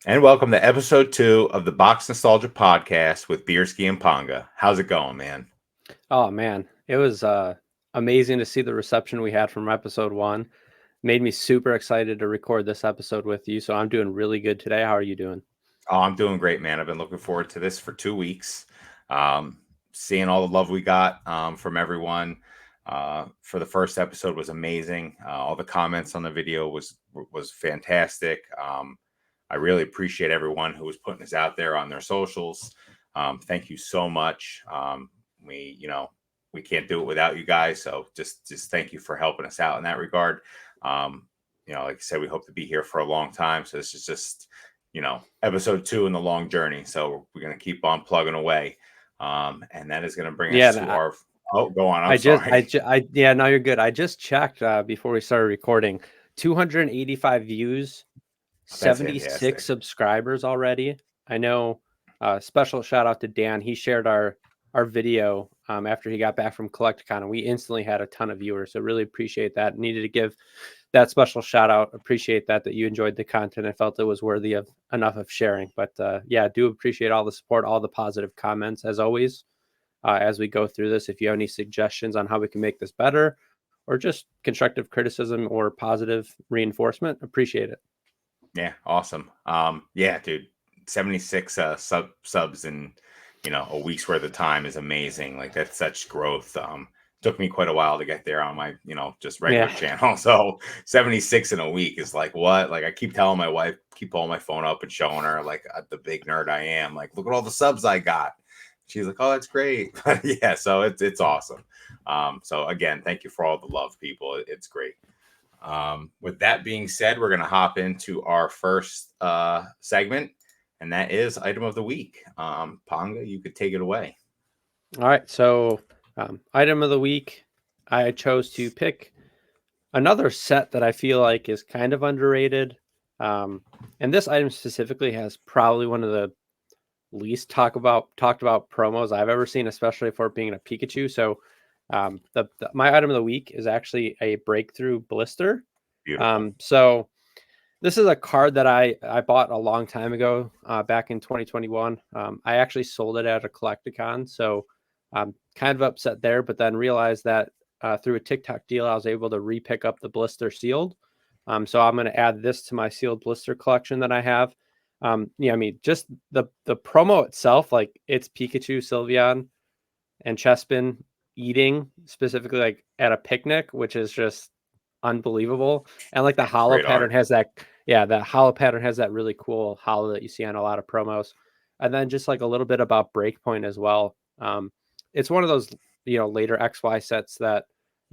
And welcome to episode 2 of the Box Nostalgia podcast with Beerski and PoNGa. How's it going, man? Oh man, it was amazing to see the reception we had from episode one. Made me super excited to record this episode with you. So I'm doing really good today. How are you doing? Oh, I'm doing great, man. I've been looking forward to this for 2 weeks. Um, Seeing all the love we got from everyone for the first episode was amazing. All the comments on the video was fantastic. I really appreciate everyone who was putting this out there on their socials. Thank you so much. We can't do it without you guys, so just thank you for helping us out in that regard. Um, like I said, we hope to be here for a long time. So this is just episode 2 in the long journey. So we're going to keep on plugging away. And that is going to bring Yeah, us no, to our, oh, go on. I'm I just, sorry. yeah, no, you're good. I just checked before we started recording. 285 views, That's 76 fantastic. subscribers already. I know. Special shout out to Dan. He shared our video after he got back from Collecticon, and we instantly had a ton of viewers. So really appreciate that. Needed to give that special shout out. Appreciate that you enjoyed the content. I felt it was worthy of enough of sharing. But yeah, do appreciate all the support, all the positive comments as always. As we go through this, if you have any suggestions on how we can make this better, or just constructive criticism or positive reinforcement, appreciate it. Yeah, awesome. Yeah, dude, 76 subs in a week's worth of time is amazing. Like that's such growth. Took me quite a while to get there on my just regular Yeah. channel. So 76 in a week is like what? Like I keep telling my wife, keep pulling my phone up and showing her like the big nerd I am. Like look at all the subs I got. She's like, oh, that's great. Yeah, so it's awesome. So again, thank you for all the love, people. It's great. With that being said, we're going to hop into our first segment, and that is item of the week. PoNGa, you could take it away. All right. So, item of the week, I chose to pick another set that I feel like is kind of underrated. And this item specifically has probably one of the least talked about promos I've ever seen, especially for it being a Pikachu. So, my item of the week is actually a breakthrough blister. Beautiful. So this is a card that I bought a long time ago, back in 2021. I actually sold it at a Collecticon, so I'm kind of upset there. But then realized that through a TikTok deal, I was able to re-pick up the blister sealed. So I'm going to add this to my sealed blister collection that I have. Yeah, I mean, just the promo itself, like it's Pikachu, Sylveon, and Chespin eating specifically like at a picnic, which is just unbelievable. And like the Yeah, it's hollow great pattern art. has that, yeah, the hollow pattern has that really cool hollow that you see on a lot of promos. And then just like a little bit about Breakpoint as well. It's one of those, later XY sets that,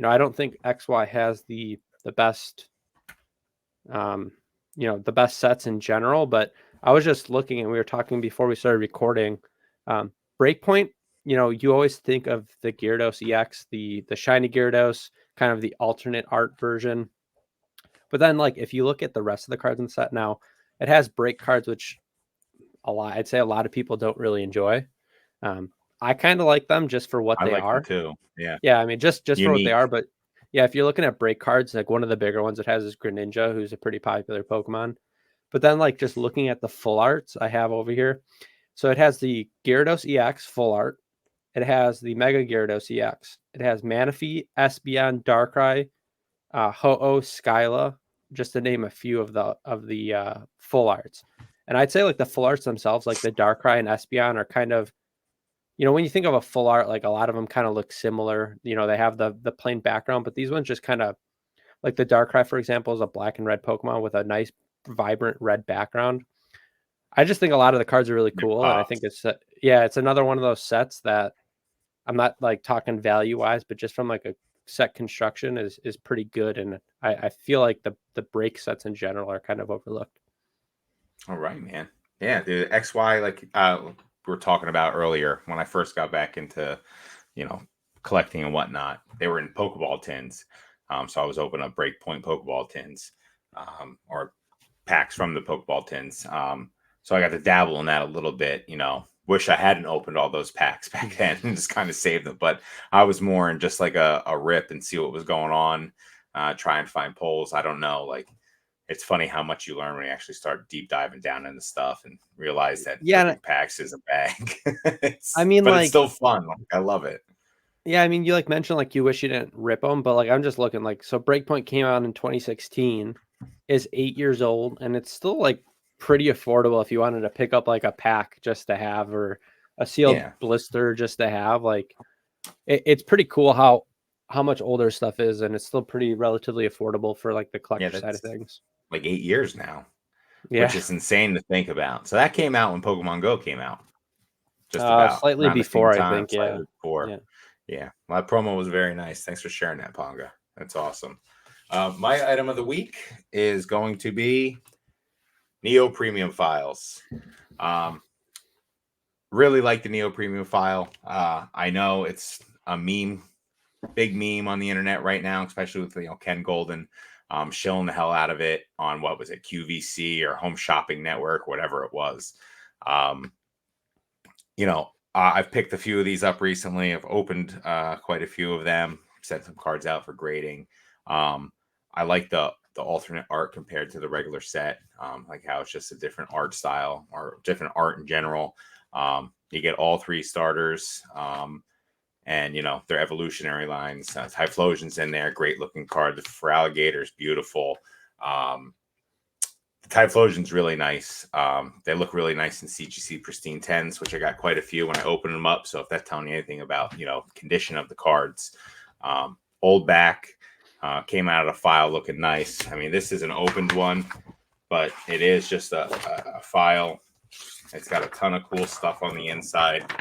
I don't think XY has the best, um, the best sets in general, but I was just looking and we were talking before we started recording. Breakpoint, you always think of the Gyarados EX, the shiny Gyarados, kind of the alternate art version. But then, like, if you look at the rest of the cards in the set now, it has break cards, which I'd say a lot of people don't really enjoy. Um, I kind of like them just for what I they like them are. too. Yeah, Yeah, I mean, just for what they unique. are. But yeah, if you're looking at break cards, like one of the bigger ones it has is Greninja, who's a pretty popular Pokemon. But then, like, just looking at the full arts I have over here, so it has the Gyarados EX full art. It has the Mega Gyarados EX. It has Manaphy, Espeon, Darkrai, Ho-Oh, Skyla, just to name a few of the full arts. And I'd say like the full arts themselves, like the Darkrai and Espeon, are kind of, when you think of a full art, like a lot of them kind of look similar. They have the plain background, but these ones just kind of like the Darkrai, for example, is a black and red Pokemon with a nice vibrant red background. I just think a lot of the cards are really It cool, and I think pops. it's another one of those sets that I'm not like talking value wise, but just from like a set construction is pretty good, and I feel like the break sets in general are kind of overlooked. All right, man. Yeah, the XY, like we were talking about earlier when I first got back into, you know, collecting and whatnot. They were in Pokeball tins. So I was opening up Breakpoint Pokeball tins, or packs from the Pokeball tins. So I got to dabble in that a little bit. Wish I hadn't opened all those packs back then and just kind of saved them. But I was more in just like a rip and see what was going on, try and find polls. I don't know, like it's funny how much you learn when you actually start deep diving down into stuff and realize that Yeah, ripping packs is a bag. I mean, But it's like, still fun. Like, I love it. yeah, I mean, you like mentioned like you wish you didn't rip them, but like I'm just looking like so Breakpoint came out in 2016, is 8 years old, and it's still like pretty affordable if you wanted to pick up like a pack just to have or a sealed Yeah. blister just to have. Like it's pretty cool how much older stuff is, and it's still pretty relatively affordable for like the Yeah, collector side of that's things. like 8 years now, Yeah, which is insane to think about. So that came out when Pokemon Go came out, just about slightly around the same before I time, think. Yeah, slightly before. yeah. Yeah, my promo was very nice. Thanks for sharing that, PoNGa. That's awesome. My item of the week is going to be Neo Premium Files. Really like the Neo Premium File. I know it's a meme, big meme on the internet right now, especially with Ken Golden shilling the hell out of it on what was it, QVC or Home Shopping Network, whatever it was. Um, I've picked a few of these up recently. I've opened quite a few of them, sent some cards out for grading. I like the alternate art compared to the regular set, like how it's just a different art style or different art in general. You get all three starters, and their evolutionary lines. Typhlosion's in there, great looking card. For alligators, beautiful. The Typhlosion's really nice. They look really nice in CGC Pristine 10s, which I got quite a few when I opened them up. So if that's telling you anything about, condition of the cards. Old back, came out of the file looking nice. I mean, this is an opened one, but it is just a file. It's got a ton of cool stuff on the inside.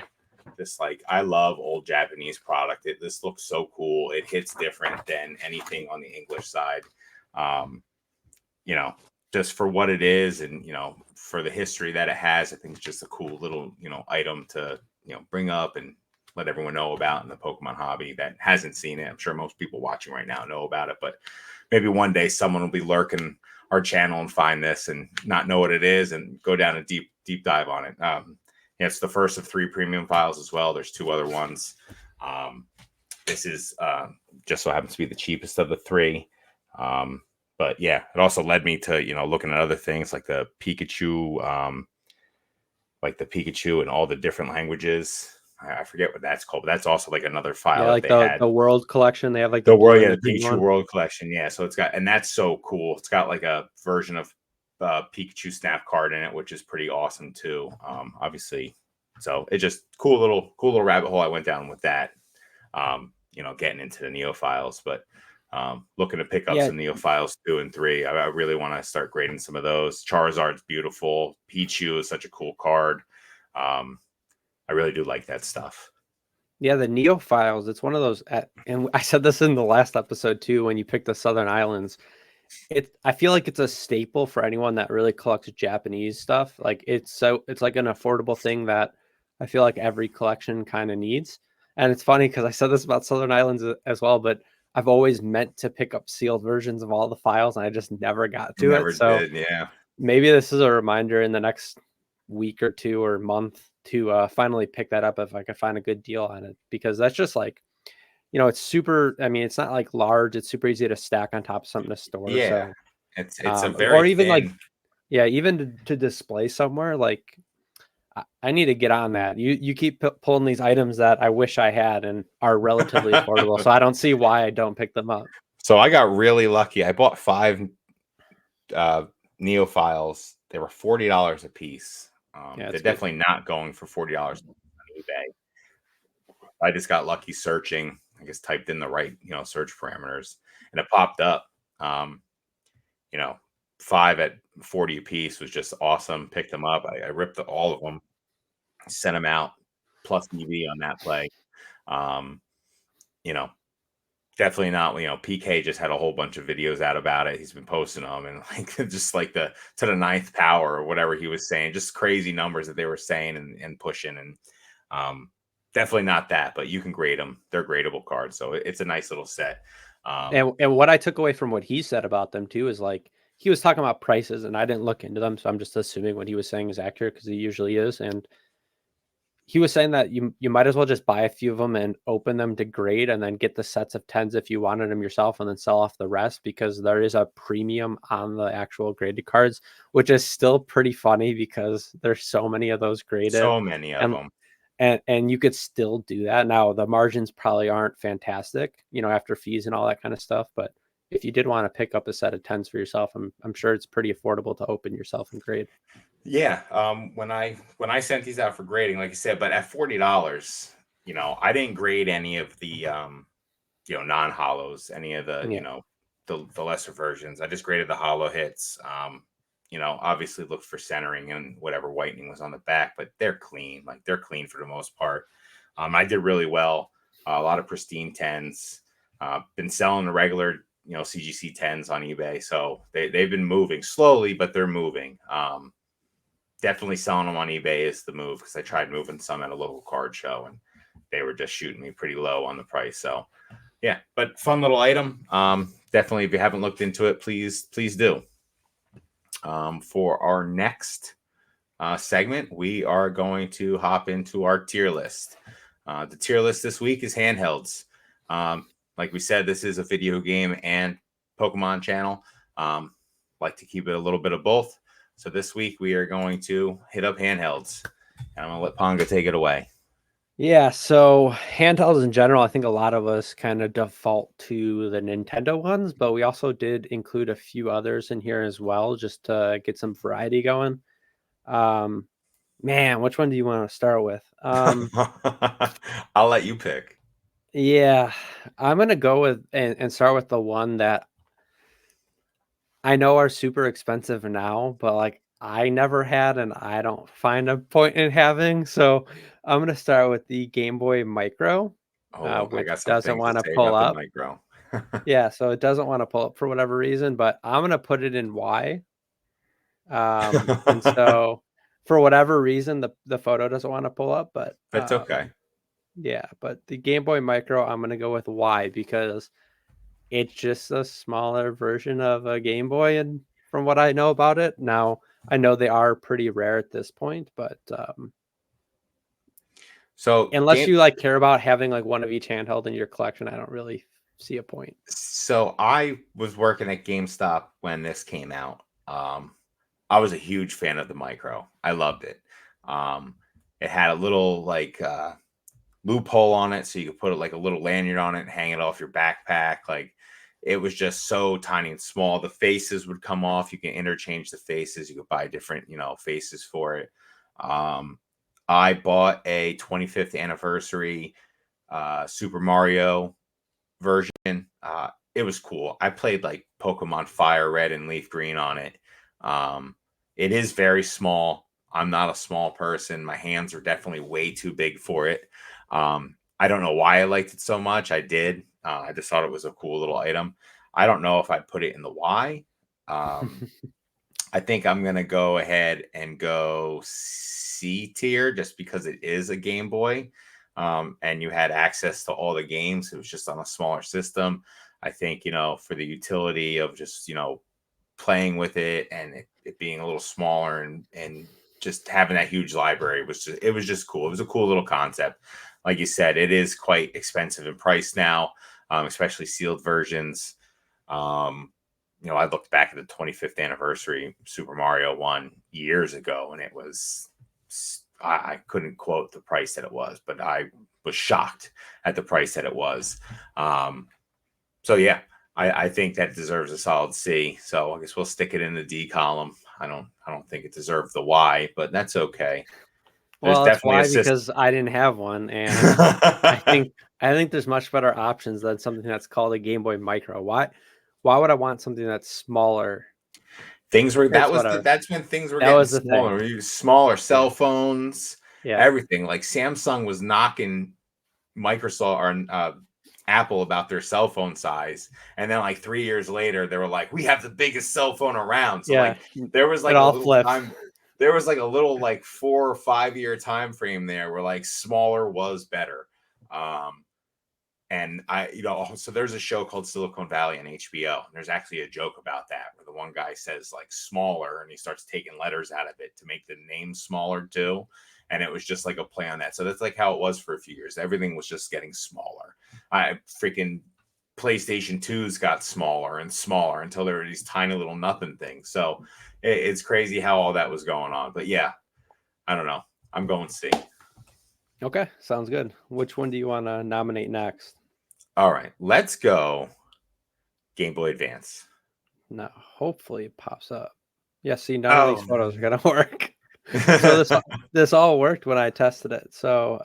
I love old Japanese product. This looks so cool. It hits different than anything on the English side. You know, just for what it is and, for the history that it has, I think it's just a cool little, item to, bring up and let everyone know about in the Pokemon hobby that hasn't seen it. I'm sure most people watching right now know about it, but maybe one day someone will be lurking our channel and find this and not know what it is and go down a deep dive on it. It's the first of 3 premium files as well. There's 2 other ones. This is just so happens to be the cheapest of the 3. But yeah, it also led me to, looking at other things like the Pikachu, and all the different languages. I forget what that's called, but that's also like another file Yeah, that like they had. the World Collection, they have like the The blue world, and yeah, the the green Pikachu one. World Collection. Yeah, so and that's so cool. It's got like a version of Pikachu Snap card in it, which is pretty awesome too. Obviously, so it's just cool little rabbit hole I went down with that. Getting into the Neophiles, but looking to pick up Yeah, some Neophiles 2 and 3. I really want to start grading some of those. Charizard's beautiful. Pichu is such a cool card. I really do like that stuff. yeah, the Neophiles, it's one of those, and I said this in the last episode too, when you picked the Southern Islands. I feel like it's a staple for anyone that really collects Japanese stuff. Like it's like an affordable thing that I feel like every collection kind of needs. And it's funny because I said this about Southern Islands as well, but I've always meant to pick up sealed versions of all the files and I just never got to it. Never So did, yeah. maybe this is a reminder in the next week or 2 or month to finally pick that up if I could find a good deal on it, because that's just like, it's super. I mean, it's not like large. It's super easy to stack on top of something to store. Yeah, So, it's a or very even like, thin. yeah, even to display somewhere. Like, I need to get on that. You keep pulling these items that I wish I had and are relatively affordable. So I don't see why I don't pick them up. So I got really lucky. I bought 5 Neophiles. They were $40 a piece. Yeah, They're it's good. definitely not going for $40 on eBay. I just got lucky searching. I guess typed in the right, search parameters, and it popped up. You know, 5 at 40 a piece was just awesome. Picked them up. I ripped all of them, sent them out, plus EV on that play. Um, you know, Definitely not. PK just had a whole bunch of videos out about it. He's been posting them and like just like the to the 9th power or whatever he was saying, just crazy numbers that they were saying and pushing. And definitely not that, but you can grade them. They're gradable cards, so it's a nice little set. And what I took away from what he said about them too is like he was talking about prices, and I didn't look into them, so I'm just assuming what he was saying is accurate because he usually is. And he was saying that you might as well just buy a few of them and open them to grade, and then get the sets of 10s if you wanted them yourself, and then sell off the rest, because there is a premium on the actual graded cards, which is still pretty funny because there's so many of those graded, So many of and them. and you could still do that. Now the margins probably aren't fantastic, after fees and all that kind of stuff, but if you did want to pick up a set of 10s for yourself, I'm sure it's pretty affordable to open yourself and grade. Yeah. When I sent these out for grading, like I said, but at $40, I didn't grade any of the non-hollows, any of the, Yeah. the lesser versions. I just graded the hollow hits. Obviously looked for centering and whatever whitening was on the back, but they're clean. Like they're clean for the most part. I did really well. A lot of pristine 10s. Been selling the regular, CGC 10s on eBay. So they've been moving slowly, but they're moving. Definitely selling them on eBay is the move, because I tried moving some at a local card show and they were just shooting me pretty low on the price. So yeah, but fun little item. Definitely, if you haven't looked into it, please do. For our next segment, we are going to hop into our tier list. The tier list this week is handhelds. Like we said, this is a video game and Pokemon channel. Like to keep it a little bit of both. So this week we are going to hit up handhelds. And I'm going to let PoNGa take it away. Yeah, so handhelds in general, I think a lot of us kind of default to the Nintendo ones, but we also did include a few others in here as well, just to get some variety going. Man, which one do you want to start with? I'll let you pick. Yeah, I'm gonna go with and start with the one that I know are super expensive now, but like I never had and I don't find a point in having. So I'm gonna start with the Game Boy Micro, Oh, I which got some doesn't things to want to say pull about the up. micro. Yeah, so it doesn't want to pull up for whatever reason, but I'm gonna put it in Y. And so for whatever reason, the photo doesn't want to pull up, but That's okay. yeah, but the Game Boy Micro, I'm gonna go with Y because it's just a smaller version of a Game Boy, and from what I know about it, now I know they are pretty rare at this point, but So unless you like care about having like one of each handheld in your collection, I don't really see a point. So I was working at GameStop when this came out. I was a huge fan of the micro. I loved it. It had a little loophole on it, so you could put like a little lanyard on it and hang it off your backpack. Like it was just so tiny and small. The faces would come off. You can interchange the faces. You could buy different, faces for it. I bought a 25th anniversary Super Mario version. It was cool. I played like Pokemon Fire Red and Leaf Green on it. It is very small. I'm not a small person. My hands are definitely way too big for it. I don't know why I liked it so much. I did. I just thought it was a cool little item. I don't know if I'd put it in the Y. I think I'm going to go ahead and go C tier just because it is a Game Boy. And you had access to all the games. It was just on a smaller system. I think, for the utility of just, playing with it and it being a little smaller and just having that huge library it was just cool. It was a cool little concept. Like you said, it is quite expensive in price now, especially sealed versions. I looked back at the 25th anniversary Super Mario one years ago, and it was, I couldn't quote the price that it was, but I was shocked at the price that it was. So yeah, I think that deserves a solid C. So I guess we'll stick it in the D column. I don't think it deserved the Y, but that's okay. There's Well, that's definitely a why system. because I didn't have one, and I think there's much better options than something that's called a Game Boy Micro. Why would I want something that's smaller? It's whatever. That's when things were That getting was the thing. smaller. Smaller Yeah. cell phones, Yeah. everything. Like Samsung was knocking Microsoft or Apple about their cell phone size, and then like 3 years later, they were like, "We have the biggest cell phone around." So Yeah. there was It like a all little flipped. time. There was like a little 4 or 5 year time frame there where smaller was better. And so there's a show called Silicon Valley on HBO. And there's actually a joke about that where the one guy says like smaller and he starts taking letters out of it to make the name smaller too. And it was just like a play on that. So that's like how it was for a few years. Everything was just getting smaller. I freaking PlayStation 2s got smaller and smaller until there were these tiny little nothing things. So it's crazy how all that was going on. But yeah, I don't know. I'm going C. Okay, sounds good. Which one do you want to nominate next? All right, let's go Game Boy Advance. No, hopefully it pops up. Yeah, see, none of these photos are gonna work. So this all worked when I tested it. So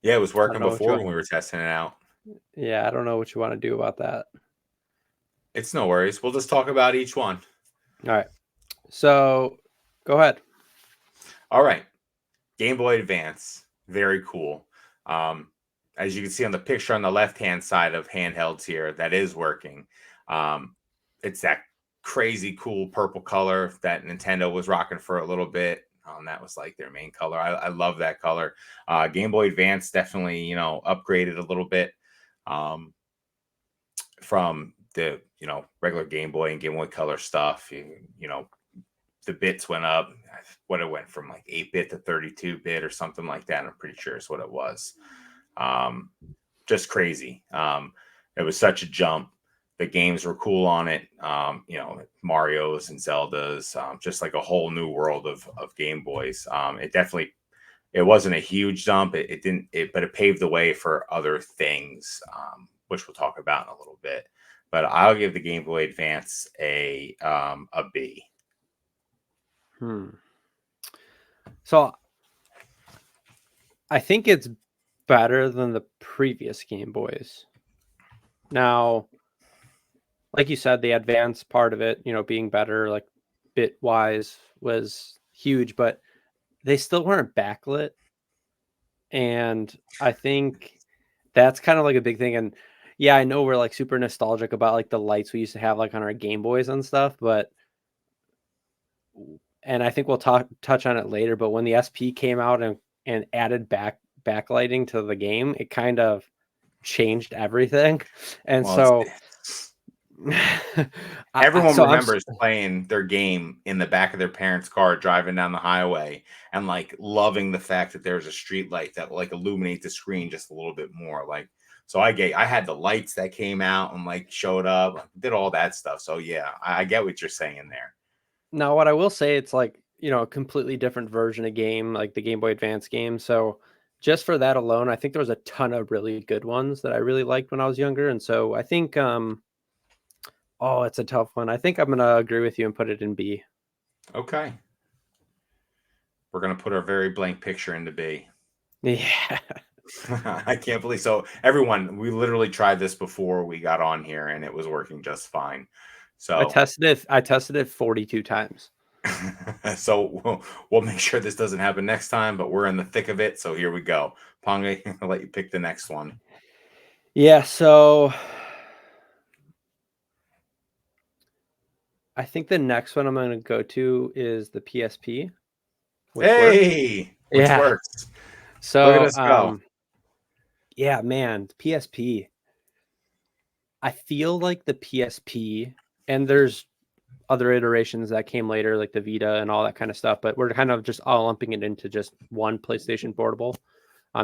yeah, it was working before when we were testing it out. Yeah, I don't know what you want to do about that. It's no worries. We'll just talk about each one. All right. So go ahead. All right. Game Boy Advance. Very cool. As you can see on the picture on the left-hand side of handhelds here, that is working. It's that crazy cool purple color that Nintendo was rocking for a little bit. That was like their main color. I love that color. Game Boy Advance definitely, upgraded a little bit from the, regular Game Boy and Game Boy Color stuff. The bits went up. What it went from like 8-bit to 32-bit or something like that. I'm pretty sure is what it was. Just crazy. It was such a jump. The games were cool on it. Mario's and Zelda's, just like a whole new world of Game Boys. It wasn't a huge jump. But it paved the way for other things, which we'll talk about in a little bit. But I'll give the Game Boy Advance a B. So I think it's better than the previous Game Boys. Now, like you said, the advanced part of it, being better, like bit wise, was huge, but they still weren't backlit. And I think that's kind of like a big thing. And yeah, I know we're like super nostalgic about like the lights we used to have like on our Game Boys and stuff, and I think we'll touch on it later, but when the SP came out and added backlighting to the game, it kind of changed everything. And everyone remembers playing their game in the back of their parents' car driving down the highway and like loving the fact that there's a street light that like illuminate the screen just a little bit more. Like, so I had the lights that came out and like showed up, did all that stuff. So yeah, I get what you're saying there. Now, what I will say, it's like, a completely different version of game, like the Game Boy Advance game. So just for that alone, I think there was a ton of really good ones that I really liked when I was younger. And so I think, it's a tough one. I think I'm going to agree with you and put it in B. Okay. We're going to put our very blank picture into B. Yeah. I can't believe. So everyone, we literally tried this before we got on here and it was working just fine. So I tested it 42 times. So we'll make sure this doesn't happen next time, but we're in the thick of it. So here we go. PoNGa, I'll let you pick the next one. Yeah, so I think the next one I'm going to go to is the PSP. Which works. So look at us go. Yeah, man, PSP. I feel like the PSP, and there's other iterations that came later, like the Vita and all that kind of stuff, but we're kind of just all lumping it into just one PlayStation Portable,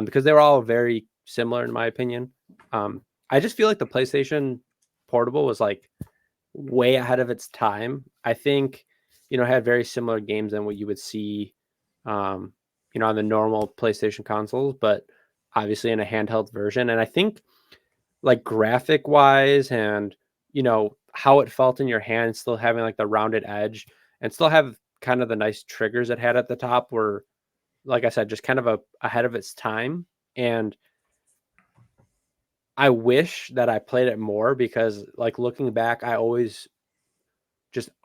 because they were all very similar in my opinion. I just feel like the PlayStation Portable was like way ahead of its time. I think, had very similar games than what you would see, on the normal PlayStation consoles, but obviously in a handheld version. And I think like graphic wise and, how it felt in your hand, still having like the rounded edge and still have kind of the nice triggers it had at the top were, like I said, just kind of ahead of its time. And I wish that I played it more because like looking back, I always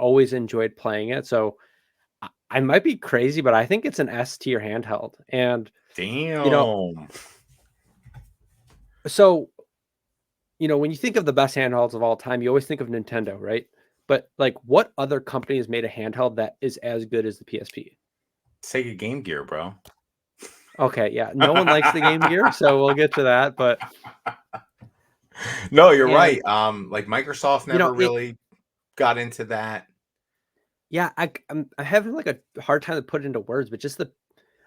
enjoyed playing it. So I might be crazy, but I think it's an S tier handheld. And damn, so when you think of the best handhelds of all time, you always think of Nintendo, right? But like, what other company has made a handheld that is as good as the PSP? Sega Game Gear, bro. Okay, yeah. No one likes the Game Gear, so we'll get to that. But No, you're and right. Like Microsoft you know never it. really got into that. Yeah, I'm having like a hard time to put it into words, but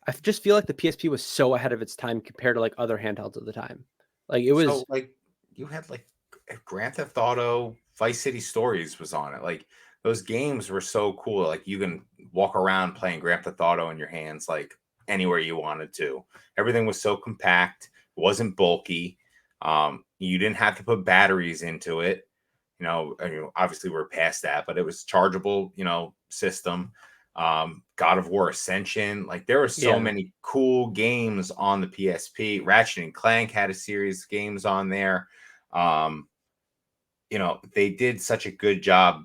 I just feel like the PSP was so ahead of its time compared to like other handhelds of the time. Like it So was, like you had like Grand Theft Auto, Vice City Stories was on it. Like those games were so cool. Like you can walk around playing Grand Theft Auto in your hands like anywhere you wanted to. Everything was so compact, it wasn't bulky. You didn't have to put batteries into it. Obviously we're past that, but it was chargeable, system. God of War Ascension, like there were so yeah, many cool games on the PSP. Ratchet and Clank had a series of games on there. Um, they did such a good job,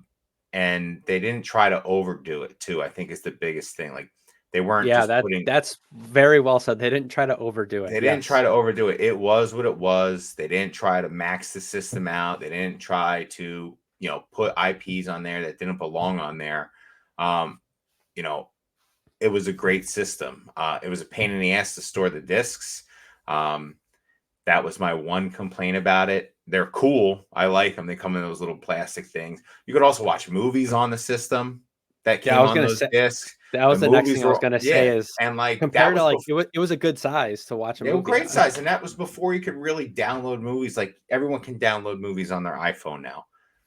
and they didn't try to overdo it too. I think is the biggest thing. Like they weren't yeah. just putting That's very well said. They didn't try to overdo it. they didn't try Yes. to overdo it. It was what it was. They didn't try to max the system out. They didn't try to, put IPs on there that didn't belong on there. Um, you know, it was a great system. It was a pain in the ass to store the discs. Um, that was my one complaint about it. They're cool. I like them. They come in those little plastic things. You could also watch movies on the system that Yeah, I came was on gonna those say discs. that The was the next movies thing I was were, gonna say yeah, is and like that compared to was like before. it was a good size to watch a They were movie great on. size, and that was before you could really download movies. Like everyone can download movies on their iPhone now,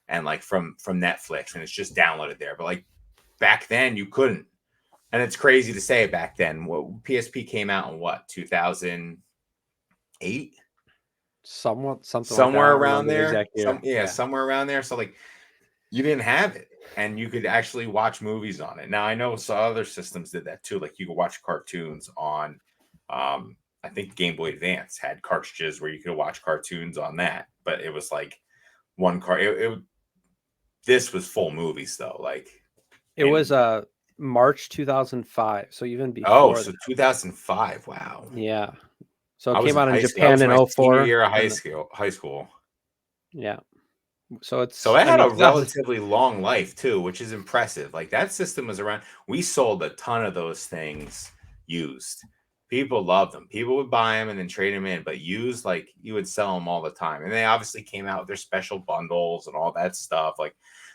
and like from Netflix, and it's just downloaded there. But like back then, you couldn't, and it's crazy to say back then. What PSP came out in what 2008, Somewhat something like that. I somewhere don't around remember the there. exact year. Yeah. Somewhere around there. So like you didn't have it, and you could actually watch movies on it. Now I know some other systems did that too. Like you could watch cartoons on, I think Game Boy Advance had cartridges where you could watch cartoons on that, but it was like one car. This was full movies though. Like, It was and March 2005, so even oh, before so that. 2005. Wow, Yeah. So it I was came in out in high school. That Japan was in my senior '04, year of high and school. High school. yeah. So So it's it I had mean a 2000. relatively long life too, which is impressive. Like that system was around. We sold a ton of those things used. People loved them. People would buy them and then trade them in, but used, like you would sell them all the time. And they obviously came out with their special bundles and all that stuff. Like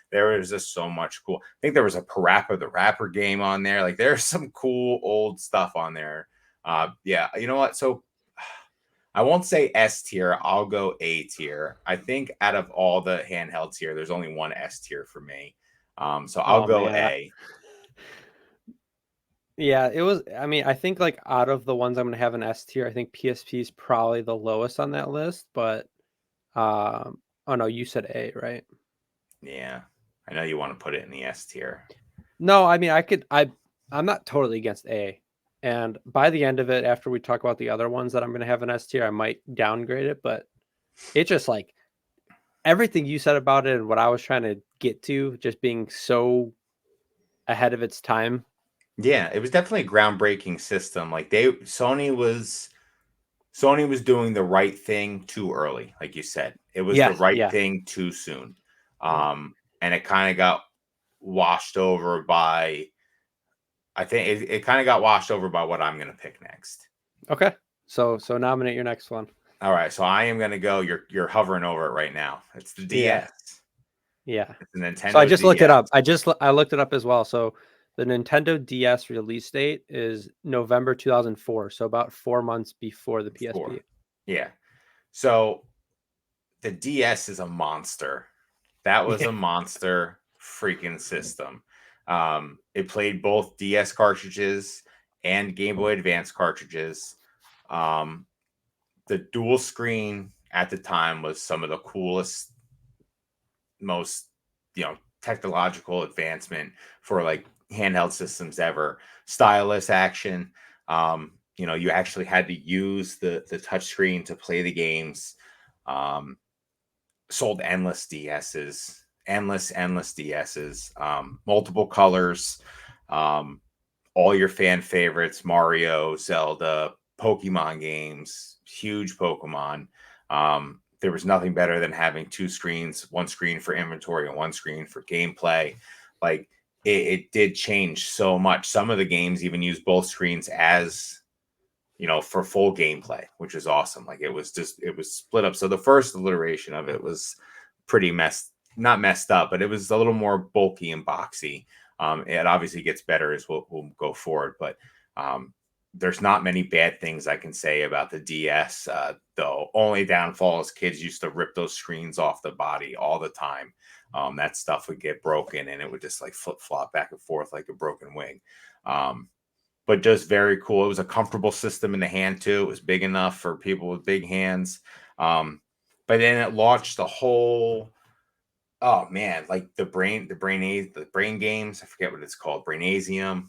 there was just so much cool. I think there was a Parappa the Rapper game on there. Like there's some cool old stuff on there. Yeah, you know what? So I won't say S tier. I'll go A tier. I think out of all the handhelds here, there's only one S tier for me. So I'll Oh go man. A. Yeah, it was I mean, I think like out of the ones I'm gonna have an S tier, I think PSP is probably the lowest on that list, but oh no, you said A, right? Yeah, I know you want to put it in the S tier. No, I mean I'm not totally against A. And by the end of it, after we talk about the other ones that I'm gonna have an S tier, I might downgrade it, but it just like everything you said about it and what I was trying to get to, just being so ahead of its time. Yeah, it was definitely a groundbreaking system. Like Sony was doing the right thing too early, like you said. It was the Yes, right yeah. thing too soon. And it kind of got washed over by I think it kind of got washed over by what I'm gonna pick next. Okay. So nominate your next one. All right, so I am gonna go. You're hovering over it right now. It's the Yeah. DS. Yeah. It's the So I Nintendo just looked it DS. up. I looked it up as well. So the Nintendo DS release date is November 2004, so about 4 months before the Four. PSP. Yeah. So the DS is a monster. That was Yeah. a monster freaking system. It played both DS cartridges and Game Boy Advance cartridges. Um, the dual screen at the time was some of the coolest, most technological advancement for like handheld systems ever. Stylus action. You actually had to use the touch screen to play the games. Um, Sold endless DSs, endless DSs, multiple colors, um, all your fan favorites, Mario, Zelda, Pokemon games, huge Pokemon. There was nothing better than having two screens, one screen for inventory and one screen for gameplay. Like it did change so much. Some of the games even use both screens as for full gameplay, which is awesome. Like it was split up. So the first iteration of it was pretty not messed up, but it was a little more bulky and boxy. It obviously gets better as we'll go forward, but there's not many bad things I can say about the DS. The only downfall is kids used to rip those screens off the body all the time. That stuff would get broken and it would just like flip flop back and forth like a broken wing. But just very cool. It was a comfortable system in the hand too. It was big enough for people with big hands. But then it launched the whole, oh man, like the brain games. I forget what it's called, Brainasium.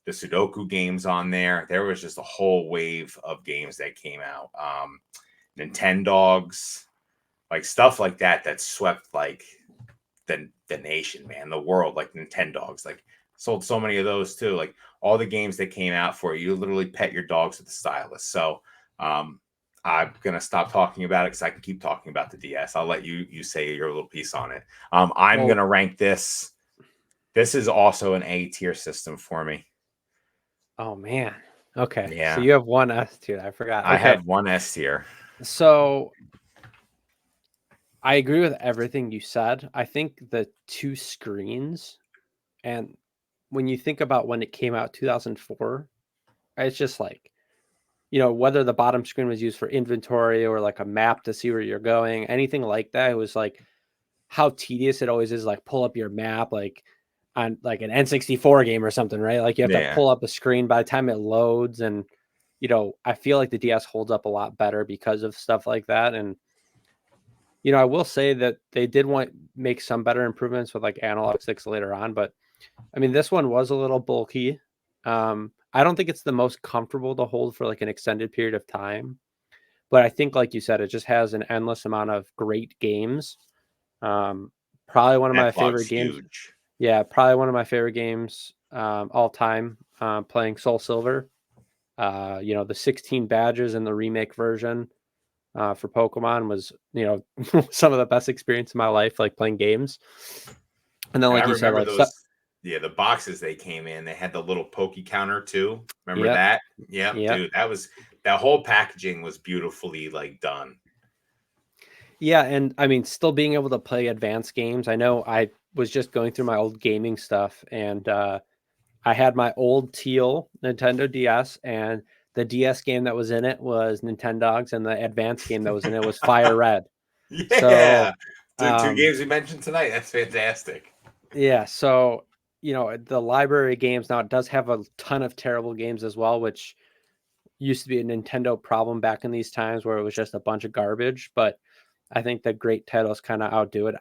The Sudoku games on there. There was just a whole wave of games that came out. Nintendogs, like stuff like that swept like the nation, man, the world, like Nintendogs, like sold so many of those too. Like all the games that came out for you literally pet your dogs with the stylus. So I'm gonna stop talking about it because I can keep talking about the DS. I'll let you say your little piece on it. I'm gonna rank this. This is also an A tier system for me. Oh man. Okay. Yeah. So you have one S tier. I forgot. I Okay. have one S tier. So I agree with everything you said. I think the two screens, and when you think about when it came out, 2004, it's just like, whether the bottom screen was used for inventory or like a map to see where you're going, anything like that, it was like how tedious it always is. Like pull up your map, like on like an N64 game or something, right? Like you have to pull up a screen by the time it loads. And, I feel like the DS holds up a lot better because of stuff like that. And, I will say that they did make some better improvements with like analog sticks later on, but I mean, this one was a little bulky. I don't think it's the most comfortable to hold for like an extended period of time, but I think, like you said, it just has an endless amount of great games. Probably one of my favorite games. Huge. Yeah, probably one of my favorite games all time. Playing Soul Silver. The 16 badges in the remake version for Pokemon was, some of the best experience of my life, like playing games. And then, like you said, like the boxes they came in, they had the little Poke counter too. Remember Yep. that? Yep, dude. That whole packaging was beautifully like done. Yeah, and I mean, still being able to play advanced games. I know I was just going through my old gaming stuff, and I had my old teal Nintendo DS, and the DS game that was in it was Nintendogs, and the advanced game that was in it was Fire Red. Yeah, so, two games we mentioned tonight. That's fantastic. Yeah, so the library games now, it does have a ton of terrible games as well, which used to be a Nintendo problem back in these times where it was just a bunch of garbage. But I think the great titles kind of outdo it.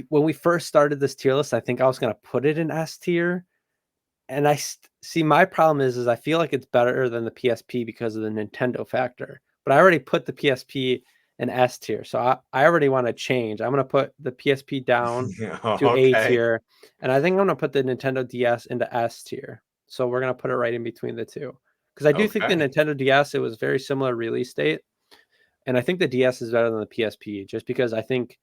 When we first started this tier list, I think I was going to put it in S tier. And I see my problem is I feel like it's better than the PSP because of the Nintendo factor. But I already put the PSP in S tier. So I already want to change. I'm going to put the PSP down to A tier. And I think I'm going to put the Nintendo DS into S tier. So we're going to put it right in between the two. Because I do think the Nintendo DS, it was very similar release date. And I think the DS is better than the PSP just because I think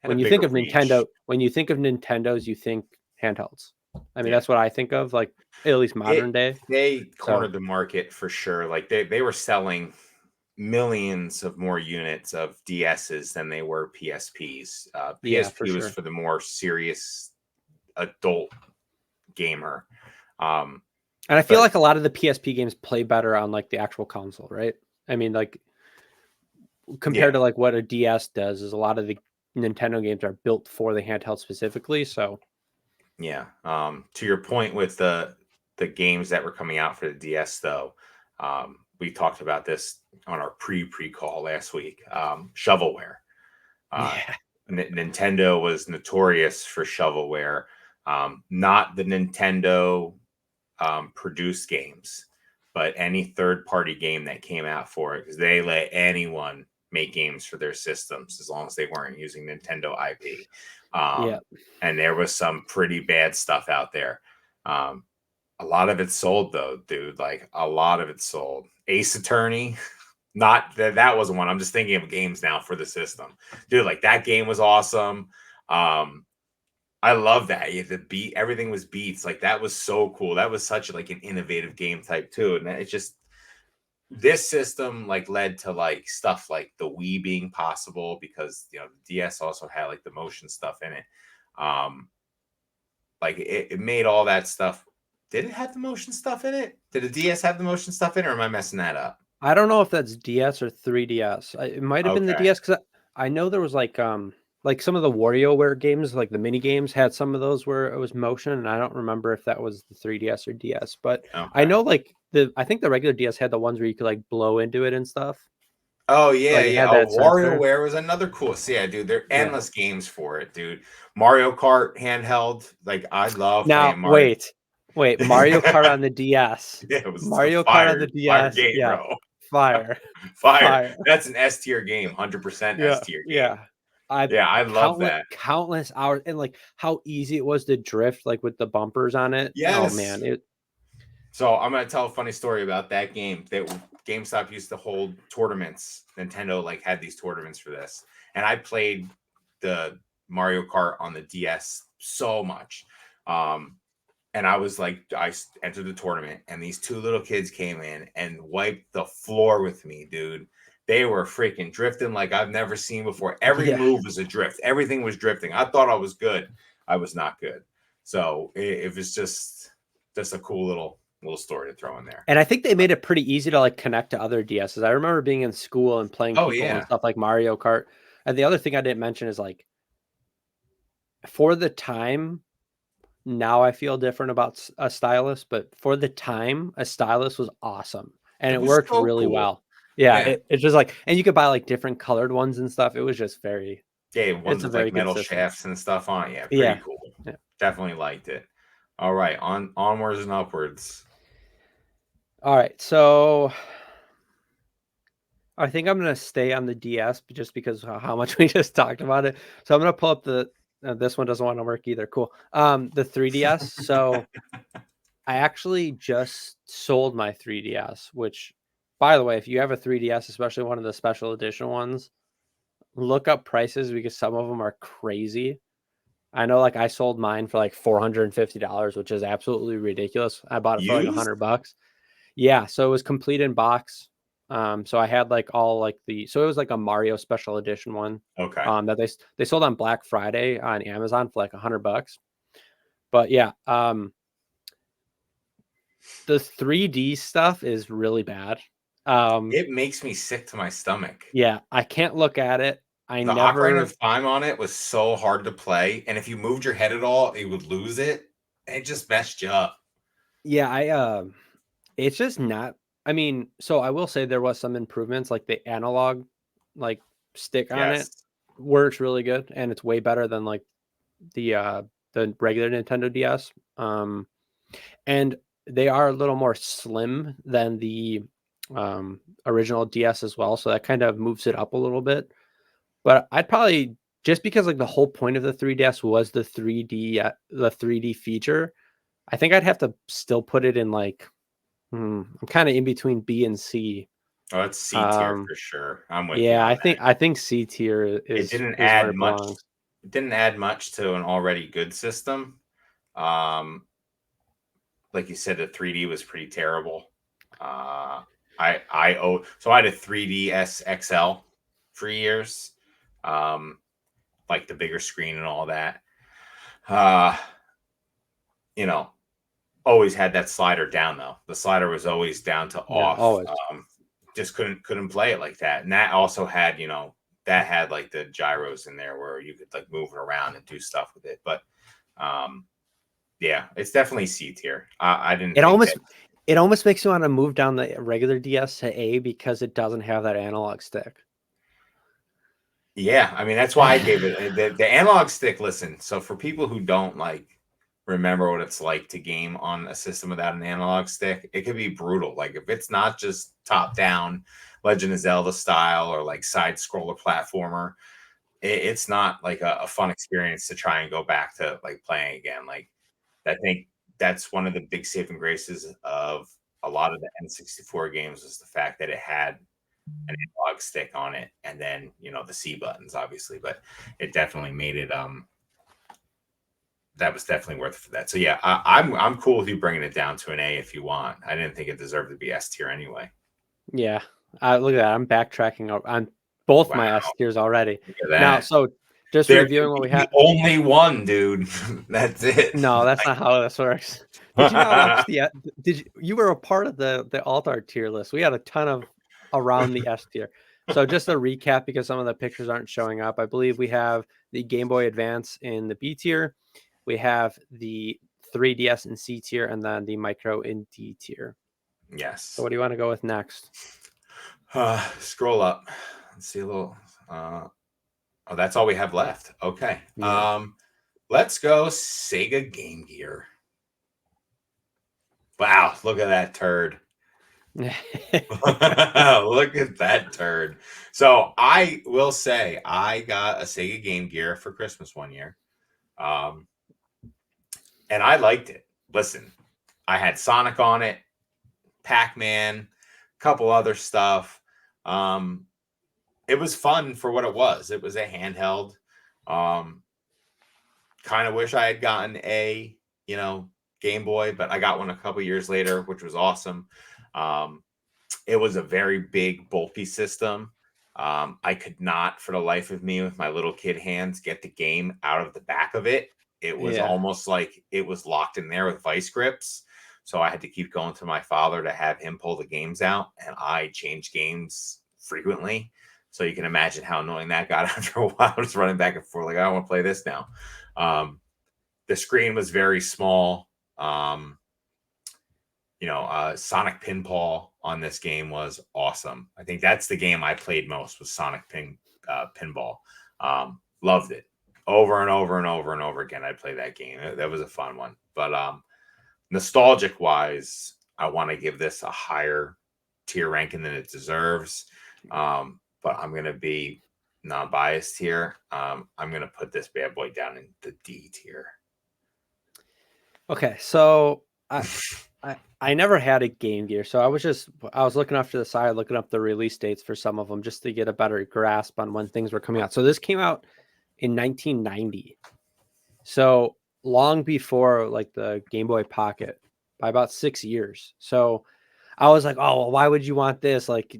when you think of Nintendo, when you think of Nintendos, you think handhelds. I mean, that's what I think of, like at least modern day. They cornered the market for sure. Like they were selling millions of more units of DSs than they were PSPs. PSP was for the more serious adult gamer. And I feel like a lot of the PSP games play better on like the actual console, right? I mean, like compared to like what a DS does, is a lot of the Nintendo games are built for the handheld specifically. So yeah. To your point with the games that were coming out for the DS, though, we talked about this on our pre-call last week. Shovelware. Nintendo was notorious for shovelware. Not the Nintendo produced games, but any third-party game that came out for it, because they let anyone make games for their systems as long as they weren't using Nintendo IP. And there was some pretty bad stuff out there. A lot of it sold though, dude. Like a lot of it sold. Ace Attorney, not that wasn't one. I'm just thinking of games now for the system, dude. Like that game was awesome. I love that. Everything was beats. Like that was so cool. That was such like an innovative game type too. And it just this system like led to like stuff like the Wii being possible because the DS also had like the motion stuff in it. Like it made all that stuff. Did it have the motion stuff in it? Did the DS have the motion stuff in it, or am I messing that up? I don't know if that's DS or 3DS. It might have been the Okay. DS because I know there was like some of the WarioWare games, like the mini games, had some of those where it was motion, and I don't remember if that was the 3DS or DS. But I Okay. know like I think the regular DS had the ones where you could like blow into it and stuff. Oh yeah, Like it yeah. had Oh, that sensor. WarioWare was another cool. So yeah, dude, there are Yeah. endless games for it, dude. Mario Kart handheld. Like I love Now playing Mario. wait, Mario Kart on the DS. Yeah, it was a Mario Kart on the fire DS. game, Yeah, bro. fire, Fire. fire. That's an S tier game, 100% S Yeah, tier game. yeah. I Yeah, I love that. countless hours and like how easy it was to drift like with the bumpers on it. Oh man, Yes. it So I'm gonna tell a funny story about that game. That GameStop used to hold tournaments. Nintendo like had these tournaments for this, and I played the Mario Kart on the DS so much. Um, and I was like, entered the tournament, and these two little kids came in and wiped the floor with me, dude. They were freaking drifting like I've never seen before. Every yeah. move was a drift. Everything was drifting. I thought I was good. I was not good. So it was just a cool little story to throw in there. And I think they made it pretty easy to like connect to other DSs. I remember being in school and playing Oh people and yeah, stuff like Mario Kart. And the other thing I didn't mention is like for the time, now I feel different about a stylus, but for the time, a stylus was awesome and it it was worked so really cool. well. Yeah, Yeah, it's just like, and you could buy like different colored ones and stuff. It was just yeah, it's ones a with very like good metal system. shafts and stuff on it. Yeah, pretty Yeah. cool. Yeah. Definitely liked it. All right, onwards and upwards. All right. So I think I'm going to stay on the DS just because of how much we just talked about it. So I'm going to pull up this one doesn't want to work either. Cool. The 3DS. So I actually just sold my 3DS, which, by the way, if you have a 3DS, especially one of the special edition ones, look up prices because some of them are crazy. I know, like I sold mine for like $450, which is absolutely ridiculous. I bought it for like Used? $100. Yeah, so it was complete in box. So I had like all like so it was like a Mario special edition one. Okay. That they sold on Black Friday on Amazon for like $100. But yeah, the 3D stuff is really bad. It makes me sick to my stomach. Yeah, I can't look at it. I The Ocarina never of Time on it was so hard to play, and if you moved your head at all, you would lose it. It just messed you up. yeah, it's just not I mean, so I will say there was some improvements like the analog like stick on it Yes. works really good and it's way better than like the regular Nintendo DS. And they are a little more slim than the original DS as well, so that kind of moves it up a little bit. But I'd probably just because like the whole point of the 3DS was the 3D feature. I think I'd have to still put it in like I'm kind of in between B and C. Oh, it's C tier Um, for sure. I'm with you yeah, on that. I think C tier It didn't is where add it much. belongs. It didn't add much to an already good system. Um, like you said, the 3D was pretty terrible. So I had a 3DS XL for years, um, like the bigger screen and all that. Uh, you know, always had that slider down though. The slider was always down to Yeah, off. always. Just couldn't play it like that. And that also had, that had like the gyros in there where you could like move it around and do stuff with it. But um, yeah, it's definitely C tier. I didn't It think that. almost it almost makes you want to move down the regular DS to A because it doesn't have that analog stick. Yeah, I mean that's why I gave it the analog stick. Listen, so for people who don't like remember what it's like to game on a system without an analog stick, it could be brutal. Like if it's not just top down Legend of Zelda style or like side scroller platformer, it's not like a fun experience to try and go back to like playing again. Like I think that's one of the big saving graces of a lot of the N64 games was the fact that it had an analog stick on it and then the C buttons obviously, but it definitely made it that was definitely worth it for that. So yeah, I'm cool with you bringing it down to an A if you want. I didn't think it deserved to be S tier anyway. Yeah. Look at that. I'm backtracking on both Wow, my S tiers already. look at Now, that. so just There reviewing could what we be have. only one, dude. That's it. No, that's not how this works. Did you not watch the? You were a part of the alt art tier list? We had a ton of around the S tier. So just a recap, because some of the pictures aren't showing up. I believe we have the Game Boy Advance in the B tier. We have the 3DS in C tier, and then the Micro in D tier. So Yes. what do you want to go with next? Scroll up. Let's see a little. Oh, that's all we have left. Okay. Yeah. Let's go Sega Game Gear. Wow, look at that turd. Look at that turd. So I will say I got a Sega Game Gear for Christmas one year. And I liked it. Listen, I had Sonic on it, Pac-Man, a couple other stuff. It was fun for what it was. It was a handheld. Kind of wish I had gotten a, Game Boy, but I got one a couple years later, which was awesome. It was a very big, bulky system. I could not, for the life of me, with my little kid hands, get the game out of the back of it. It was Yeah. almost like it was locked in there with vice grips. So I had to keep going to my father to have him pull the games out, and I changed games frequently. So you can imagine how annoying that got after a while. Just running back and forth, like, I want to play this now. The screen was very small. Sonic Pinball on this game was awesome. I think that's the game I played most, was Sonic Pinball. Loved it. Over and over and over and over again, I'd play that game. That was a fun one. But nostalgic wise, I want to give this a higher tier ranking than it deserves. But I'm going to be non-biased here. I'm going to put this bad boy down in the D tier. Okay, so I never had a Game Gear, so I was looking off to the side, looking up the release dates for some of them just to get a better grasp on when things were coming out. So this came out in 1990, so long before like the Game Boy Pocket by about 6 years. So I was like, oh, well, why would you want this? Like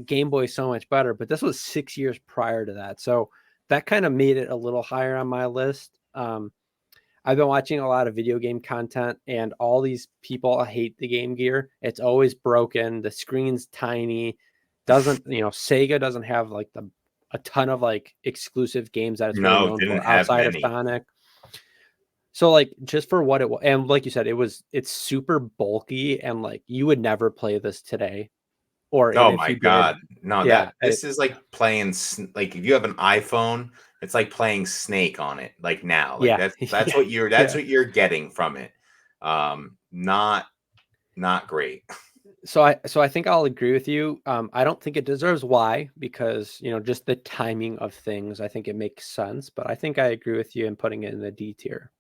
Game Boy is so much better, but this was 6 years prior to that, so that kind of made it a little higher on my list. I've been watching a lot of video game content, and all these people hate the Game Gear. It's always broken. The screen's tiny. Sega doesn't have like a ton of like exclusive games that it's really No, known didn't for have outside of many. Sonic. So like just for what it was, and like you said, it's super bulky, and like you would never play this today, and Oh if my you did, god. No, yeah, this is like playing like if you have an iPhone, it's like playing Snake on it like now. Like yeah, that's yeah, what you're yeah. getting from it. Not great. So I think I'll agree with you. I don't think it deserves Y because just the timing of things. I think it makes sense, but I think I agree with you in putting it in the D tier.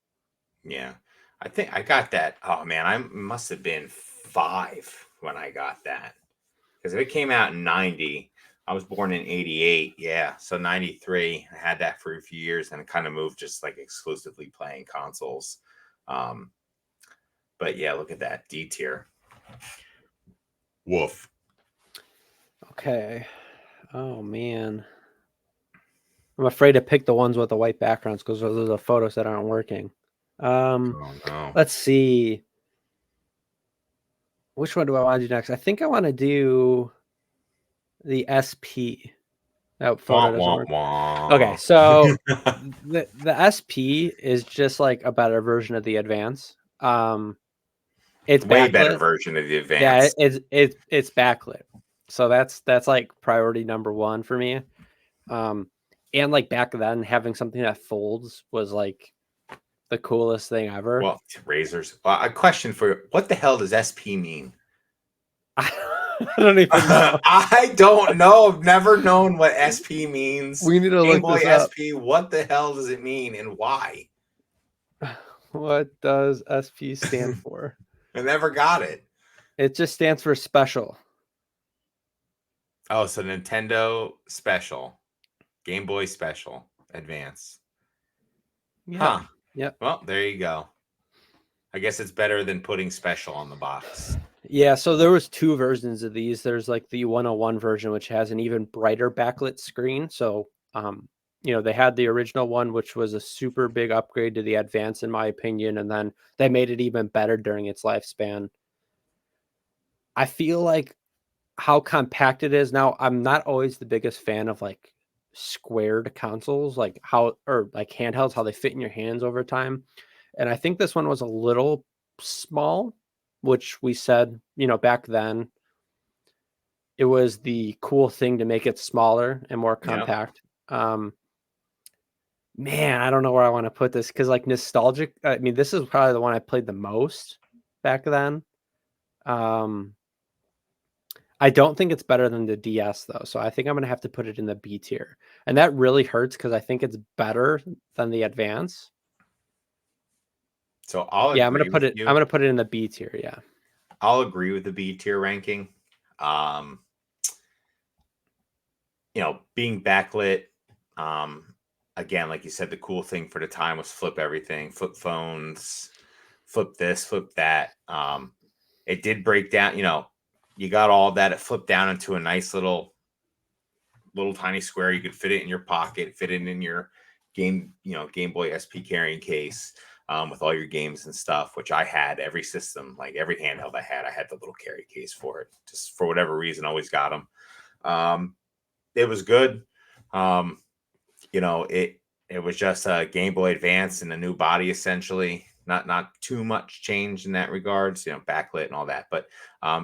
Yeah. I think I got that. Oh man, I must have been 5 when I got that. Because if it came out in 90, I was born in 88. Yeah. So 93, I had that for a few years and kind of moved just like exclusively playing consoles. Um, but yeah, look at that D tier. Woof. Okay. Oh man, I'm afraid to pick the ones with the white backgrounds because those are the photos that aren't working. Oh no. Let's see. Which one do I want to do next? I think I want to do the SP. That photo Wah, doesn't wah, work. Okay, wah. so the SP is just like a better version of the Advance. It's Way better backlit. version of the Yeah, Advance. it's backlit. So that's like priority number one for me. And like back then, having something that folds was like the coolest thing ever. Well, razors. A question for you. What the hell does SP mean? I don't even know. I don't know. I've never known what SP means. We need to Game look Boy this up. SP, what the hell does it mean and why? What does SP stand for? I never got it. It just stands for special. Oh, so Nintendo Special. Game Boy Special. Advance. Yeah. Huh. Yep. Well, there you go. I guess it's better than putting special on the box. Yeah, so there was two versions of these. There's like the 101 version, which has an even brighter backlit screen. So, they had the original one, which was a super big upgrade to the Advance, in my opinion, and then they made it even better during its lifespan. I feel like how compact it is now. I'm not always the biggest fan of like squared consoles, like like handhelds, how they fit in your hands over time. And I think this one was a little small, which we said, back then it was the cool thing to make it smaller and more Yeah. compact. Man, I don't know where I want to put this because like nostalgic. I mean, this is probably the one I played the most back then. Um, I don't think it's better than the DS though, so I think I'm gonna have to put it in the B tier, and that really hurts because I think it's better than the Advance. So I'll Yeah, I'm gonna agree put with it. I'm you. gonna put it in the B tier. Yeah. I'll agree with the B tier ranking. Um, being backlit. Um, Again, like you said, the cool thing for the time was flip everything, flip phones, flip this, flip that. It did break down. You got all that. It flipped down into a nice little tiny square. You could fit it in your pocket, fit it in your Game Boy SP carrying case. With all your games and stuff, which I had every system, like every handheld I had the little carry case for it. Just for whatever reason, always got them. It was good. Um, it was just a Game Boy Advance and a new body essentially. Not too much change in that regards, backlit and all that. But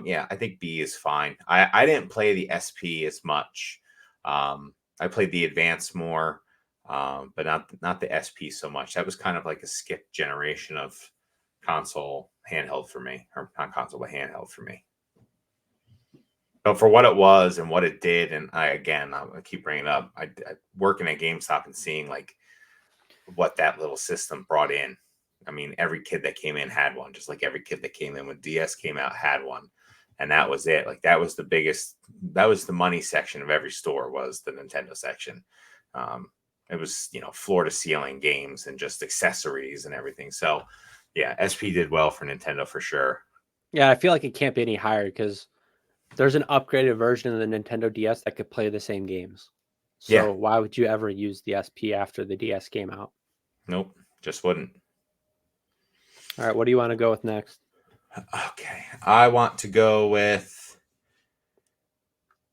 yeah, I think B is fine. I didn't play the SP as much. I played the Advance more, but not the SP so much. That was kind of like a skip generation of console handheld for me, or not console but handheld for me. But for what it was and what it did, and I keep bringing it up. I working at GameStop and seeing like what that little system brought in. I mean, every kid that came in had one, just like every kid that came in when DS came out had one, and that was it. Like that was the biggest. That was the money section of every store, was the Nintendo section. It was floor to ceiling games and just accessories and everything. So yeah, SP did well for Nintendo for sure. Yeah, I feel like it can't be any higher because there's an upgraded version of the Nintendo DS that could play the same games. Yeah, So why would you ever use the SP after the DS came out? nope, just wouldn't. All right, what do you want to go with next? Okay, I want to go with.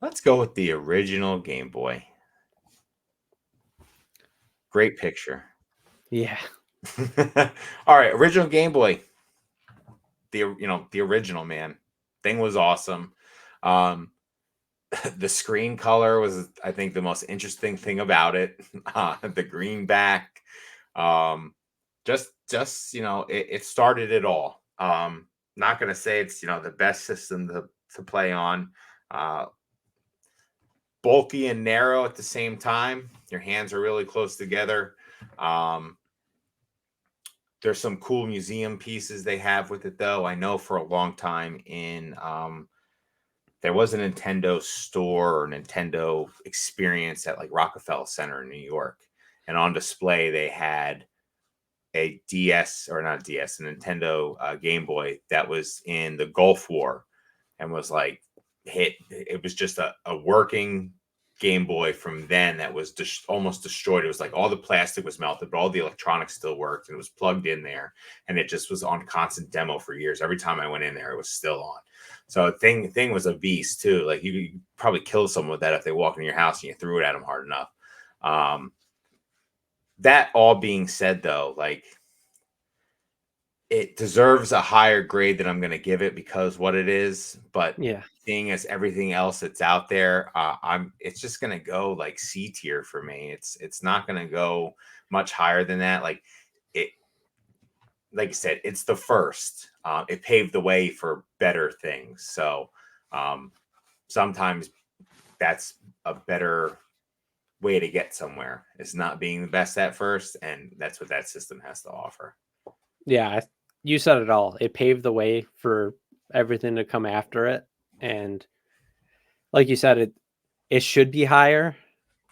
Let's go with the original Game Boy. Great picture. Yeah. All right, original Game Boy. The original, man. Thing was awesome. Um, the screen color was, I think, the most interesting thing about it. The green back. Um, just it started it all. Not gonna say it's the best system to play on. Uh, Bulky and narrow at the same time. Your hands are really close together. Um, there's some cool museum pieces they have with it, though. I know for a long time there was a Nintendo store or Nintendo experience at like Rockefeller Center in New York, and on display they had a DS, or not DS, a Nintendo Game Boy that was in the Gulf War and was like hit. It was just a working Game Boy from then that was almost destroyed. It was like all the plastic was melted, but all the electronics still worked, and it was plugged in there, and it just was on constant demo for years. Every time I went in there, it was still on. So thing was a beast too. Like you could probably kill someone with that if they walk in your house and you threw it at them hard enough. That all being said, though, like it deserves a higher grade than I'm going to give it because what it is, but Yeah. seeing as everything else that's out there, it's just going to go like C tier for me. It's not going to go much higher than that. It, like I said, it's the first. It paved the way for better things. So sometimes that's a better way to get somewhere, is not being the best at first, and that's what that system has to offer. Yeah, you said it all. It paved the way for everything to come after it. And like you said, it should be higher.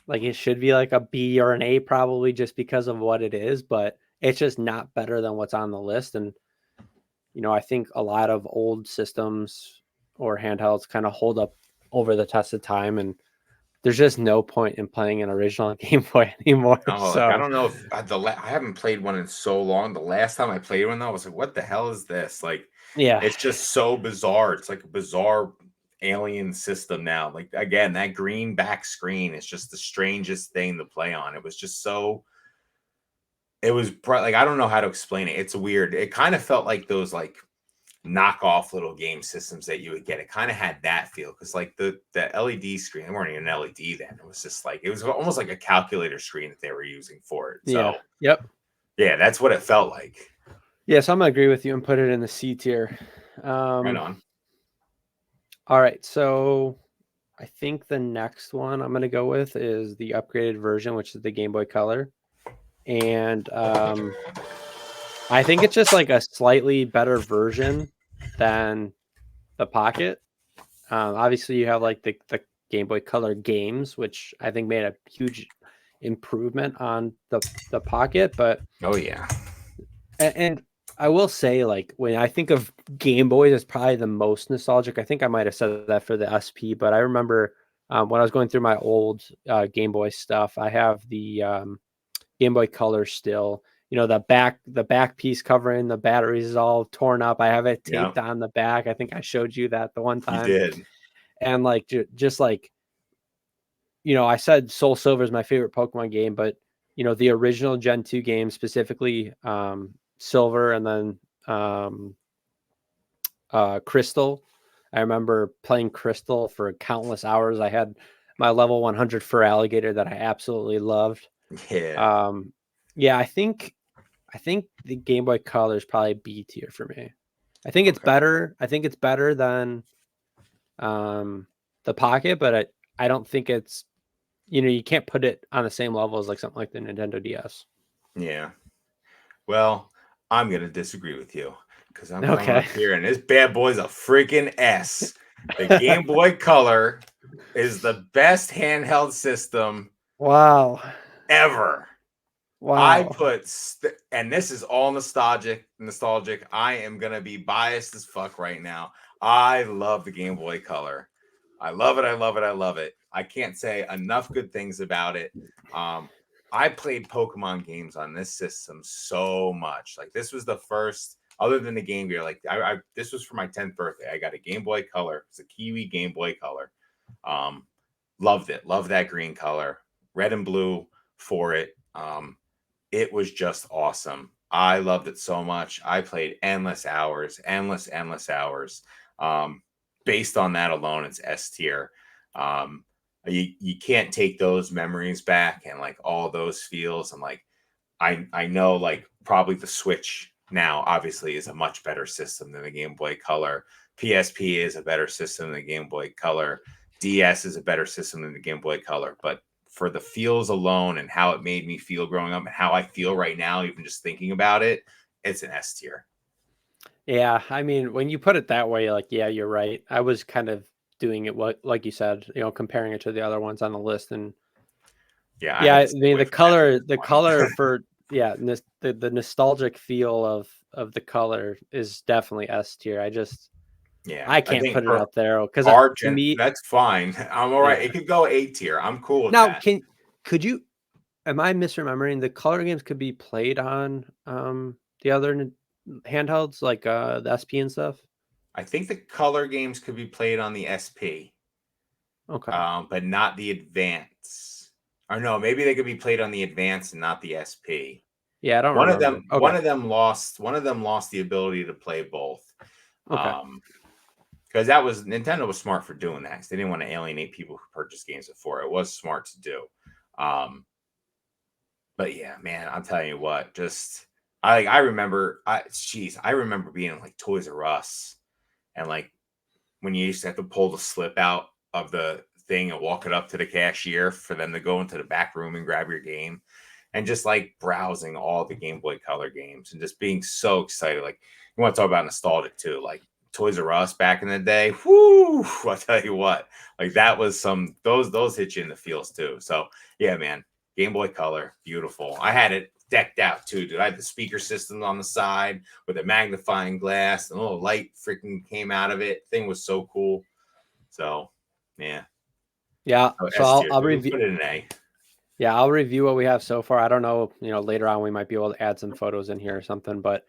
Like it should be like a B or an A probably just because of what it is, but it's just not better than what's on the list. And I think a lot of old systems or handhelds kind of hold up over the test of time, and there's just no point in playing an original Game Boy anymore. Oh, like I So don't know if I haven't played one in so long. The last time I played one though, I was like, "What the hell is this?" Like, yeah, it's just so bizarre. It's like a bizarre alien system now. Like again, that green back screen is just the strangest thing to play on. It was just so. It was like I don't know how to explain it. It's weird. It kind of felt like those like knockoff little game systems that you would get. It kind of had that feel because like the LED screen, they weren't even LED then. It was just like it was almost like a calculator screen that they were using for it. yeah, So yep, yeah, that's what it felt like. yes, I'm gonna agree with you and put it in the C tier. Right on. All right, so I think the next one I'm gonna go with is the upgraded version, which is the Game Boy Color, and I think it's just like a slightly better version than the Pocket. Obviously, you have like the Game Boy Color games, which I think made a huge improvement on the Pocket. But Oh yeah. and I will say, like when I think of Game Boys, it's probably the most nostalgic. I think I might have said that for the SP, but I remember when I was going through my old Game Boy stuff, I have the Game Boy Color still. The back piece covering the batteries is all torn up. I have it Yeah, taped on the back. I think I showed you that the one you time. did. And like just like I said Soul Silver is my favorite Pokemon game, but the original Gen 2 game, specifically Silver and then Crystal. I remember playing Crystal for countless hours. I had my level 100 fur alligator that I absolutely loved. Yeah. Um, yeah, I think the Game Boy Color is probably B tier for me. I think it's Okay. better. I think it's better than the Pocket, but I don't think it's you can't put it on the same level as like something like the Nintendo DS. Yeah. Well, I'm gonna disagree with you because I'm coming Okay. up here and this bad boy's a freaking S. The Game Boy Color is the best handheld system Wow. ever. I Wow. put, and this is all nostalgic. Nostalgic. I am gonna be biased as fuck right now. I love the Game Boy Color. I love it. I love it. I love it. I can't say enough good things about it. Um, I played Pokemon games on this system so much. Like this was the first, other than the Game Gear. Like this was for my 10th birthday. I got a Game Boy Color. It's a Kiwi Game Boy Color. Um, Loved it. Loved that green color. Red and blue for it. It was just awesome. I loved it so much. I played endless hours, endless hours. Um, Based on that alone, it's S tier. Um, you can't take those memories back and like all those feels. And like I know like probably the Switch now obviously is a much better system than the Game Boy Color. PSP is a better system than the Game Boy Color. DS is a better system than the Game Boy Color. But for the feels alone and how it made me feel growing up and how I feel right now, even just thinking about it, it's an S tier. Yeah, I mean, when you put it that way, like, yeah, you're right. I was kind of doing it like you said, comparing it to the other ones on the list, and Yeah, I yeah, had I to stay mean away the from that for color, this the one. color for the nostalgic feel of the color is definitely S tier. Yeah, I I can't think put it for up there because our to gen, me, that's fine. I'm all right. yeah. It could go A tier. I'm cool with Now, that. could you? Am I misremembering? The color games could be played on the other handhelds like the SP and stuff. I think the color games could be played on the SP, Okay. but not the Advance. Or no, maybe they could be played on the Advance and not the SP. Yeah, I don't One of remember. them, Okay. one of them lost the ability to play both. Okay. Because that was Nintendo was smart for doing that. 'Cause they didn't want to alienate people who purchased games before. It was smart to do. Um, but yeah, man, I'm telling you what, just I remember I remember being in like Toys R Us and like when you used to have to pull the slip out of the thing and walk it up to the cashier for them to go into the back room and grab your game and just like browsing all the Game Boy Color games and just being so excited. Like you want to talk about nostalgic too, like Toys R Us back in the day. Whoo! I'll tell you what, like that was those hit you in the feels too. So yeah, man, Game Boy Color, beautiful. I had it decked out too, dude. I had the speaker system on the side with a magnifying glass, and a little light freaking came out of it. Thing was so cool. So, yeah. Yeah. Oh, So S tier. I'll We can review. put it in A. Yeah, I'll review what we have so far. I don't know, later on we might be able to add some photos in here or something, but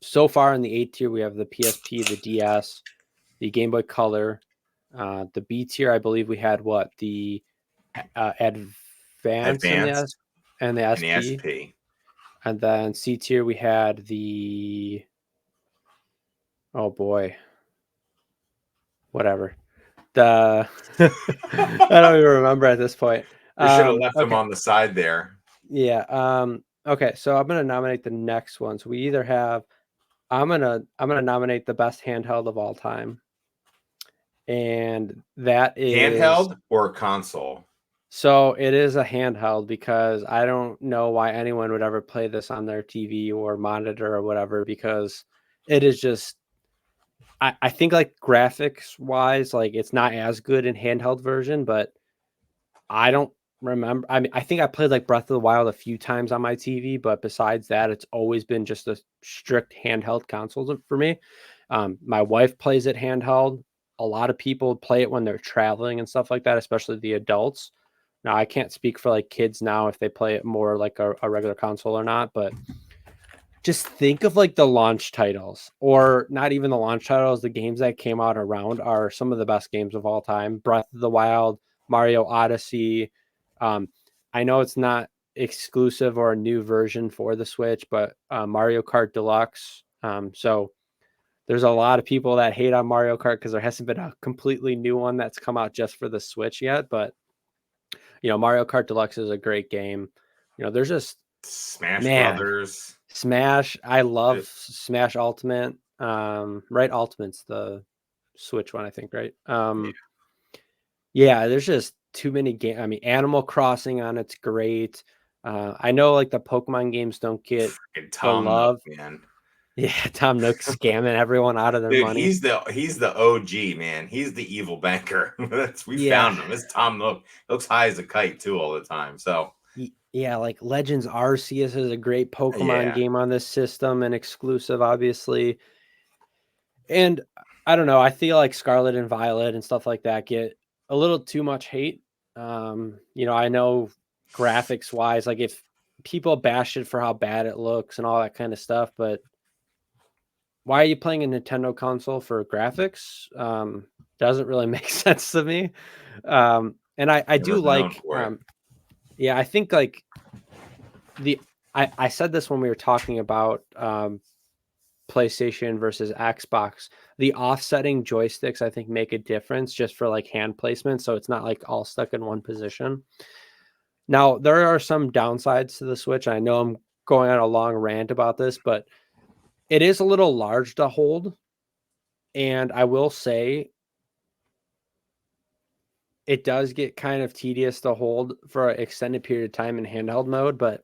so far in the A tier we have the PSP, the DS, the Game Boy Color, the B tier. I believe we had what the Advance and the Advanced and the and the SP, SP. and then C tier we had the oh boy, whatever the I don't even remember at this point. You should have left them Okay. on the side there. Yeah. Okay. So I'm gonna nominate the next one. So we either have I'm gonna nominate the best handheld of all time, and that is Handheld or console? so it is a handheld because I don't know why anyone would ever play this on their TV or monitor or whatever because it is just I think like graphics wise, like it's not as good in handheld version, but I don't remember. I mean, I think I played like Breath of the Wild a few times on my TV, but besides that, it's always been just a strict handheld console for me. My wife plays it handheld. A lot of people play it when they're traveling and stuff like that, especially the adults. Now, I can't speak for like kids now if they play it more like a regular console or not, but just think of like the launch titles or not even the launch titles. The games that came out around are some of the best games of all time. Breath of the Wild, Mario Odyssey. Um, I know it's not exclusive or a new version for the Switch, but Mario Kart Deluxe. So there's a lot of people that hate on Mario Kart because there hasn't been a completely new one that's come out just for the Switch yet. But Mario Kart Deluxe is a great game. There's just Smash man, Brothers. Smash. I love Smash Ultimate. Right, Ultimate's the Switch one, I think, right? Yeah. Yeah, there's just too many games. I mean, Animal Crossing on it's great. I know like the Pokemon games don't get Freaking the Tom Nook, love. man. Yeah, Tom Nook scamming everyone out of their Dude, money. he's the OG, man. He's the evil banker. We Yeah. found him. It's Tom Nook. Looks high as a kite too all the time. So Yeah, like Legends Arceus is a great Pokemon yeah. game on this system and exclusive, obviously. And I don't know, I feel like Scarlet and Violet and stuff like that get a little too much hate. I know graphics wise, like if people bash it for how bad it looks and all that kind of stuff, but why are you playing a Nintendo console for graphics? Doesn't really make sense to me. And I Never do been known like, for it. yeah, I think like I said this when we were talking about PlayStation versus Xbox. The offsetting joysticks, I think, make a difference just for like hand placement. So it's not like all stuck in one position. Now, there are some downsides to the Switch. I know I'm going on a long rant about this, but it is a little large to hold. And I will say it does get kind of tedious to hold for an extended period of time in handheld mode. But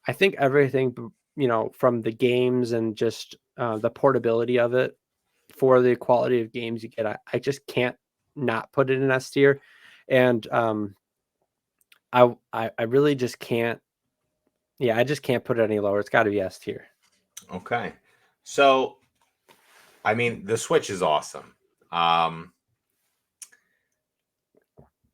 I think everything, from the games and just the portability of it for the quality of games you get, I just can't not put it in S tier. And I really just can't. Yeah, I just can't put it any lower. It's got to be S tier. Okay. So I mean the Switch is awesome.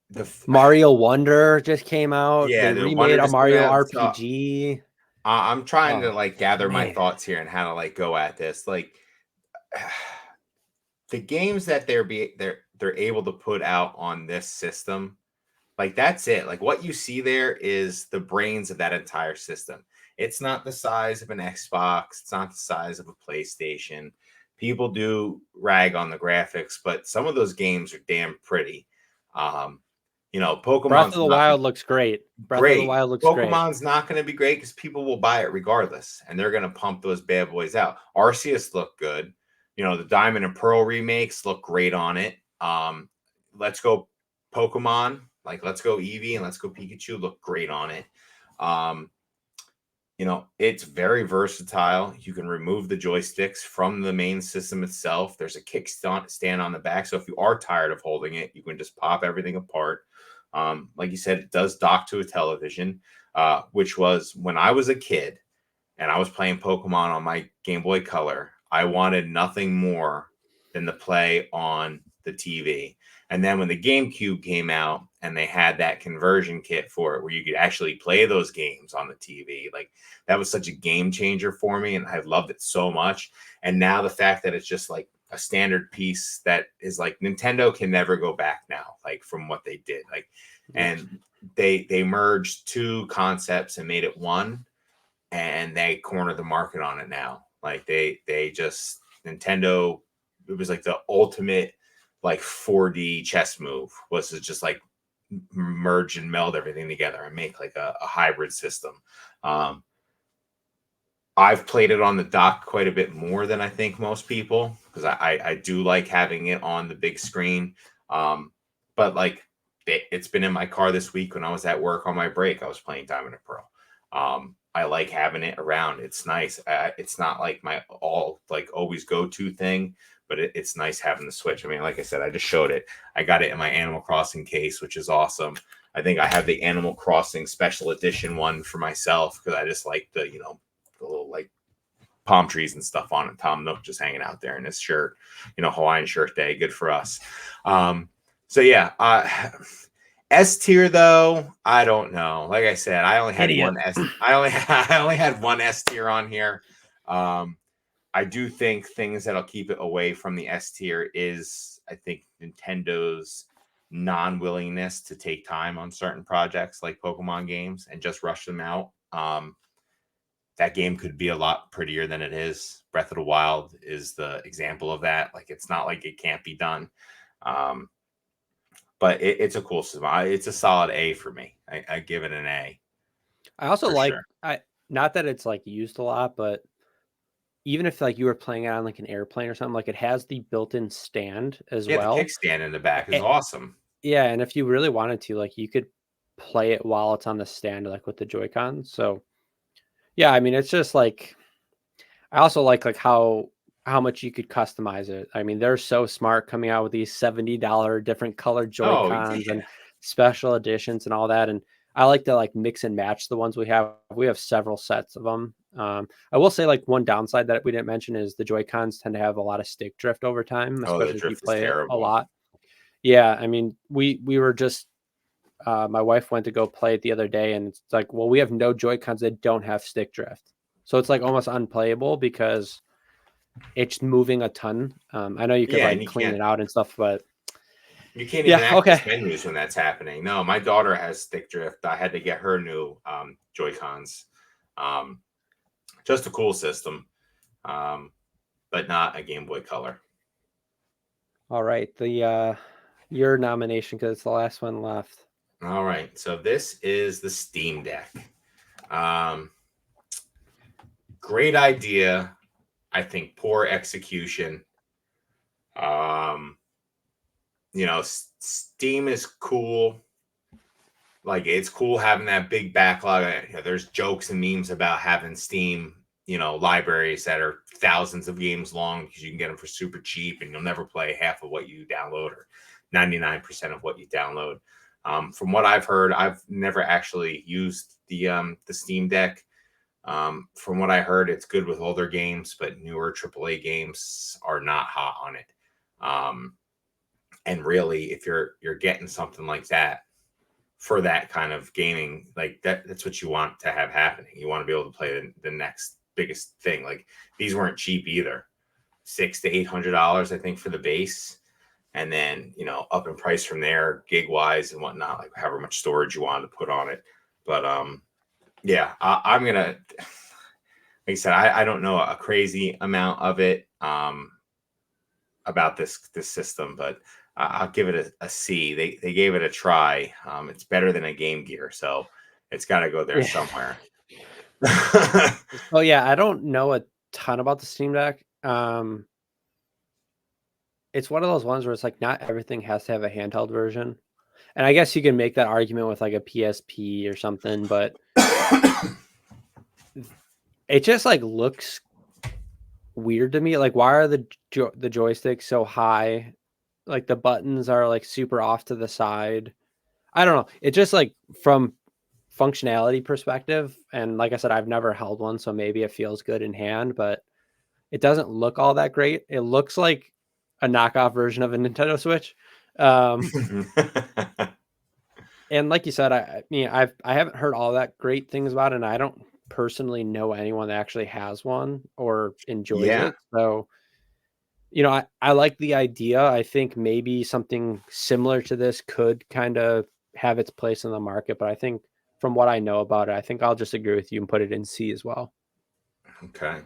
The Mario Wonder just came out. yeah, They the Wonder remade a just came Mario out. So RPG. I'm trying to Oh like gather my man, thoughts here and how to like go at this. Like the games that they're able to put out on this system, like that's it. Like what you see there is the brains of that entire system. It's not the size of an Xbox, it's not the size of a PlayStation. People do rag on the graphics, but some of those games are damn pretty. Um, Breath of Pokemon's the not Wild looks great. Breath of the great. Wild looks great. Pokemon's not going to be great because people will buy it regardless, and they're going to pump those bad boys out. Arceus looked good. The Diamond and Pearl remakes look great on it. Let's Go Pokemon, like Let's Go Eevee and Let's Go Pikachu look great on it. Um, it's very versatile. You can remove the joysticks from the main system itself. There's a kickstand on the back, so if you are tired of holding it, you can just pop everything apart. Like you said, it does dock to a television, which was when I was a kid and I was playing Pokemon on my Game Boy Color. I wanted nothing more than to play on the TV. And then when the GameCube came out and they had that conversion kit for it where you could actually play those games on the TV, like that was such a game changer for me. And I loved it so much. And now the fact that it's just like a standard piece that is like Nintendo can never go back now, like from what they did. Like, and they merged two concepts and made it one, and they cornered the market on it now. Like they just Nintendo, it was like the ultimate like 4D chess move was to just like merge and meld everything together and make like a hybrid system. I've played it on the dock quite a bit more than I think most people, because I do like having it on the big screen. But like it's been in my car this week when I was at work on my break. I was playing Diamond and Pearl. I like having it around. It's nice. It's not like my always go-to thing, but it's nice having the Switch. I mean, like I said, I just showed it. I got it in my Animal Crossing case, which is awesome. I think I have the Animal Crossing special edition one for myself because I just like the little like palm trees and stuff on it. Tom Nook just hanging out there in his shirt, Hawaiian shirt day. Good for us. So yeah, S tier though, I don't know. Like I said, I only had one S. I only had one S tier on here. I do think things that'll keep it away from the S tier is, I think, Nintendo's non-willingness to take time on certain projects like Pokemon games and just rush them out. That game could be a lot prettier than it is. Breath of the Wild is the example of that. Like, it's not like it can't be done. But it's a cool system. It's a solid A for me. I give it an A. I also like, not that it's like used a lot, but even if like you were playing it on like an airplane or something, like it has the built-in stand as well. The kickstand in the back is awesome. Yeah, and if you really wanted to, like you could play it while it's on the stand, like with the Joy-Con. So yeah, I mean, it's just like, I also like how much you could customize it. I mean, they're so smart coming out with these $70 different colored Joy-Cons and special editions and all that. And I like to like mix and match the ones we have. We have several sets of them. I will say like one downside that we didn't mention is the Joy-Cons tend to have a lot of stick drift over time, especially if you play it a lot. Yeah, I mean, we were just my wife went to go play it the other day, and it's like, well, we have no Joy-Cons that don't have stick drift. So it's like almost unplayable because it's moving a ton. I know you can like clean it out and stuff, but you can't even access menus when that's happening. No, my daughter has stick drift. I had to get her new Joy-Cons. Just a cool system, but not a Game Boy Color. All right, your nomination, because it's the last one left. All right, so this is the Steam Deck. Great idea. I think poor execution. Steam is cool. Like, it's cool having that big backlog. There's jokes and memes about having Steam, libraries that are thousands of games long because you can get them for super cheap and you'll never play half of what you download or 99% of what you download. From what I've heard, I've never actually used the Steam Deck. From what I heard, it's good with older games, but newer AAA games are not hot on it. And really, if you're getting something like that for that kind of gaming, like that's what you want to have happening. You want to be able to play the next biggest thing. Like, these weren't cheap either. $600 to $800, I think, for the base. And then, up in price from there, gig wise and whatnot, like however much storage you wanted to put on it. But yeah, I'm gonna, like I said, I don't know a crazy amount of it about this system, but I'll give it a C. They gave it a try. It's better than a Game Gear, so it's got to go there somewhere. Oh yeah, I don't know a ton about the Steam Deck. It's one of those ones where it's like not everything has to have a handheld version. And I guess you can make that argument with like a PSP or something, but it just like looks weird to me. Like, why are the joysticks so high? Like, the buttons are like super off to the side. I don't know. It just like from functionality perspective, and like I said, I've never held one, so maybe it feels good in hand, but it doesn't look all that great. It looks like a knockoff version of a Nintendo Switch. Um, and like you said, I mean, I haven't heard all that great things about it, and I don't personally know anyone that actually has one or enjoys Yeah. it. So, I like the idea. I think maybe something similar to this could kind of have its place in the market, but I think from what I know about it, I think I'll just agree with you and put it in C as well. Okay. There's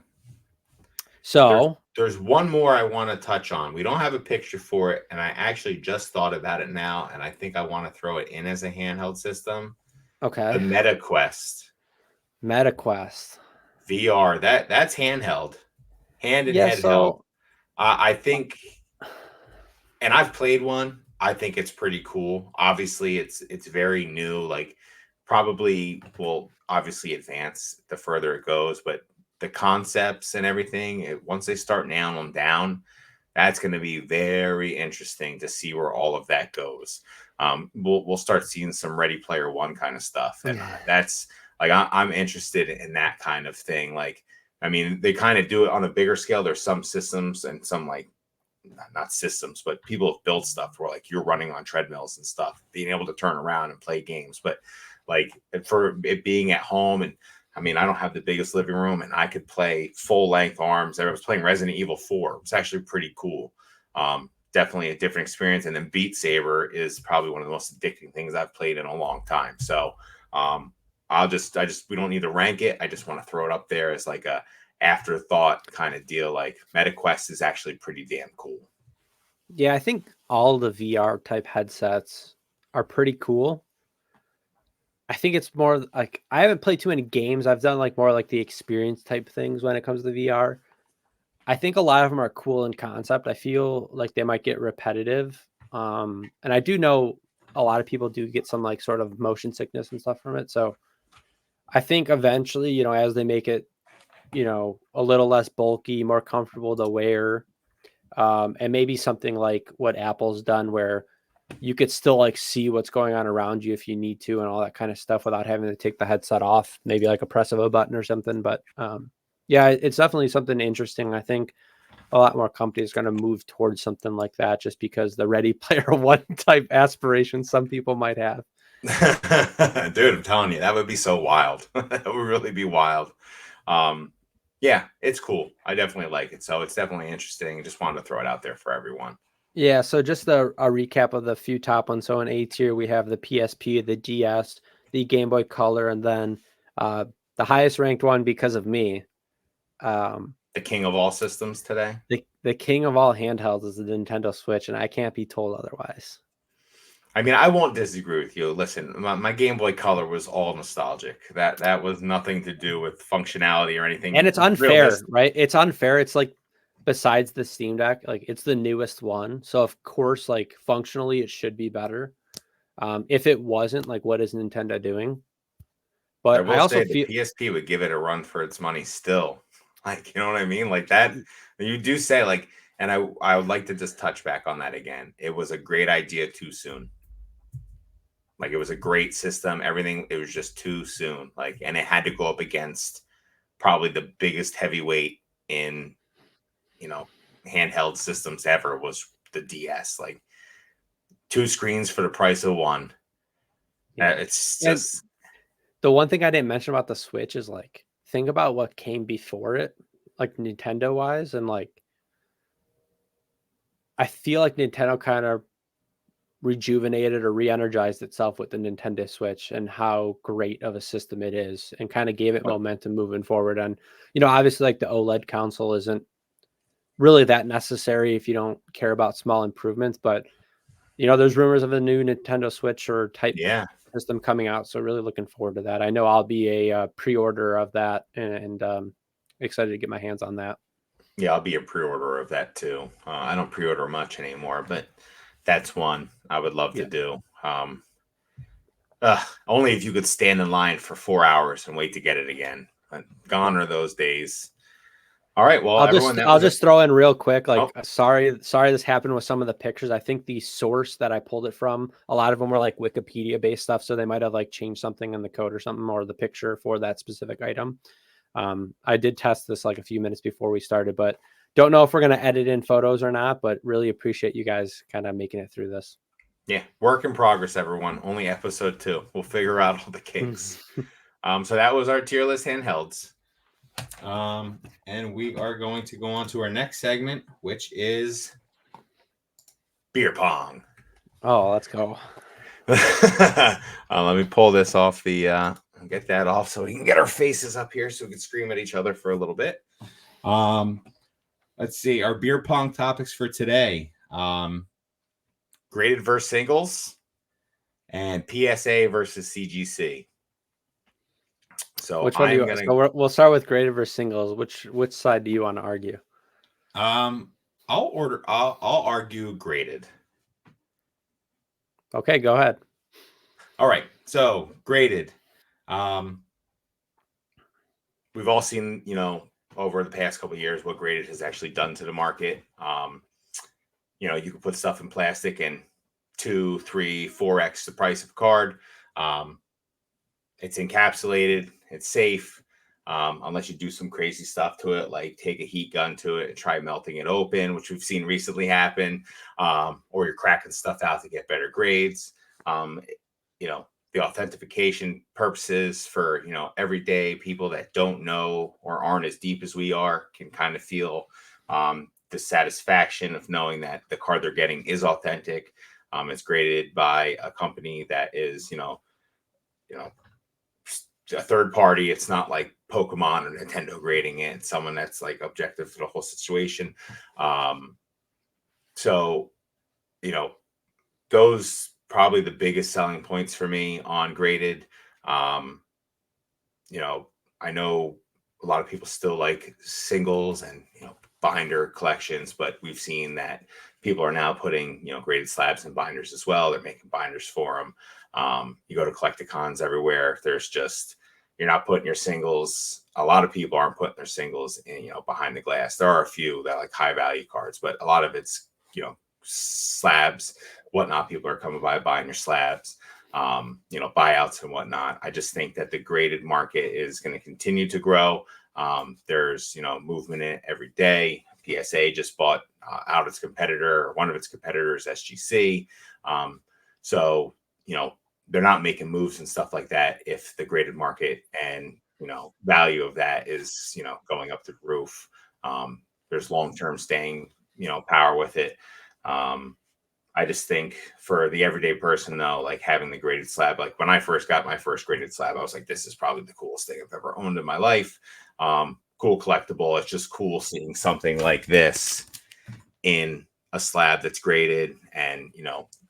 So, there's one more I want to touch on. We don't have a picture for it, and I actually just thought about it now, and I think I want to throw it in as a handheld system. The okay, Meta Quest MetaQuest. VR. That's handheld, hand and Yeah, head held. so I think, and I've played one. I think it's pretty cool. Obviously, it's very new. Like, probably will obviously advance the further it goes, but the concepts and everything, once they start nailing them down, that's going to be very interesting to see where all of that goes. We'll start seeing some Ready Player One kind of stuff, and that's like I'm interested in that kind of thing. Like, I mean, they kind of do it on a bigger scale. There's some systems and some like not systems, but people have built stuff where like you're running on treadmills and stuff, being able to turn around and play games. But like for it being at home, and I mean, I don't have the biggest living room, and I could play full length arms. I was playing Resident Evil 4. It was actually pretty cool. Definitely a different experience. And then Beat Saber is probably one of the most addicting things I've played in a long time. So we don't need to rank it. I just want to throw it up there as like a afterthought kind of deal. Like MetaQuest is actually pretty damn cool. yeah, I think all the VR type headsets are pretty cool. I think it's more like I haven't played too many games. I've done like more like the experience type things when it comes to VR. I think a lot of them are cool in concept. I feel like they might get repetitive. And I do know a lot of people do get some like sort of motion sickness and stuff from it. So I think eventually, as they make it, a little less bulky, more comfortable to wear, and maybe something like what Apple's done where you could still like see what's going on around you if you need to and all that kind of stuff without having to take the headset off, maybe like a press of a button or something. But yeah, it's definitely something interesting. I think a lot more companies are going to move towards something like that just because the Ready Player One type aspirations some people might have. Dude, I'm telling you, that would be so wild. That would really be wild. Um, yeah, it's cool. I definitely like it. So it's definitely interesting. Just wanted to throw it out there for everyone. Yeah, so just a recap of the few top ones. So in A tier, we have the PSP, the DS, the Game Boy Color, and then uh, the highest ranked one because of me. Um, The king of all systems today. the king of all handhelds is the Nintendo Switch, and I can't be told otherwise. I mean, I won't disagree with you. Listen, my Game Boy Color was all nostalgic. That was nothing to do with functionality or And anything it's unfair, realistic. right? It's unfair. It's like besides the Steam Deck, like it's the newest one. So of course, like functionally it should be better. If it wasn't, like what is Nintendo doing? I But I will also say the feel PSP would give it a run for its money still. Like, you know what I mean? Like that, you do say like, and I would like to just touch back on that again. It was a great idea too soon. Like it was a great system, everything. It was just too soon. Like, and it had to go up against probably the biggest heavyweight in, you know, handheld systems ever was the DS. Like two screens for the price of one. yeah. It's And just the one thing I didn't mention about the Switch is like think about what came before it, like Nintendo wise, and like I feel like Nintendo kind of rejuvenated or re-energized itself with the Nintendo Switch and how great of a system it is and kind of gave it momentum moving forward. And obviously like the OLED console isn't really that necessary if you don't care about small improvements, but there's rumors of a new Nintendo Switch or type yeah. system coming out, so really looking forward to that. I know I'll be a pre-order of that and excited to get my hands on that. Yeah, I'll be a pre-order of that too. I don't pre-order much anymore, but that's one I would love to Yeah. do. Only if you could stand in line for 4 hours and wait to get it again. But gone Yeah. are those days. All right. Well, everyone, I'll just throw in real quick, like, Oh. sorry this happened with some of the pictures. I think the source that I pulled it from, a lot of them were like Wikipedia based stuff, so they might have like changed something in the code or something, or the picture for that specific item. I did test this like a few minutes before we started, but don't know if we're going to edit in photos or not, but really appreciate you guys kind of making it through this. Yeah, work in progress, everyone. Only episode 2. We'll figure out all the kinks. So that was our tier list handhelds. And we are going to go on to our next segment, which is beer pong. Oh, let's go. Let me pull this off the get that off so we can get our faces up here so we can scream at each other for a little bit. Let's see, our beer pong topics for today. Graded versus singles and PSA versus CGC. So which one we'll start with graded versus singles. Which side do you want to argue? I'll argue graded. Okay, go ahead. All right. So graded. We've all seen, over the past couple of years what graded has actually done to the market. You can put stuff in plastic and 2, 3, 4x the price of a card. It's encapsulated, it's safe, unless you do some crazy stuff to it, like take a heat gun to it and try melting it open, which we've seen recently happen, or you're cracking stuff out to get better grades. The authentication purposes for, everyday people that don't know or aren't as deep as we are can kind of feel the satisfaction of knowing that the card they're getting is authentic. It's graded by a company that is, a third party. It's not like Pokemon or Nintendo grading it. It's someone that's like objective to the whole situation. So, those probably the biggest selling points for me on graded. I know a lot of people still like singles and, binder collections, but we've seen that people are now putting, graded slabs in binders as well. They're making binders for them. You go to collecticons everywhere. There's just, you're not putting your singles. A lot of people aren't putting their singles in, behind the glass. There are a few that like high value cards, but a lot of it's, slabs, whatnot. People are coming by buying your slabs, buyouts and whatnot. I just think that the graded market is going to continue to grow. There's, movement in it every day. PSA just bought out its competitor, one of its competitors, SGC. So, they're not making moves and stuff like that if the graded market and, value of that is, going up the roof. There's long-term staying, power with it. I just think for the everyday person, though, like having the graded slab, like when I first got my first graded slab, I was like, this is probably the coolest thing I've ever owned in my life. Cool collectible. It's just cool seeing something like this in a slab that's graded. And,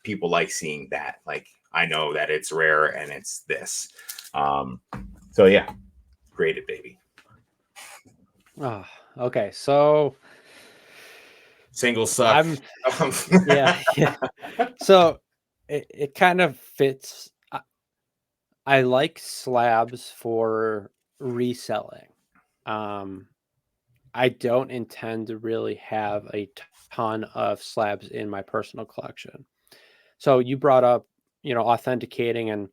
people like seeing that. Like, I know that it's rare and it's this. So, yeah, graded, baby. Oh, okay. So Singles suck. Yeah. So it kind of fits. I like slabs for reselling. I don't intend to really have a ton of slabs in my personal collection. So you brought up, authenticating, and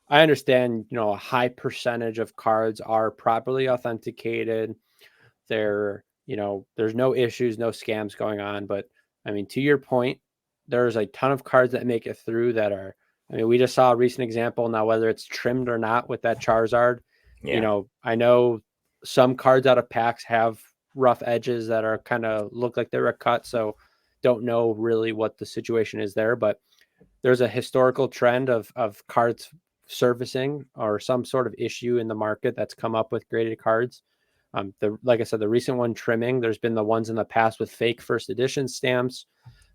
I understand, a high percentage of cards are properly authenticated. There's no issues, no scams going on. But I mean, to your point, there's a ton of cards that make it through that are, we just saw a recent example now, whether it's trimmed or not with that Charizard. Yeah. I know some cards out of packs have rough edges that are kind of look like they're a cut. So don't know really what the situation is there, but there's a historical trend of cards servicing or some sort of issue in the market that's come up with graded cards. Like I said, the recent one trimming, there's been the ones in the past with fake first edition stamps.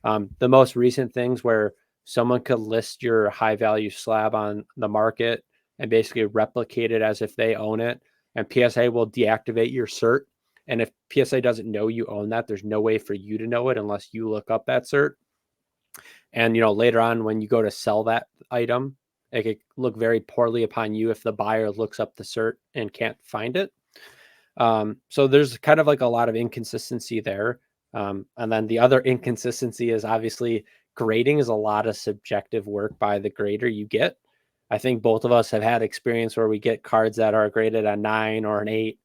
The most recent things where someone could list your high value slab on the market and basically replicate it as if they own it. And PSA will deactivate your cert. And if PSA doesn't know you own that, there's no way for you to know it unless you look up that cert. And, later on when you go to sell that item, it could look very poorly upon you if the buyer looks up the cert and can't find it. So there's kind of like a lot of inconsistency there. And then the other inconsistency is obviously grading is a lot of subjective work by the grader you get. I think both of us have had experience where we get cards that are graded a 9 or an 8,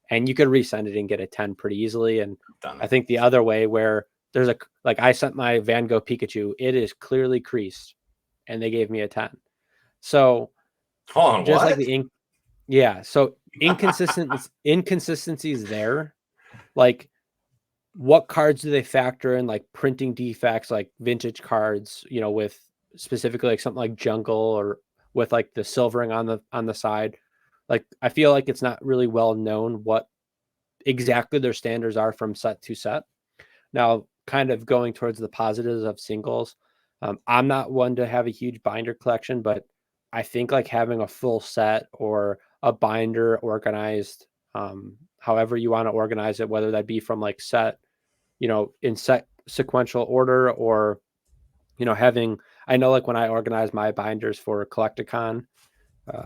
and you could resend it and get a 10 pretty easily. And Done I it. think the other way where there's like I sent my Van Gogh Pikachu, it is clearly creased, and they gave me a 10. So Hold on, just like what? the ink, yeah. So inconsistencies there. Like, what cards do they factor in? Like printing defects, like vintage cards, with specifically like something like Jungle, or with like the silvering on the side. Like, I feel like it's not really well known what exactly their standards are from set to set. Now, kind of going towards the positives of singles, I'm not one to have a huge binder collection, but I think like having a full set or a binder organized, however you want to organize it, whether that be from like set, in set sequential order, or having, I know like when I organize my binders for Collecticon,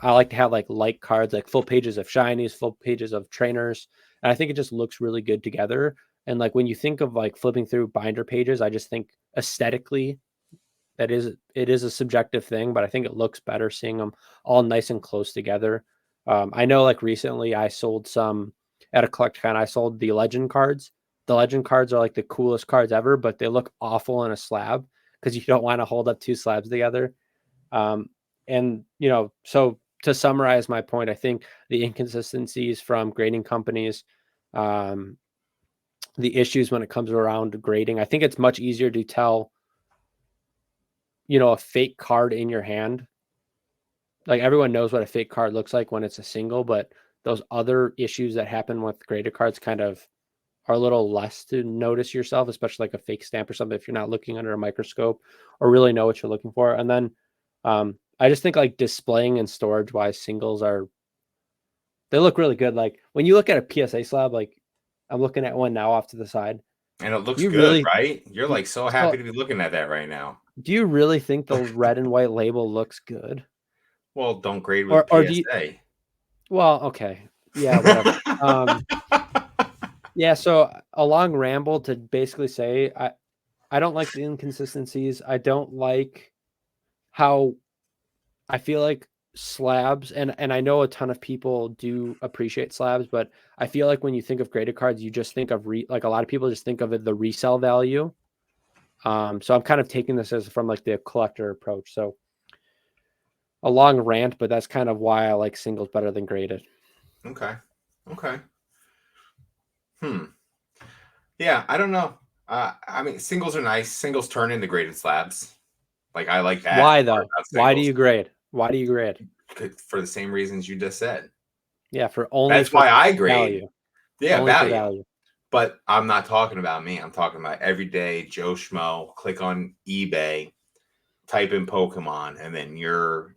I like to have like light cards, like full pages of shinies, full pages of trainers. And I think it just looks really good together. And like when you think of like flipping through binder pages, I just think aesthetically it is a subjective thing, but I think it looks better seeing them all nice and close together. I know like recently I sold some at a Collecticon, I sold the legend cards. The legend cards are like the coolest cards ever, but they look awful in a slab because you don't want to hold up two slabs together. Um, and so to summarize my point, I think the inconsistencies from grading companies, um, the issues when it comes around grading, I think it's much easier to tell, a fake card in your hand. Like, everyone knows what a fake card looks like when it's a single, but those other issues that happen with graded cards kind of are a little less to notice yourself, especially like a fake stamp or something, if you're not looking under a microscope or really know what you're looking for. And then I just think like displaying and storage wise, singles they look really good. Like when you look at a PSA slab, like I'm looking at one now off to the side. And it looks You good, really, right? You're like so happy so to be looking at that right now. do you really think the red and white label looks good? Well, don't grade with Or do you, PSA. well, okay. Yeah, whatever. Yeah, so a long ramble to basically say I don't like the inconsistencies. I don't like how I feel like slabs, and I know a ton of people do appreciate slabs, but I feel like when you think of graded cards, you just think of like a lot of people just think of it the resale value. So I'm kind of taking this as from like the collector approach. So a long rant, but that's kind of why I like singles better than graded. Okay. Okay. Yeah, I don't know. I mean, singles are nice. Singles turn into graded slabs. Like, I like that Why part though? about Why do singles you grade? Why do you grade? for the same reasons you just said. Yeah, for only That's for why I grade. value. Yeah, Only for value. value. But I'm not talking about me. I'm talking about everyday Joe Schmo. Click on eBay, type in Pokemon, and then your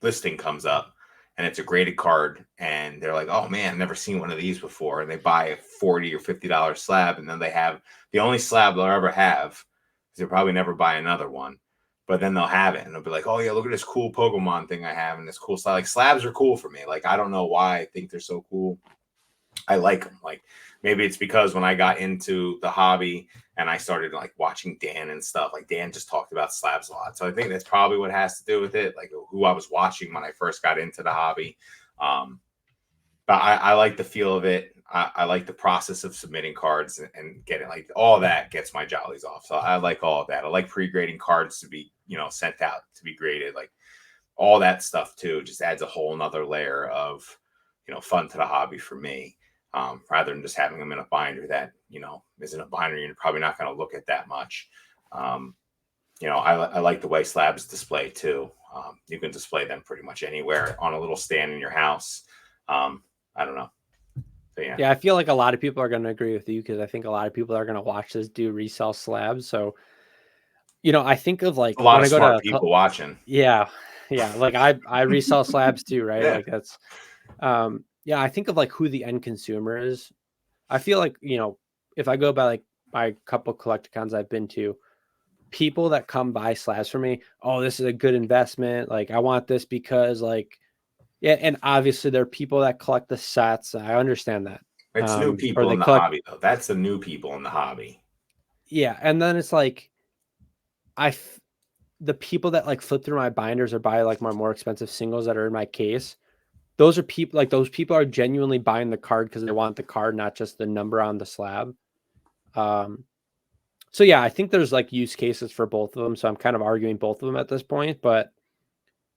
listing comes up and it's a graded card, and they're like, oh man, I've never seen one of these before. And they buy a $40 or $50 slab, and then they have the only slab they'll ever have, because they'll probably never buy another one. But then they'll have it and they'll be like, oh yeah, look at this cool Pokemon thing I have and this cool slab. Like, slabs are cool for me. Like, I don't know why I think they're so cool. I like them. Like, maybe it's because when I got into the hobby and I started like watching Dan and stuff, like Dan just talked about slabs a lot. So I think that's probably what has to do with it, like who I was watching when I first got into the hobby. But I like the feel of it. I like the process of submitting cards and getting, like, all that gets my jollies off. So I like all of that. I like pre-grading cards to be, sent out to be graded. Like, all that stuff too just adds a whole nother layer of, fun to the hobby for me. Rather than just having them in a binder that, isn't a binder you're probably not going to look at that much. I like the way slabs display too. You can display them pretty much anywhere on a little stand in your house. I don't know. So, yeah. Yeah, I feel like a lot of people are going to agree with you, because I think a lot of people are going to watch this do resell slabs. So, I think of like A lot when of I go smart to, people watching. yeah, yeah, like I resell slabs too, right? Yeah. Like that's, yeah, I think of like who the end consumer is. I feel like, if I go by like my couple collecticons I've been to, people that come buy slabs for me, oh, this is a good investment. Like, I want this because like Yeah, and obviously there are people that collect the sets. I understand that. It's new Or people they in the collect, hobby, though. That's the new people in the hobby. yeah, and then it's like the people that like flip through my binders or buy like my more expensive singles that are in my case. Those are people like those people are genuinely buying the card because they want the card, not just the number on the slab. So yeah, I think there's like use cases for both of them. So I'm kind of arguing both of them at this point, but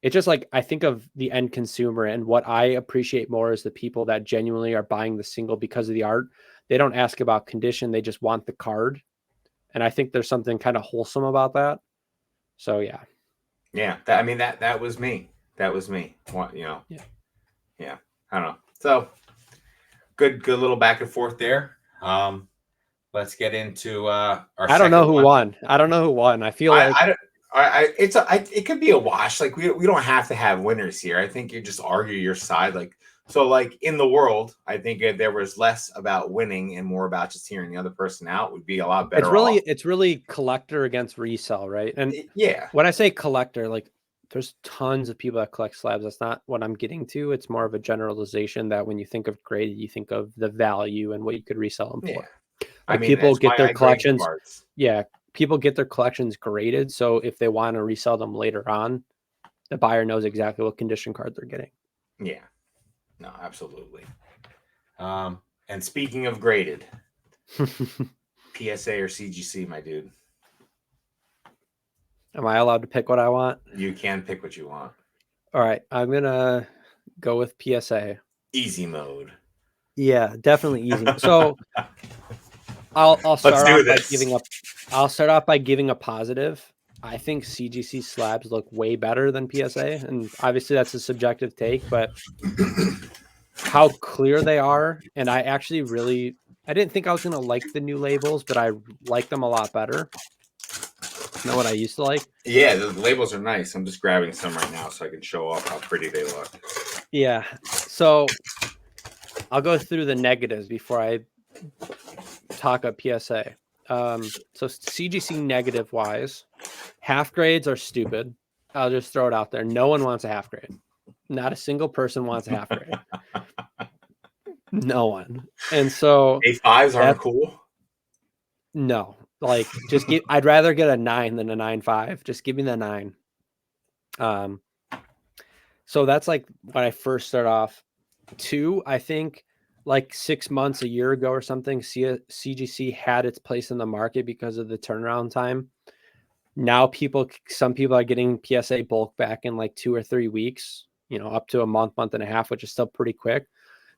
it's just like I think of the end consumer, and what I appreciate more is the people that genuinely are buying the single because of the art. They don't ask about condition, they just want the card. And I think there's something kind of wholesome about that. So yeah. Yeah, that was me. That was me. Yeah. Yeah. I don't know. So good little back and forth there. Let's get into our I don't know second who one. won. I don't know who won. I feel like It could be a wash. Like we don't have to have winners here. I think you just argue your side. Like in the world, I think if there was less about winning and more about just hearing the other person out, would be a lot better off. it's really collector against resell, right? And Yeah, when I say collector, like there's tons of people that collect slabs. That's not what I'm getting to. It's more of a generalization that when you think of graded, you think of the value and what you could resell them yeah. for. I Like mean, people that's get why their I grade collections. cards. Yeah, people get their collections graded. So if they want to resell them later on, the buyer knows exactly what condition card they're getting. Yeah, no, absolutely. And speaking of graded, PSA or CGC, my dude. Am I allowed to pick what I want? You can pick what you want. All right, I'm gonna go with PSA. Easy mode. Yeah, definitely easy. So I'll Let's start do off by this. giving up. I'll start off by giving a positive. I think CGC slabs look way better than PSA, and obviously that's a subjective take, but how clear they are, and I didn't think I was gonna like the new labels, but I like them a lot better than what I used to like. Yeah, the labels are nice. I'm just grabbing some right now so I can show off how pretty they look. Yeah, so I'll go through the negatives before I talk up PSA. So CGC negative wise, half grades are stupid. I'll just throw it out there. No one wants a half grade. Not a single person wants a half grade. No one. And so A5s aren't that's cool. no. Like just I'd rather get a 9 than a 9.5. Just give me the 9. So that's like when I first start off. 2, I think like 6 months, a year ago or something, CGC had its place in the market because of the turnaround time. Now some people are getting PSA bulk back in like 2 or 3 weeks, up to a month and a half, which is still pretty quick.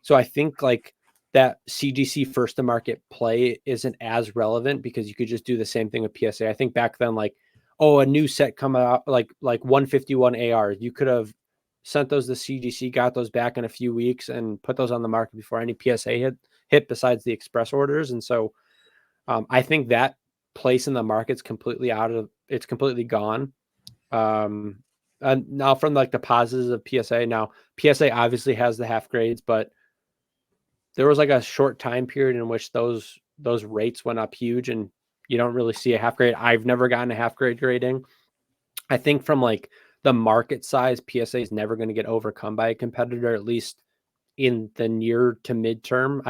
So I think like that CGC first to market play isn't as relevant because you could just do the same thing with PSA. I think back then, like, oh, a new set come out like 151 AR, you could have sent those to CGC, got those back in a few weeks, and put those on the market before any PSA hit besides the express orders. And so I think that place in the market's it's completely gone. And now from like the positives of PSA, now PSA obviously has the half grades, but there was like a short time period in which those rates went up huge, and you don't really see a half grade. I've never gotten a half grade grading. I think from like the market size, PSA is never going to get overcome by a competitor, at least in the near to midterm.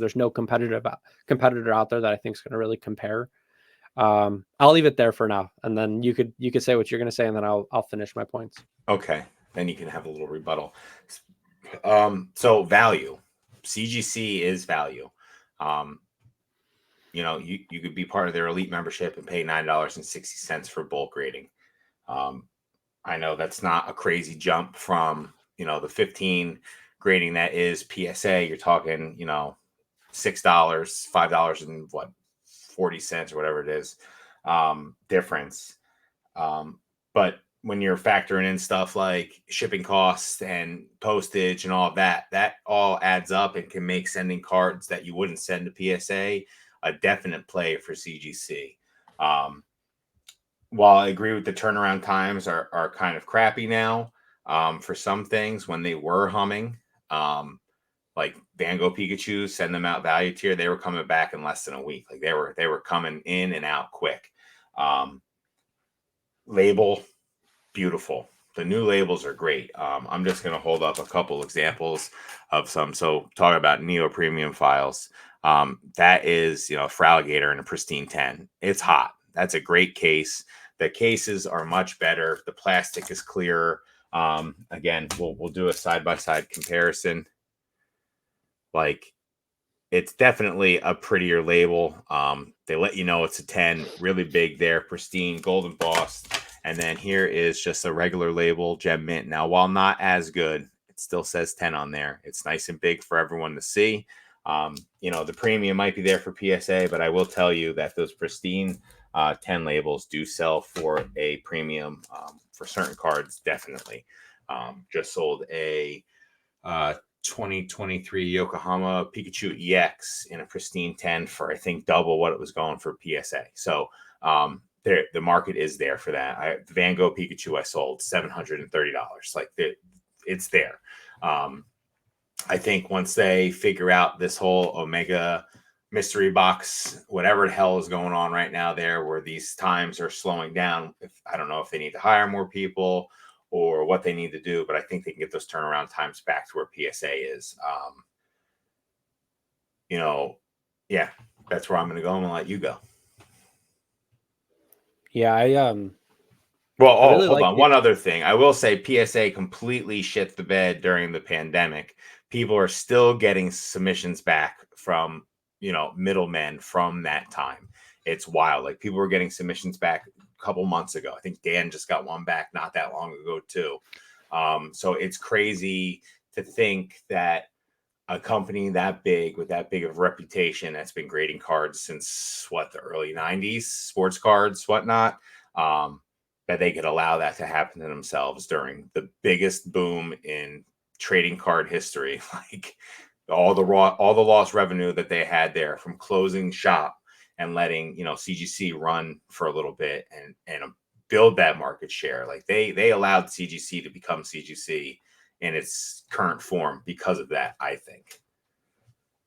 There's no competitor out there that I think is going to really compare. I'll leave it there for now, and then you could say what you're going to say, and then I'll finish my points. Okay, then you can have a little rebuttal. So value, CGC is value. You could be part of their elite membership and pay $9.60 for bulk rating. I know that's not a crazy jump from the 15 grading that is PSA. You're talking $6, $5 and what 40 cents or whatever it is difference. But when you're factoring in stuff like shipping costs and postage and all of that, that all adds up and can make sending cards that you wouldn't send to PSA a definite play for CGC. While I agree with the turnaround times are kind of crappy now for some things when they were humming, like Van Gogh Pikachu, send them out value tier, they were coming back in less than a week. Like they were coming in and out quick. Label, beautiful. the new labels are great. I'm just going to hold up a couple examples of some. So talking about Neo Premium files, that is, Fraligator in a pristine 10. It's hot. That's a great case. The cases are much better. The plastic is clearer. Again, we'll do a side-by-side comparison. Like, it's definitely a prettier label. They let you know it's a 10, really big there, pristine, gold embossed. And then here is just a regular label, Gem Mint. Now, while not as good, it still says 10 on there. It's nice and big for everyone to see. The premium might be there for PSA, but I will tell you that those pristine 10 labels do sell for a premium for certain cards, definitely. Just sold a 2023 Yokohama Pikachu EX in a pristine 10 for, I think, double what it was going for PSA. So the market is there for that. The Van Gogh Pikachu I sold $730. Like, it's there. I think once they figure out this whole Omega mystery box, whatever the hell is going on right now there, where these times are slowing down, I don't know if they need to hire more people or what they need to do, but I think they can get those turnaround times back to where PSA is. Yeah, that's where I'm going to go. I'm going to let you go. Yeah, Well, really hold like on. One other thing. I will say PSA completely shit the bed during the pandemic. People are still getting submissions back from, middlemen from that time. It's wild. Like, people were getting submissions back a couple months ago. I think Dan just got one back not that long ago too. So it's crazy to think that a company that big with that big of a reputation that's been grading cards since the early 90s, sports cards, whatnot, that they could allow that to happen to themselves during the biggest boom in trading card history. Like, all the lost revenue that they had there from closing shop and letting CGC run for a little bit and build that market share. Like, they allowed CGC to become CGC in its current form because of that, I think.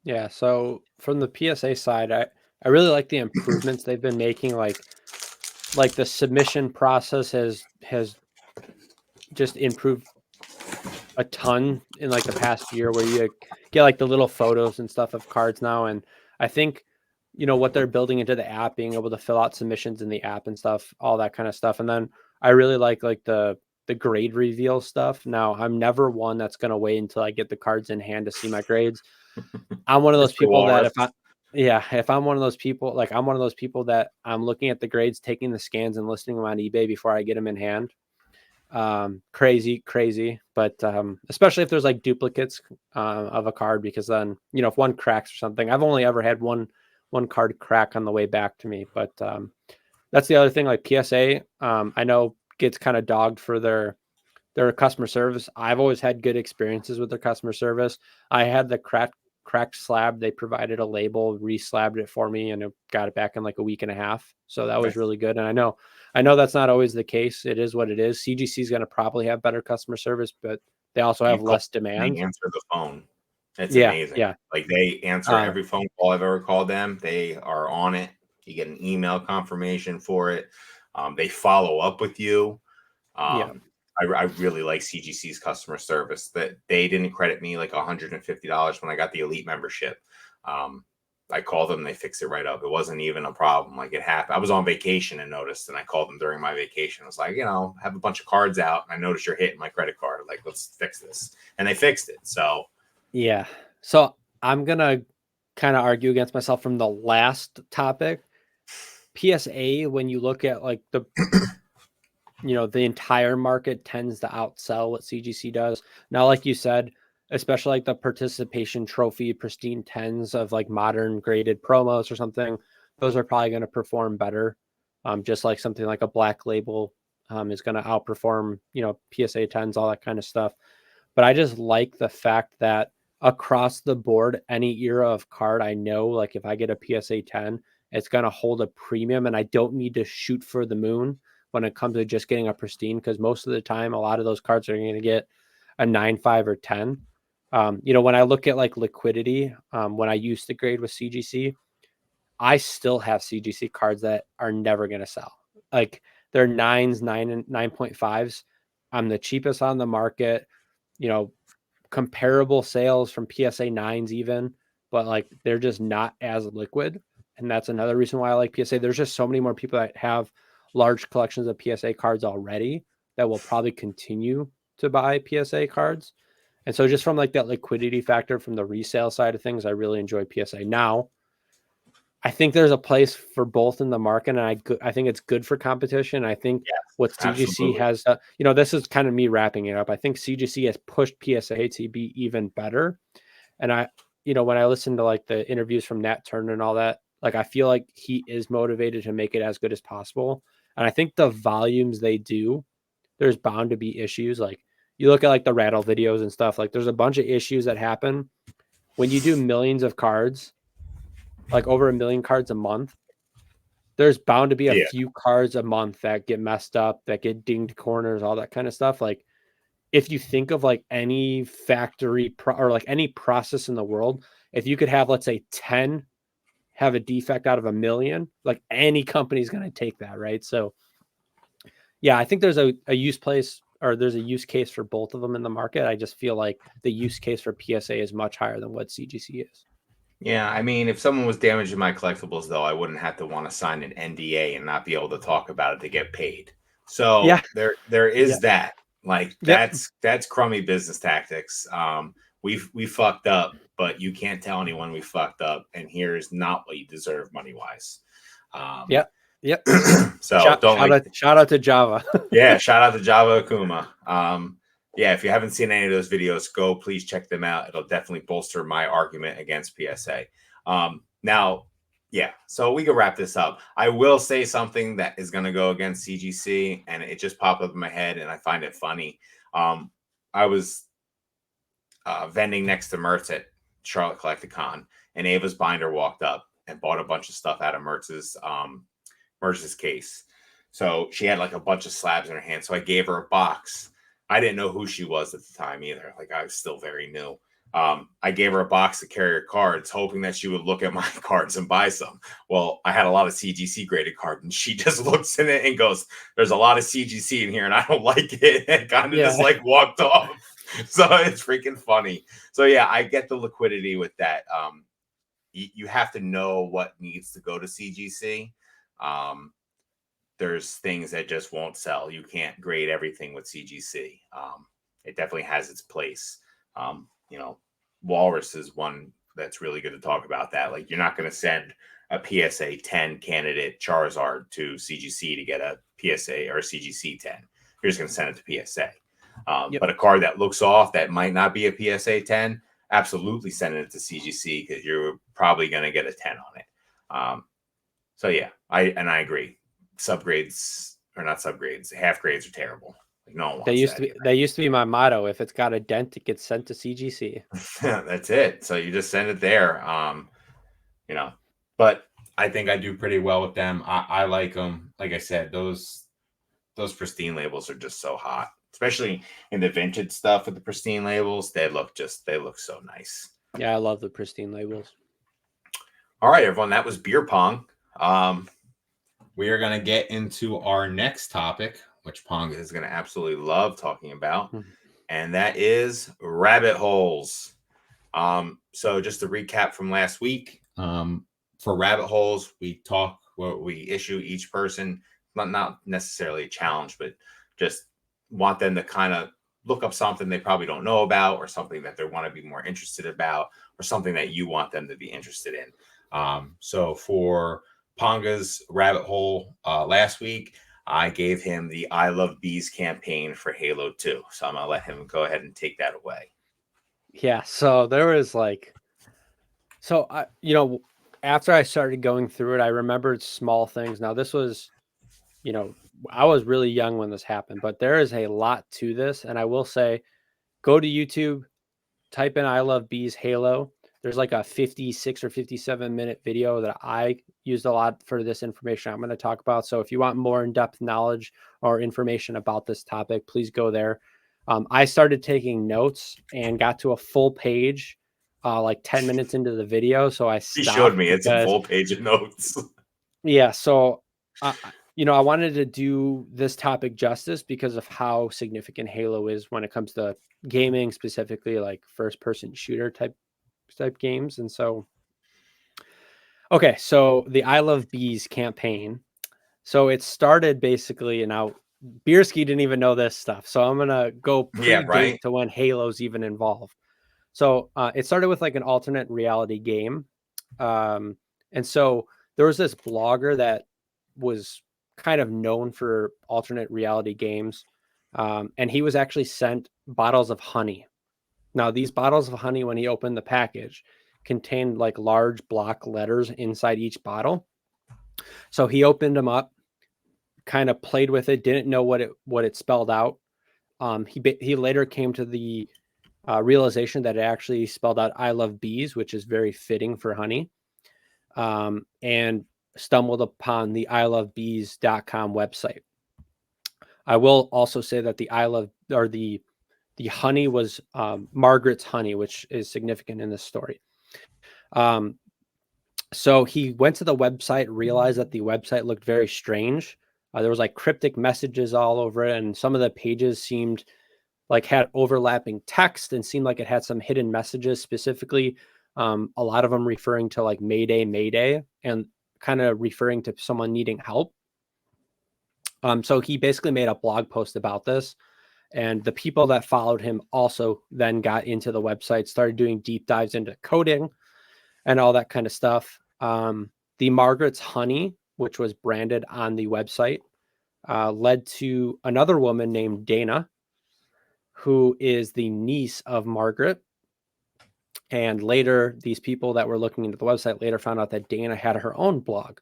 Yeah, so from the PSA side, I really like the improvements they've been making. Like the submission process has just improved a ton in like the past year, where you get like the little photos and stuff of cards now. And I think, what they're building into the app, being able to fill out submissions in the app and stuff, all that kind of stuff. And then I really like the grade reveal stuff. Now, I'm never one that's going to wait until I get the cards in hand to see my grades. I'm one of those people that if I'm one of those people, like, I'm one of those people that I'm looking at the grades, taking the scans and listing them on eBay before I get them in hand. Crazy. But especially if there's like duplicates of a card, because then, if one cracks or something, I've only ever had one card crack on the way back to me. But that's the other thing. Like, PSA, I know gets kind of dogged for their customer service. I've always had good experiences with their customer service. I had the cracked slab. They provided a label, re-slabbed it for me, and it got it back in like a week and a half. So that was really good. And I know that's not always the case. It is what it is. CGC is going to probably have better customer service, but they also have less demand. They answer the phone. It's amazing. Yeah. Like, they answer every phone call I've ever called them. They are on it. You get an email confirmation for it. They follow up with you. I really like CGC's customer service. That they didn't credit me like $150 when I got the elite membership. I called them, they fixed it right up. It wasn't even a problem. Like, it happened. I was on vacation and noticed, and I called them during my vacation. I was like, have a bunch of cards out, and I noticed you're hitting my credit card. Like, let's fix this. And they fixed it. So yeah. So I'm gonna kind of argue against myself from the last topic. PSA, when you look at like the the entire market, tends to outsell what CGC does. Now, like you said, especially like the participation trophy, pristine 10s of like modern graded promos or something, those are probably going to perform better. Just like something like a black label is going to outperform, PSA 10s, all that kind of stuff. But I just like the fact that across the board, any era of card, I know, like, if I get a PSA 10, it's going to hold a premium, and I don't need to shoot for the moon when it comes to just getting a pristine, because most of the time, a lot of those cards are going to get a 9.5 or 10. When I look at like liquidity, when I used to grade with CGC, I still have CGC cards that are never going to sell. Like, they're 9s, 9 and 9.5s. I'm the cheapest on the market, you know, comparable sales from PSA 9s even, but like they're just not as liquid. And that's another reason why I like PSA. There's just so many more people that have large collections of PSA cards already that will probably continue to buy PSA cards. And so just from like that liquidity factor from the resale side of things, I really enjoy PSA. Now, I think there's a place for both in the market, and I think it's good for competition. I think what CGC absolutely. has, this is kind of me wrapping it up. I think CGC has pushed PSA to be even better. And when I listen to like the interviews from Nat Turner and all that, like I feel like he is motivated to make it as good as possible. And I think the volumes they do, there's bound to be issues. Like you look at like the rattle videos and stuff, like there's a bunch of issues that happen when you do millions of cards, like over 1 million cards a month. There's bound to be a few cards a month that get messed up, that get dinged corners, all that kind of stuff. Like if you think of like any factory or like any process in the world, if you could have, let's say 10 have a defect out of 1 million, like any company's going to take that. Right. So yeah, I think there's a use case for both of them in the market. I just feel like the use case for PSA is much higher than what CGC is. Yeah, I mean, if someone was damaging my collectibles, though, I wouldn't have to want to sign an NDA and not be able to talk about it to get paid. So Yeah. there is that. Like Yep. that's crummy business tactics. We fucked up, but you can't tell anyone we fucked up, and here's not what you deserve money wise. Yep. So shout out to Java. Yeah, shout out to Java Akuma. Yeah, if you haven't seen any of those videos, please check them out. It'll definitely bolster my argument against PSA. Now, yeah, so we can wrap this up. I will say something that is going to go against CGC, and it just popped up in my head, and I find it funny. I was vending next to Mertz at Charlotte Collecticon, and Ava's binder walked up and bought a bunch of stuff out of Mertz's case. So she had like a bunch of slabs in her hand. So I gave her a box. I didn't know who she was at the time either. Like I was still very new. I gave her a box of carrier cards, hoping that she would look at my cards and buy some. Well, I had a lot of CGC graded cards, and she just looks in it and goes, "There's a lot of CGC in here, and I don't like it." And kind of just like walked off. So it's freaking funny. So yeah, I get the liquidity with that. You have to know what needs to go to CGC. There's things that just won't sell. You can't grade everything with CGC. It definitely has its place. Walrus is one that's really good to talk about that. Like you're not going to send a PSA 10 candidate Charizard to CGC to get a PSA or a CGC 10. You're just going to send it to PSA. But a card that looks off that might not be a PSA 10, absolutely send it to CGC because you're probably going to get a 10 on it. So yeah, I agree. Subgrades or not subgrades, half grades are terrible. Like no one wants that used to be my motto. If it's got a dent, it gets sent to CGC. That's it. So you just send it there. But I think I do pretty well with them. I like them. Like I said, those pristine labels are just so hot, especially in the vintage stuff with the pristine labels. They look so nice. Yeah, I love the pristine labels. All right, everyone. That was beer pong. We are going to get into our next topic, which PoNGa is going to absolutely love talking about, and that is rabbit holes. So just to recap from last week, for rabbit holes, we issue each person, not necessarily a challenge, but just want them to kind of look up something they probably don't know about, or something that they want to be more interested about, or something that you want them to be interested in. So for PoNGa's rabbit hole last week, I gave him the I Love Bees campaign for Halo 2. So I'm going to let him go ahead and take that away. Yeah. So there was after I started going through it, I remembered small things. Now this was, I was really young when this happened, but there is a lot to this. And I will say, go to YouTube, type in I Love Bees Halo. There's like a 56 or 57-minute video that I used a lot for this information I'm going to talk about. So if you want more in-depth knowledge or information about this topic, please go there. I started taking notes and got to a full page like 10 minutes into the video. So I stopped. He showed me it's a full page of notes. Yeah. So, I wanted to do this topic justice because of how significant Halo is when it comes to gaming, specifically like first-person shooter type games. And so, okay, so the I Love Bees campaign. So it started basically, and now Beerski didn't even know this stuff. So I'm gonna go Yeah, predate right. to when Halo's even involved. So it started with like an alternate reality game. And so there was this blogger that was kind of known for alternate reality games. And he was actually sent bottles of honey. Now, these bottles of honey, when he opened the package, contained like large block letters inside each bottle. So he opened them up, kind of played with it, didn't know what it spelled out. He later came to the realization that it actually spelled out "I love bees," which is very fitting for honey. And stumbled upon the ilovebees.com website. I will also say that the honey was Margaret's honey, which is significant in this story. So he went to the website, realized that the website looked very strange. There was like cryptic messages all over it, and some of the pages seemed like had overlapping text and seemed like it had some hidden messages, specifically a lot of them referring to like Mayday, Mayday, and kind of referring to someone needing help. So he basically made a blog post about this, and the people that followed him also then got into the website, started doing deep dives into coding and all that kind of stuff. The Margaret's honey, which was branded on the website, led to another woman named Dana, who is the niece of Margaret. And later, these people that were looking into the website later found out that Dana had her own blog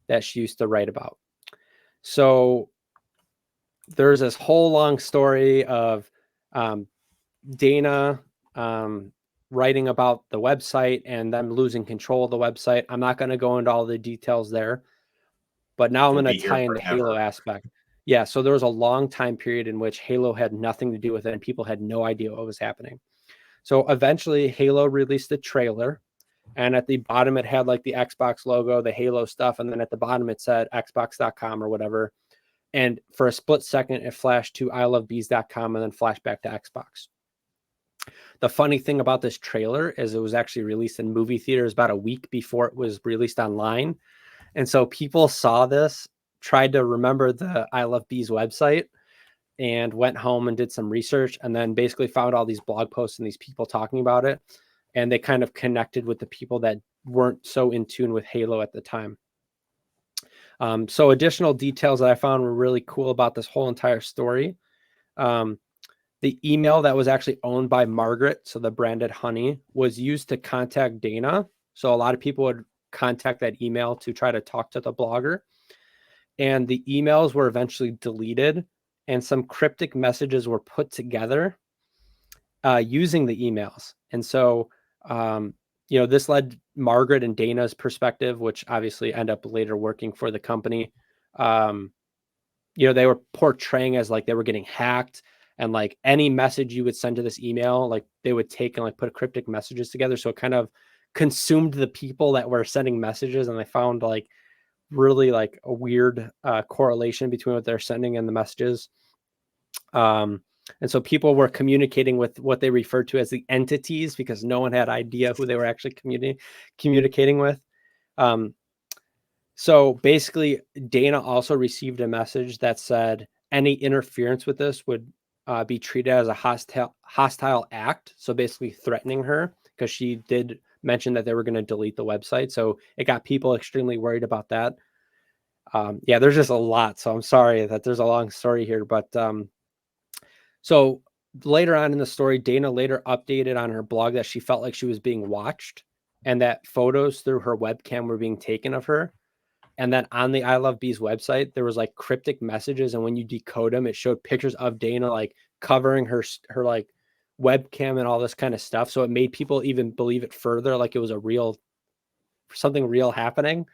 that she used to write about. So there's this whole long story of Dana writing about the website and them losing control of the website. I'm not going to go into all the details there, but now I'm We'll going be to here tie in the Halo forever. aspect. Yeah, so there was a long time period in which Halo had nothing to do with it and people had no idea what was happening. So eventually Halo released a trailer, and at the bottom it had like the Xbox logo, the Halo stuff, and then at the bottom it said xbox.com or whatever. And for a split second it flashed to ilovebees.com and then flashed back to Xbox. The funny thing about this trailer is it was actually released in movie theaters about a week before it was released online. And so people saw this, tried to remember the I Love Bees website, and went home and did some research, and then basically found all these blog posts and these people talking about it. And they kind of connected with the people that weren't so in tune with Halo at the time. So additional details that I found were really cool about this whole entire story. The email that was actually owned by Margaret, so the branded honey, was used to contact Dana. So a lot of people would contact that email to try to talk to the blogger. And the emails were eventually deleted, and some cryptic messages were put together using the emails. And so, this led Margaret and Dana's perspective, which obviously end up later working for the company. They were portraying as like they were getting hacked, and like any message you would send to this email, like they would take and like put cryptic messages together. So it kind of consumed the people that were sending messages, and they found like really like a weird correlation between what they're sending and the messages. And so people were communicating with what they referred to as the entities because no one had idea who they were actually communicating with. So basically, Dana also received a message that said any interference with this would be treated as a hostile act. So basically threatening her, because she did mention that they were going to delete the website. So it got people extremely worried about that. There's just a lot. So I'm sorry that there's a long story here, but so later on in the story, Dana later updated on her blog that she felt like she was being watched and that photos through her webcam were being taken of her. And then on the I Love Bees website, there was like cryptic messages. And when you decode them, it showed pictures of Dana like covering her like webcam and all this kind of stuff. So it made people even believe it further, like it was something real happening.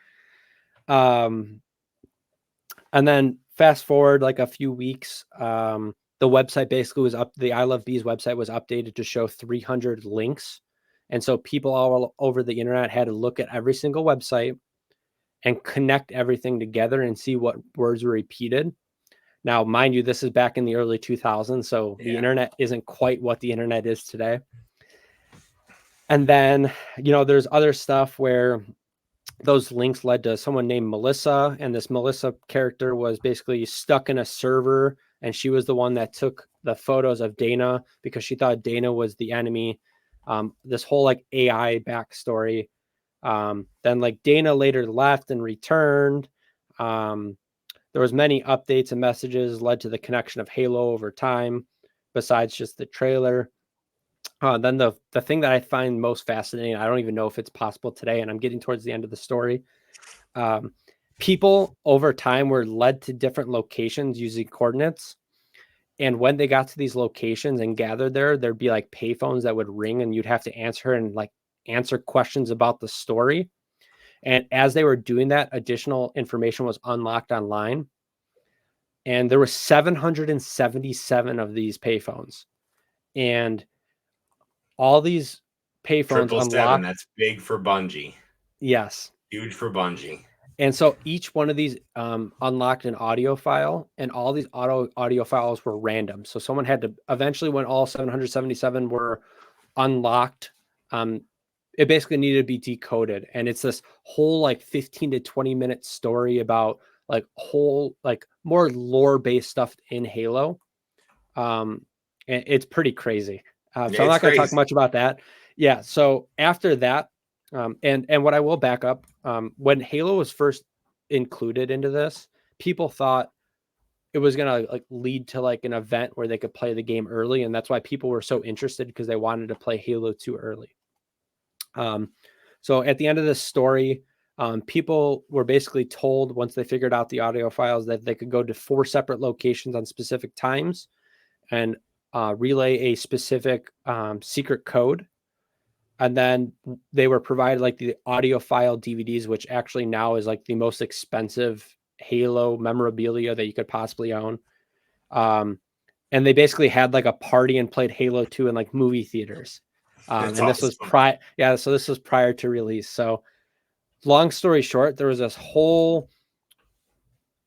And then fast forward like a few weeks, the website basically was the I Love Bees website was updated to show 300 links. And so people all over the internet had to look at every single website and connect everything together and see what words were repeated. Now, mind you, this is back in the early 2000s, so the internet isn't quite what the internet is today. And then, there's other stuff where those links led to someone named Melissa, and this Melissa character was basically stuck in a server, and she was the one that took the photos of Dana because she thought Dana was the enemy. This whole like AI backstory. Then like Dana later left and returned. There was many updates and messages led to the connection of Halo over time, besides just the trailer. Then the thing that I find most fascinating, I don't even know if it's possible today, and I'm getting towards the end of the story. People over time were led to different locations using coordinates. And when they got to these locations and gathered there, there'd be like payphones that would ring and you'd have to answer and like answer questions about the story. And as they were doing that, additional information was unlocked online. And there were 777 of these payphones. And all these payphones 777, unlocked. that's big for Bungie. Yes. Huge for Bungie. And so each one of these unlocked an audio file, and all these audio files were random. So someone had to eventually, when all 777 were unlocked, it basically needed to be decoded. And it's this whole like 15 to 20 minute story about like whole, like more lore based stuff in Halo. And it's pretty crazy. So I'm not going to talk much about that. Yeah. So after that, and what I will back up, when Halo was first included into this, people thought it was going to like lead to like an event where they could play the game early. And that's why people were so interested, because they wanted to play Halo 2 early. So at the end of this story, people were basically told, once they figured out the audio files, that they could go to 4 separate locations on specific times and relay a specific secret code. And then they were provided like the audio file DVDs, which actually now is like the most expensive Halo memorabilia that you could possibly own. And they basically had like a party and played Halo 2 in like movie theaters. And this was so this was prior to release. So long story short, there was this whole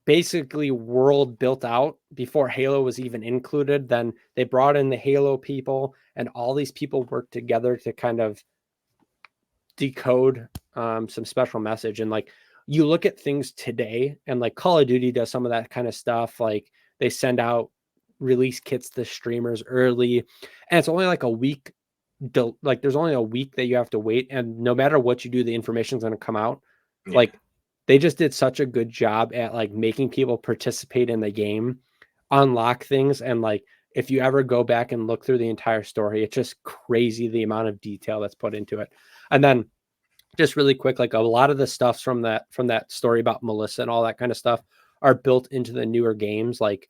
basically world built out before Halo was even included. Then they brought in the Halo people, and all these people worked together to kind of decode some special message. And like, you look at things today, and like Call of Duty does some of that kind of stuff. Like they send out release kits to streamers early, and it's only like a week. Like there's only a week that you have to wait, and no matter what you do, the information's going to come out. Yeah. Like they just did such a good job at like making people participate in the game, unlock things. And like, if you ever go back and look through the entire story, it's just crazy the amount of detail that's put into it. And then just really quick, like a lot of the stuff from that story about Melissa and all that kind of stuff are built into the newer games. Like,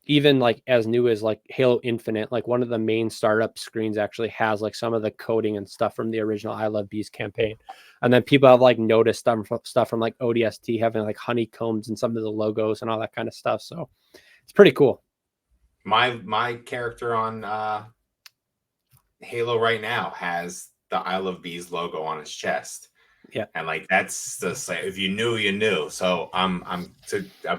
even like as new as like Halo Infinite, like one of the main startup screens actually has like some of the coding and stuff from the original I Love Bees campaign. And then people have like noticed stuff from like ODST having like honeycombs and some of the logos and all that kind of stuff. So it's pretty cool. My character on Halo right now has the I Love Bees logo on his chest. Yeah, and like that's just like, if you knew, you knew. So I'm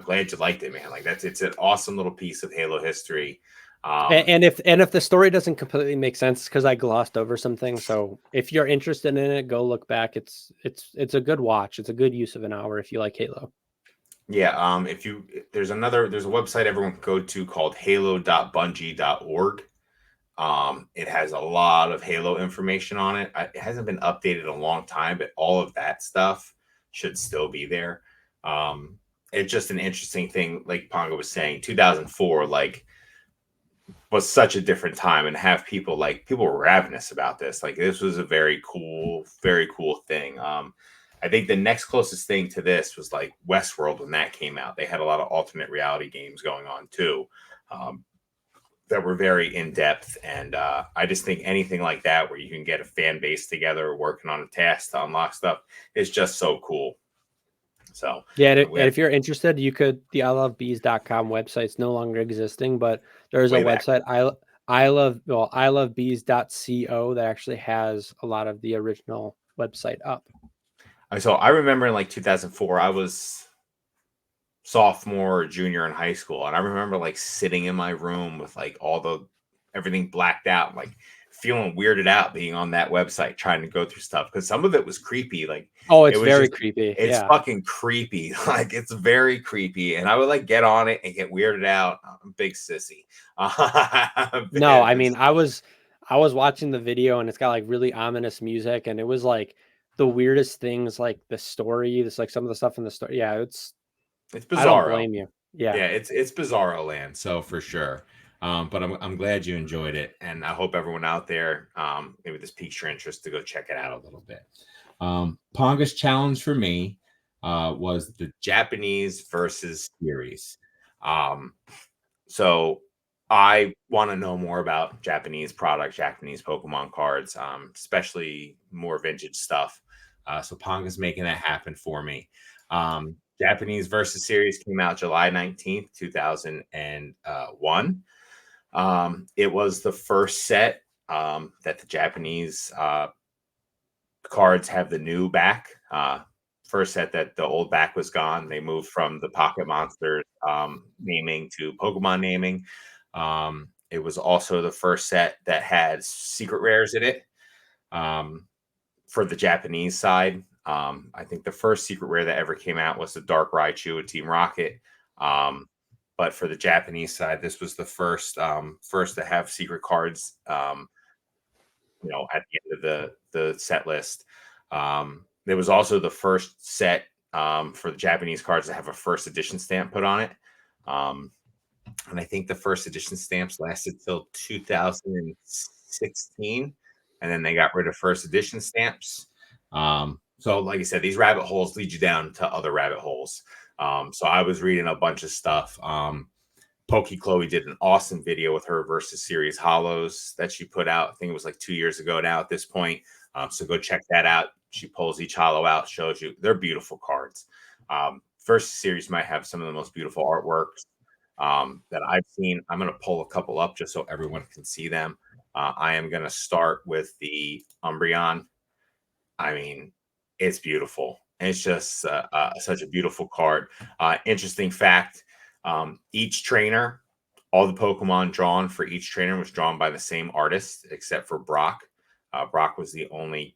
glad you liked it, man. Like it's an awesome little piece of Halo history. And if the story doesn't completely make sense, because I glossed over some things. So if you're interested in it, go look back. It's a good watch. It's a good use of an hour if you like Halo. Yeah. There's a website everyone can go to called halo.bungie.org. It has a lot of Halo information on it. It hasn't been updated in a long time, but all of that stuff should still be there. It's just an interesting thing. Like PoNGa was saying, 2004, like, was such a different time, and have people were ravenous about this. Like, this was a very cool thing. I think the next closest thing to this was like Westworld when that came out. They had a lot of alternate reality games going on too. That were very in depth, and I just think anything like that where you can get a fan base together working on a task to unlock stuff is just so cool. So yeah, and if you're interested, you could. The ilovebees.com website's no longer existing, but there's a website ilovebees.co that actually has a lot of the original website up. So I remember in like 2004, I was sophomore or junior in high school, and I remember like sitting in my room with like everything blacked out, like feeling weirded out being on that website trying to go through stuff because some of it was creepy. Like Oh, it it's was very just creepy. it's Yeah. fucking creepy. Like it's very creepy. And I would like get on it and get weirded out. I'm a big sissy. No, I mean, I was watching the video and it's got like really ominous music and it was like the weirdest things, like the story, this like some of the stuff in the story. Yeah, It's I don't bizarro. blame you. Yeah. Yeah, it's bizarro land, so for sure. But I'm glad you enjoyed it, and I hope everyone out there, maybe this piques your interest to go check it out a little bit. PoNGa's challenge for me was the Japanese versus series. Um, so I want to know more about Japanese products, Japanese Pokemon cards, especially more vintage stuff. So PoNGa's making that happen for me. Japanese versus series came out July 19th, 2001. It was the first set that the Japanese cards have the new back. First set that the old back was gone. They moved from the Pocket Monsters naming to Pokemon naming. It was also the first set that had secret rares in it. For the Japanese side, I think the first secret rare that ever came out was the Dark Raichu with Team Rocket. But for the Japanese side, this was the first to have secret cards. At the end of the set list. It was also the first set for the Japanese cards to have a first edition stamp put on it. And I think the first edition stamps lasted till 2016, and then they got rid of first edition stamps. So, like I said, these rabbit holes lead you down to other rabbit holes. So I was reading a bunch of stuff. Pokey Chloe did an awesome video with her versus series hollows that she put out. I think it was like 2 years ago now at this point. So go check that out. She pulls each hollow out, shows you they're beautiful cards. Versus series might have some of the most beautiful artworks that I've seen. I'm going to pull a couple up just so everyone can see them. I am going to start with the Umbreon. I mean, it's beautiful. It's just such a beautiful card. Interesting fact. Each trainer, all the Pokemon drawn for each trainer was drawn by the same artist, except for Brock. Brock was the only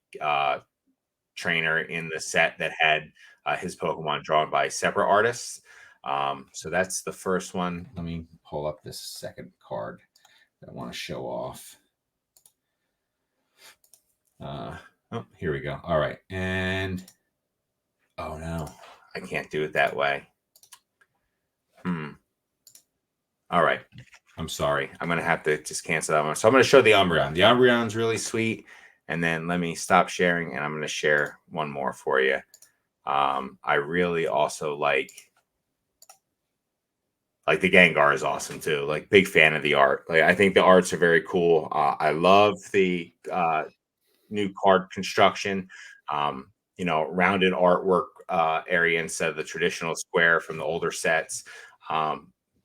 trainer in the set that had his Pokemon drawn by separate artists. So that's the first one. Let me pull up this second card that I want to show off. Here we go. All right. And oh no, I can't do it that way. All right. I'm sorry. I'm going to have to just cancel that one. So I'm going to show the Umbreon. The Umbreon's really sweet. And then let me stop sharing and I'm going to share one more for you. I really also like the Gengar is awesome too. Like big fan of the art. Like I think the arts are very cool. I love the new card construction. Rounded artwork area instead of the traditional square from the older sets.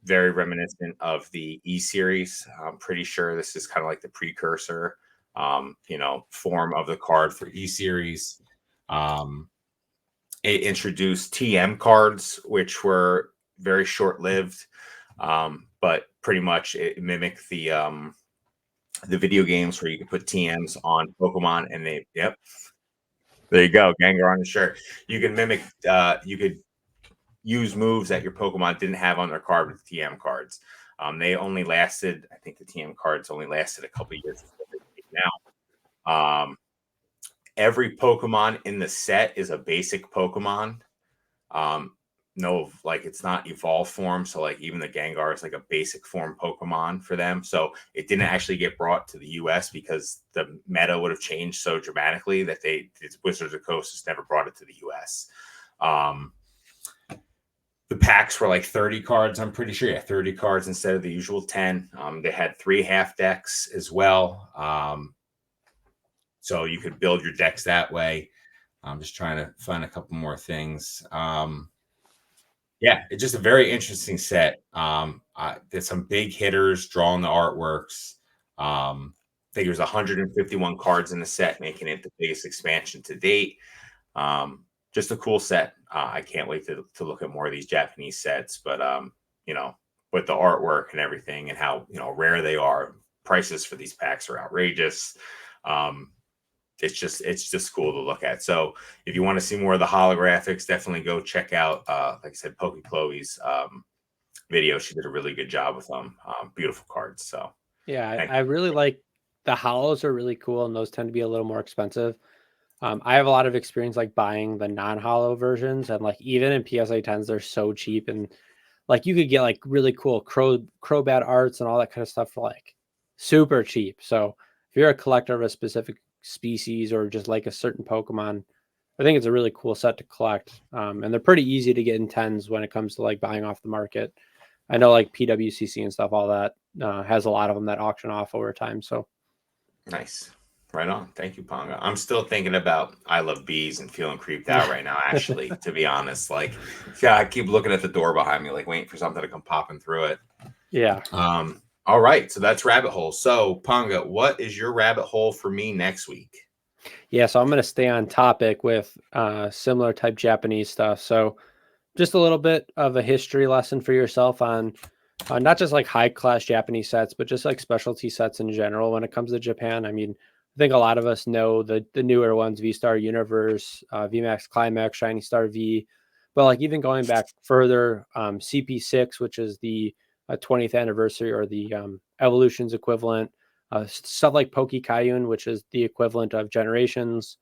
Very reminiscent of the E series. I'm pretty sure this is kind of like the precursor, form of the card for E series. It introduced TM cards, which were very short lived, but pretty much it mimicked the video games where you could put TMs on Pokemon and there you go, Gengar on the shirt. You can mimic, you could use moves that your Pokemon didn't have on their card with TM cards. They only lasted, I think the TM cards only lasted a couple years now. Every Pokemon in the set is a basic Pokemon. No, like it's not evolved form. So like even the Gengar is like a basic form Pokemon for them. So it didn't actually get brought to the US because the meta would have changed so dramatically that Wizards of the Coast just never brought it to the US. The packs were like 30 cards, I'm pretty sure. Yeah, 30 cards instead of the usual 10. They had 3 half decks as well. So you could build your decks that way. I'm just trying to find a couple more things. Yeah, it's just a very interesting set. There's some big hitters drawing the artworks. I think there's 151 cards in the set, making it the biggest expansion to date. just a cool set. I can't wait to look at more of these Japanese sets, but with the artwork and everything and how rare they are, prices for these packs are outrageous. It's just cool to look at. So if you want to see more of the holographics, definitely go check out like I said, Pokey Chloe's video. She did a really good job with them. Beautiful cards. So Yeah, I really like the hollows are really cool, and those tend to be a little more expensive. I have a lot of experience like buying the non-hollow versions, and like even in PSA 10s, they're so cheap, and like you could get like really cool Crobat arts and all that kind of stuff for like super cheap. So if you're a collector of a specific species or just like a certain Pokemon, I think it's a really cool set to collect. And they're pretty easy to get in tens when it comes to like buying off the market. I know like PWCC and stuff, all that has a lot of them that auction off over time. So nice. Right on. Thank you, PoNGa. I'm still thinking about I Love Bees and feeling creeped out right now, actually, to be honest. Like, yeah, I keep looking at the door behind me, like waiting for something to come popping through it. Yeah. All right. So that's rabbit hole. So, PoNGa, what is your rabbit hole for me next week? Yeah, so I'm going to stay on topic with similar type Japanese stuff. So just a little bit of a history lesson for yourself on not just like high class Japanese sets, but just like specialty sets in general when it comes to Japan. I mean, I think a lot of us know the newer ones, V-Star Universe, VMAX Climax, Shiny Star V, but like even going back further, CP6, which is the 20th anniversary or the Evolutions equivalent, stuff like Poke Kayun, which is the equivalent of Generations.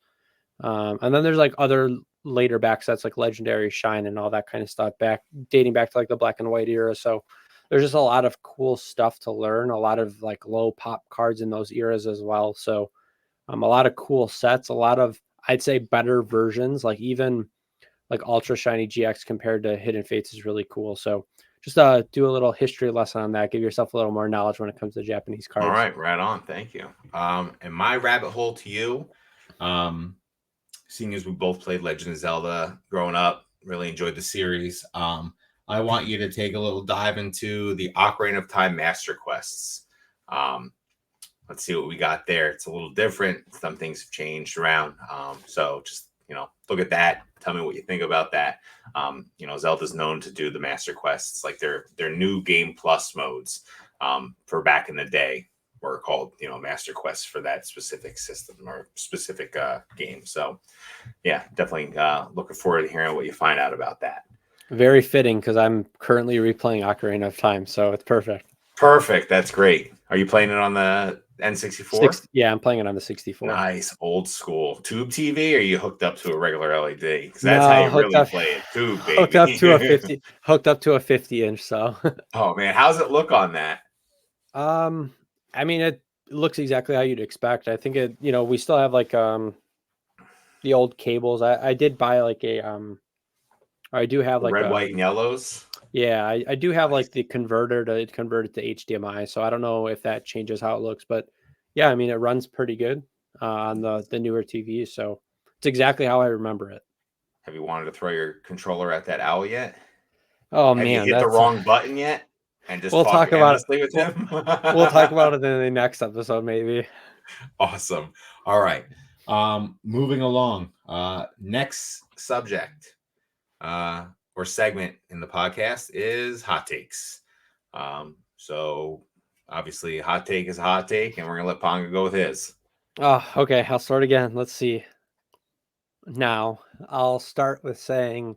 And then there's like other later back sets like Legendary Shine and all that kind of stuff dating back to like the black and white era. So there's just a lot of cool stuff to learn, a lot of like low pop cards in those eras as well. So a lot of cool sets, a lot of, I'd say, better versions, like even like Ultra Shiny GX compared to Hidden Fates is really cool. So just do a little history lesson on that. Give yourself a little more knowledge when it comes to Japanese cards. All right, right on. Thank you. And my rabbit hole to you, seeing as we both played Legend of Zelda growing up, really enjoyed the series. I want you to take a little dive into the Ocarina of Time Master Quests. Let's see what we got there. It's a little different. Some things have changed around. So just, look at that. Tell me what you think about that. Zelda's known to do the Master Quests, like their new Game Plus modes for back in the day were called, Master Quests for that specific system or specific game. So, yeah, definitely looking forward to hearing what you find out about that. Very fitting because I'm currently replaying Ocarina of Time, so it's perfect. Perfect. That's great. Are you playing it on the N64? Yeah, I'm playing it on the 64. Nice, old school tube TV. Or are you hooked up to a regular LED? Because that's how you really play it, tube, baby. Hooked up to a 50-inch. So. Oh man, how's it look on that? I mean, it looks exactly how you'd expect. I think it. We still have like the old cables. I did buy like I do have like red, white, and yellows. Yeah, I do have like the converter to convert it to HDMI. So I don't know if that changes how it looks, but yeah, I mean it runs pretty good on the newer TVs. So it's exactly how I remember it. Have you wanted to throw your controller at that owl yet? Oh Have man, you hit the wrong button yet? And just we'll talk about it with him. We'll talk about it in the next episode, maybe. Awesome. All right. Moving along. Next subject. Or segment in the podcast is hot takes. So obviously hot take is a hot take, and we're gonna let PoNGa go with his. Oh, okay. I'll start again. Let's see. Now, I'll start with saying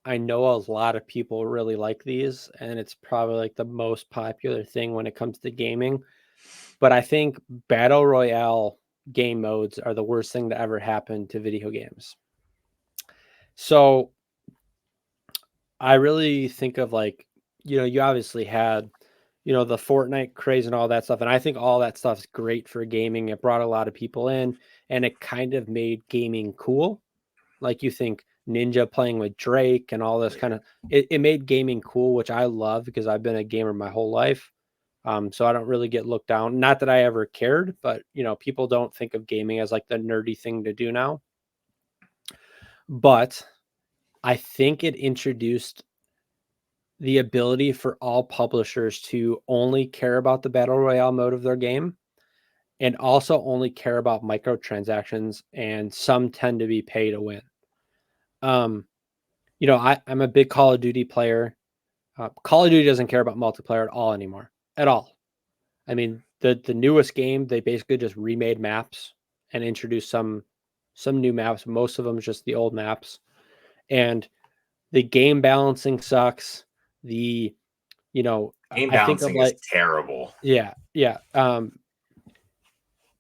I know a lot of people really like these, and it's probably like the most popular thing when it comes to gaming. But I think Battle Royale game modes are the worst thing to ever happen to video games. So I really think of like, you obviously had, the Fortnite craze and all that stuff. And I think all that stuff's great for gaming. It brought a lot of people in and it kind of made gaming cool. Like you think Ninja playing with Drake and all this kind of, it made gaming cool, which I love because I've been a gamer my whole life. So I don't really get looked down. Not that I ever cared, but people don't think of gaming as like the nerdy thing to do now. But I think it introduced the ability for all publishers to only care about the Battle Royale mode of their game and also only care about microtransactions, and some tend to be pay to win. You know, I'm a big Call of Duty player. Call of Duty doesn't care about multiplayer at all anymore. At all. I mean, the newest game, they basically just remade maps and introduced some new maps. Most of them just the old maps. And the game balancing sucks. The, you know, Game I think of balancing is like, terrible. yeah.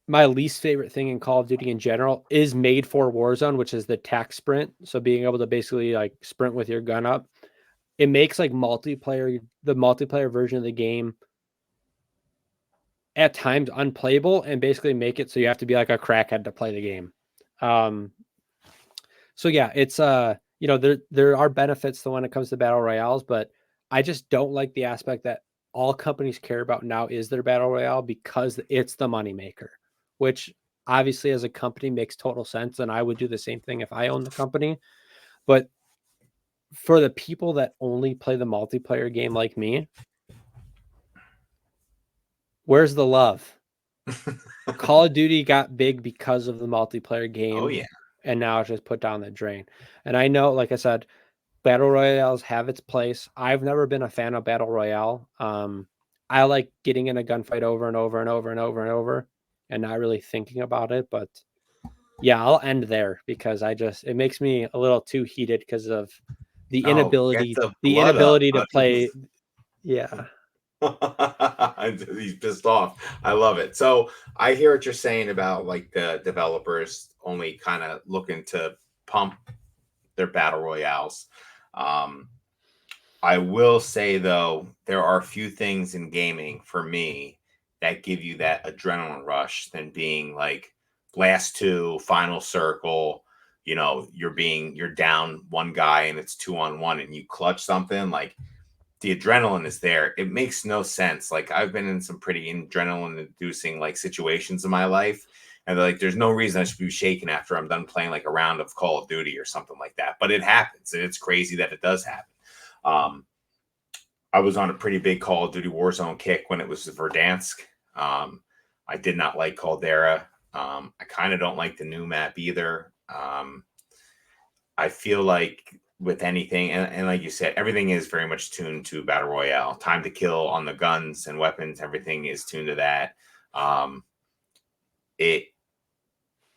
My least favorite thing in Call of Duty in general is made for Warzone, which is the tac sprint. So being able to basically like sprint with your gun up, it makes like the multiplayer version of the game at times unplayable and basically make it so you have to be like a crackhead to play the game. So yeah, it's you know, there are benefits to when it comes to battle royales, but I just don't like the aspect that all companies care about now is their battle royale because it's the moneymaker, which obviously as a company makes total sense, and I would do the same thing if I owned the company. But for the people that only play the multiplayer game like me, where's the love? Call of Duty got big because of the multiplayer Oh game, yeah. and now it's just put down the drain. And I know, like I said, battle royales have its place. I've never been a fan of battle royale. I like getting in a gunfight over and over and over and over and over, and not really thinking about it. But yeah, I'll end there because it makes me a little too heated because of the Oh, get inability the blood up. to play. Yeah. He's pissed off. I love it. So I hear what you're saying about like the developers only kind of looking to pump their battle royales. Um, I will say though, there are a few things in gaming for me that give you that adrenaline rush than being like Blast 2, Final Circle. You know, you're down one guy and it's 2-on-1 and you clutch something like the adrenaline is there. It makes no sense. Like I've been in some pretty adrenaline inducing like situations in my life. And like, there's no reason I should be shaking after I'm done playing like a round of Call of Duty or something like that. But it happens. And it's crazy that it does happen. Um, I was on a pretty big Call of Duty Warzone kick when it was Verdansk. I did not like Caldera. I kind of don't like the new map either. I feel like with anything, and like you said, everything is very much tuned to Battle Royale. Time to kill on the guns and weapons, everything is tuned to that. Um, it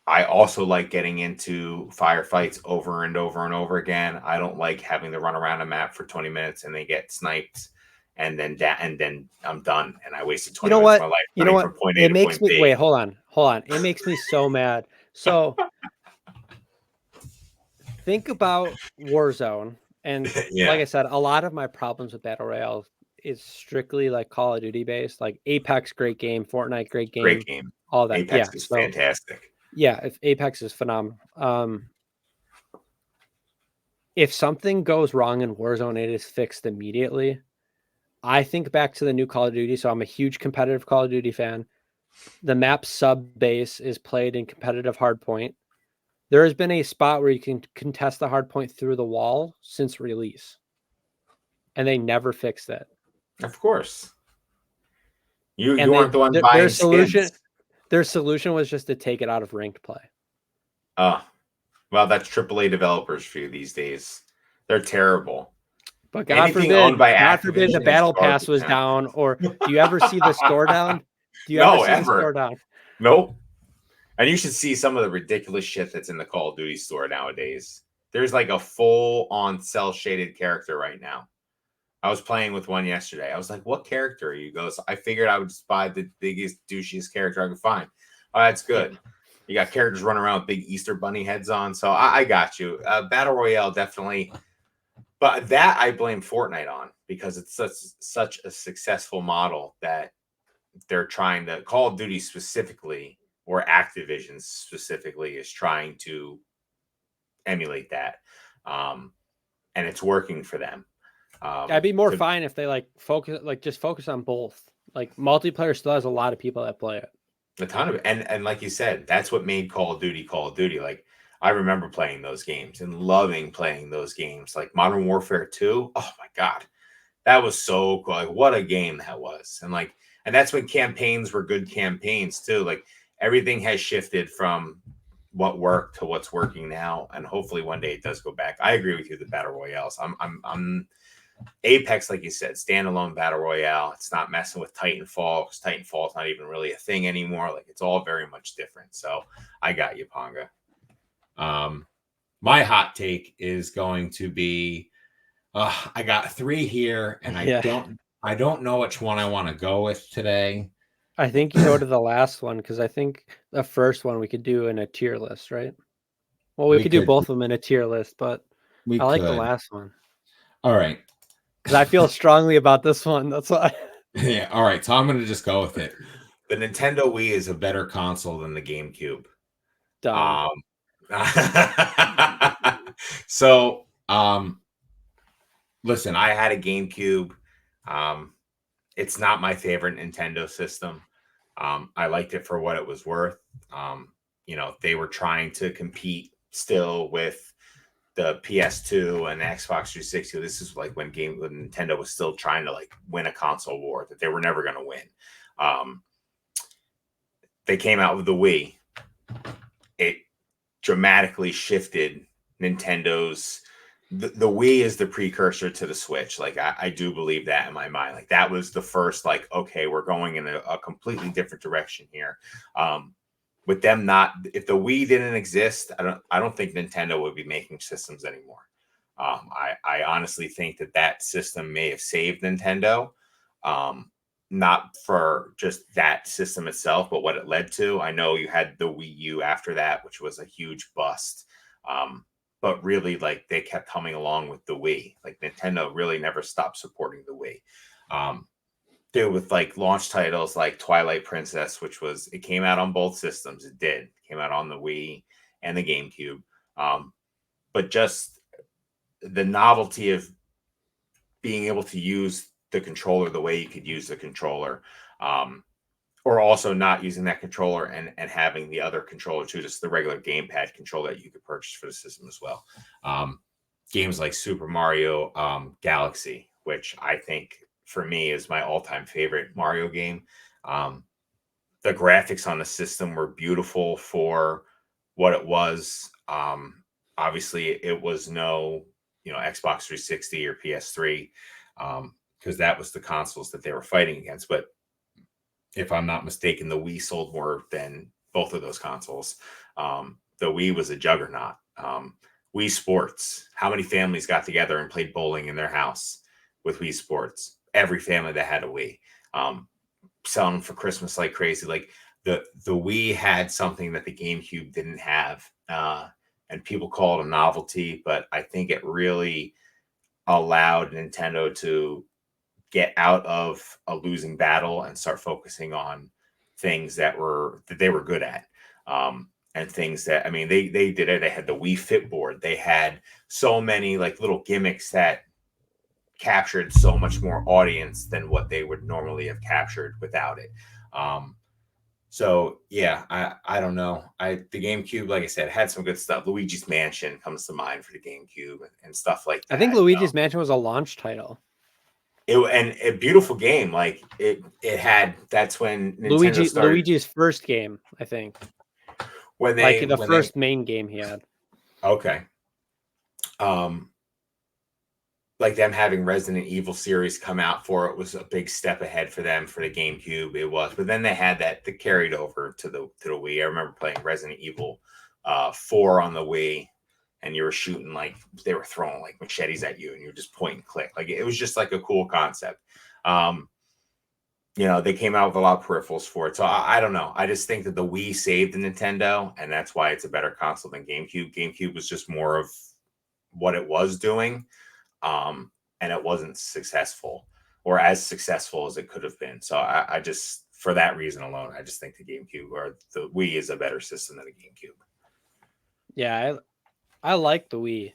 I also like getting into firefights over and over and over again. I don't like having to run around a map for 20 minutes and they get sniped and then I'm done and I wasted You 20 know minutes of what? my life You know running what? from point A It to makes point me B. wait. Hold on. It makes me so mad. So think about Warzone, and like Yeah, I said, a lot of my problems with battle royale is strictly like Call of Duty based. Like Apex, great game. Fortnite, great great game. game. All that. Apex Yeah. is So fantastic. yeah, if Apex is phenomenal. If something goes wrong in Warzone, it is fixed immediately. I think back to the new Call of Duty, so I'm a huge competitive Call of Duty fan. The map sub base is played in competitive hardpoint. There has been a spot where you can contest the hardpoint through the wall since release, and they never fixed it. Of course. You And you aren't the one their buying skins. solution was just to take it out of ranked play. Uh well, that's AAA developers for you these days. They're terrible. But Anything owned by God forbid the Activision is battle pass garbage was now. down. Or do you ever see the store down? Do you ever No, see the store ever. down? Nope. And you should see some of the ridiculous shit that's in the Call of Duty store nowadays. There's like a full on cell shaded character right now. I was playing with one yesterday. I was like, what character are you? He goes, I figured I would just buy the biggest, douchiest character I could find. Oh, that's good. You got characters running around with big Easter bunny heads on. So I got you. Battle Royale, definitely. But that I blame Fortnite on because it's such a successful model that they're trying to Call of Duty specifically or Activision specifically is trying to emulate that. And it's working for them. I'd be more fine if they just focus on both. Like multiplayer still has a lot of people that play it. A ton of it. And like you said, that's what made Call of Duty. Like I remember playing those games and loving playing those games. Like Modern Warfare 2. Oh my God. That was so cool. Like what a game that was. And that's when campaigns were good campaigns too. Like everything has shifted from what worked to what's working now, and hopefully one day it does go back. I agree with you. The battle royales. I'm Apex, like you said, standalone battle royale. It's not messing with Titanfall because Titanfall is not even really a thing anymore. Like it's all very much different. So I got you, PoNGa. My hot take is going to be I got 3 here, and I don't know which one I want to go with today. I think you go to the last one because I think the first one we could do in a tier list, right? Well, we could do both of them in a tier list, but I like the last one. All right. Because I feel strongly about this one. That's why. Yeah. All right. So I'm going to just go with it. The Nintendo Wii is a better console than the GameCube. Done. So, listen, I had a GameCube. It's not my favorite Nintendo system. I liked it for what it was worth. You know, they were trying to compete still with the PS2 and the Xbox 360. This is like when Nintendo was still trying to like win a console war that they were never going to win. They came out with the Wii. It dramatically shifted Nintendo's. The Wii is the precursor to the Switch. Like I do believe that in my mind. Like that was the first, like, okay, we're going in a completely different direction here. With them not, if the Wii didn't exist, I don't think Nintendo would be making systems anymore. I honestly think that system may have saved Nintendo. Not for just that system itself, but what it led to. I know you had the Wii U after that, which was a huge bust. But really, like they kept coming along with the Wii. Like Nintendo really never stopped supporting the Wii. With like launch titles like Twilight Princess, which it came out on both systems. It came out on the Wii and the GameCube. But just the novelty of being able to use the controller the way you could use the controller, or also not using that controller and having the other controller too, just the regular gamepad controller that you could purchase for the system as well. Games like Super Mario Galaxy, which I think for me is my all-time favorite Mario game. The graphics on the system were beautiful for what it was. Obviously, it was no, Xbox 360 or PS3, because that was the consoles that they were fighting against. But if I'm not mistaken, the Wii sold more than both of those consoles. The Wii was a juggernaut. Wii Sports. How many families got together and played bowling in their house with Wii Sports? Every family that had a Wii. Selling them for Christmas like crazy. Like the Wii had something that the GameCube didn't have. And people call it a novelty, but I think it really allowed Nintendo to get out of a losing battle and start focusing on things that they were good at. And things that, I mean, they did it. They had the Wii Fit board. They had so many like little gimmicks that captured so much more audience than what they would normally have captured without it. So yeah, I don't know. The GameCube, like I said, had some good stuff. Luigi's Mansion comes to mind for the GameCube and stuff like that. I think Luigi's Mansion was a launch title. And a beautiful game. Like it had. That's when Nintendo started. Luigi's first game, I think. When the first main game he had. Okay. Like them having Resident Evil series come out for it was a big step ahead for them for the GameCube. It was, but then they had that carried over to the Wii. I remember playing Resident Evil 4 on the Wii, and you were shooting like they were throwing like machetes at you, and you were just point and click. Like it was just like a cool concept. They came out with a lot of peripherals for it. So I don't know. I just think that the Wii saved the Nintendo, and that's why it's a better console than GameCube. GameCube was just more of what it was doing. And it wasn't successful or as successful as it could have been. So I just, for that reason alone, I just think the GameCube or the Wii is a better system than the GameCube. Yeah, I like the Wii.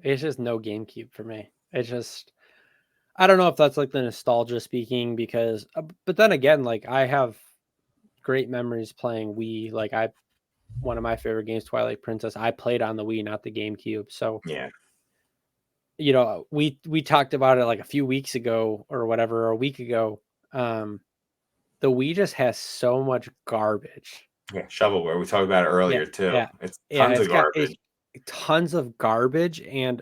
It's just no GameCube for me. It's just, I don't know if that's like the nostalgia speaking because, but then again, like I have great memories playing Wii. Like one of my favorite games, Twilight Princess, I played on the Wii, not the GameCube. So yeah. We talked about it like a few weeks ago or whatever, or a week ago. The Wii just has so much garbage Yeah, shovelware. We talked about it Yeah, earlier too. yeah, It's yeah. tons It's of got garbage. tons of garbage, and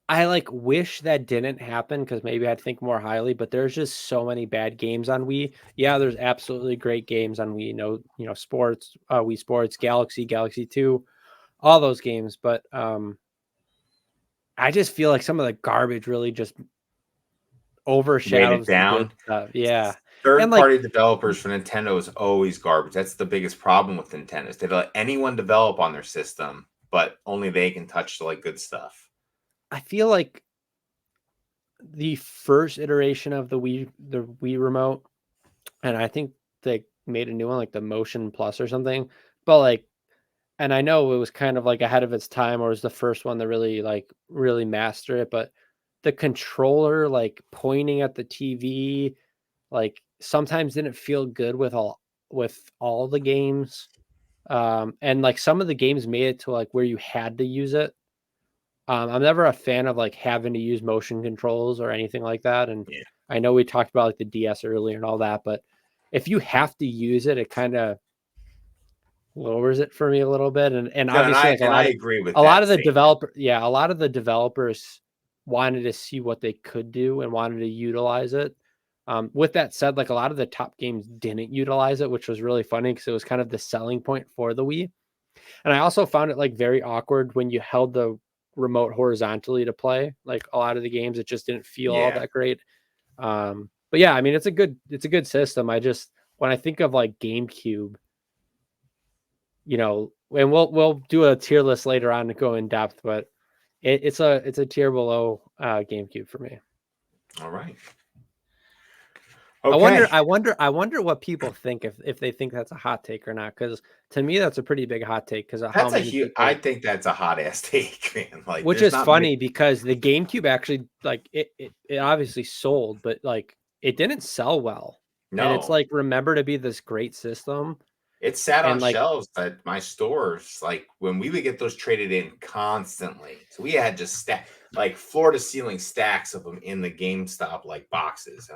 I like wish that didn't happen because maybe I'd think more highly. But there's just so many bad games on Wii. Yeah, there's absolutely great games on Wii. Sports, Wii Sports, Galaxy, Galaxy 2, all those games. But I just feel like some of the garbage really just Weighted overshadows the down. good stuff. Yeah. And like Third-party developers for Nintendo is always garbage. That's the biggest problem with Nintendo. Is they let anyone develop on their system, but only they can touch the like good stuff. I feel like the first iteration of the Wii remote, and I think they made a new one like the Motion Plus or something. But like, and I know it was kind of like ahead of its time, or was the first one to really master it. But the controller, like pointing at the TV, like sometimes didn't feel good with all the games. And like some of the games made it to like where you had to use it. I'm never a fan of like having to use motion controls or anything like that. And Yeah. I know we talked about like the DS earlier and all that, but if you have to use it, it kind of lowers it for me a little bit. And No, and obviously like I agree with a lot that of the statement. a lot of the developers wanted to see what they could do and wanted to utilize it. With that said, like a lot of the top games didn't utilize it, which was really funny because it was kind of the selling point for the Wii. And I also found it like very awkward when you held the remote horizontally to play. Like a lot of the games, it just didn't feel all Yeah. that great. But yeah, I mean, it's a good system. I just when I think of like GameCube, and we'll do a tier list later on to go in depth, but it's a tier below GameCube for me. All right. I wonder, Okay. I wonder, I wonder what people think if they think that's a hot take or not. Because to me, that's a pretty big hot take because of how That's a many huge. I people. think that's a hot ass take, man. Like, Which there's is not many. funny because the GameCube actually like it obviously sold, but like it didn't sell well. And it's No, like remember to be this great system. it sat on And like shelves at my stores. Like when we would get those traded in constantly, so we had just like floor to ceiling stacks of them in the GameStop like boxes,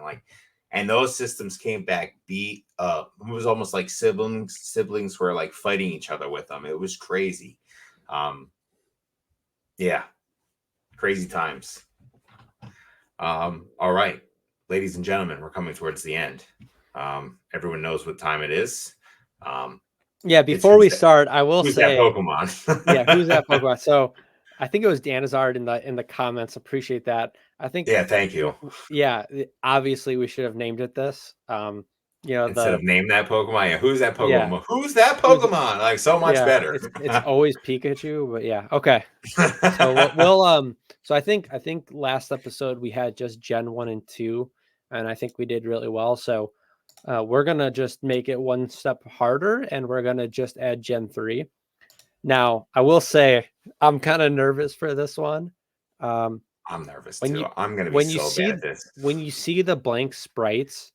and those systems came back beat up. It was almost like siblings were like fighting each other with them. It was crazy. Um, yeah, crazy times. All right, ladies and gentlemen, we're coming towards the end. Everyone knows what time it is. Um, yeah, it's before we start, I will who's that say, yeah, who's Pokemon? that Pokemon? So I think it was Danazard in the comments. Appreciate that. I think Yeah, thank you. yeah, obviously we should have named it this. Instead of name that Pokemon, yeah, who's that Yeah, Pokemon? Who's that who's Pokemon? Like so much yeah, better. it's always Pikachu, but yeah, okay. So so I think last episode we had just Gen 1 and 2, and I think we did really well. So we're gonna just make it one step harder, and we're gonna just add Gen 3. Now, I will say I'm kind of nervous for this one. Um, I'm nervous when too. you I'm gonna be when you so bad see at this. when you see the blank sprites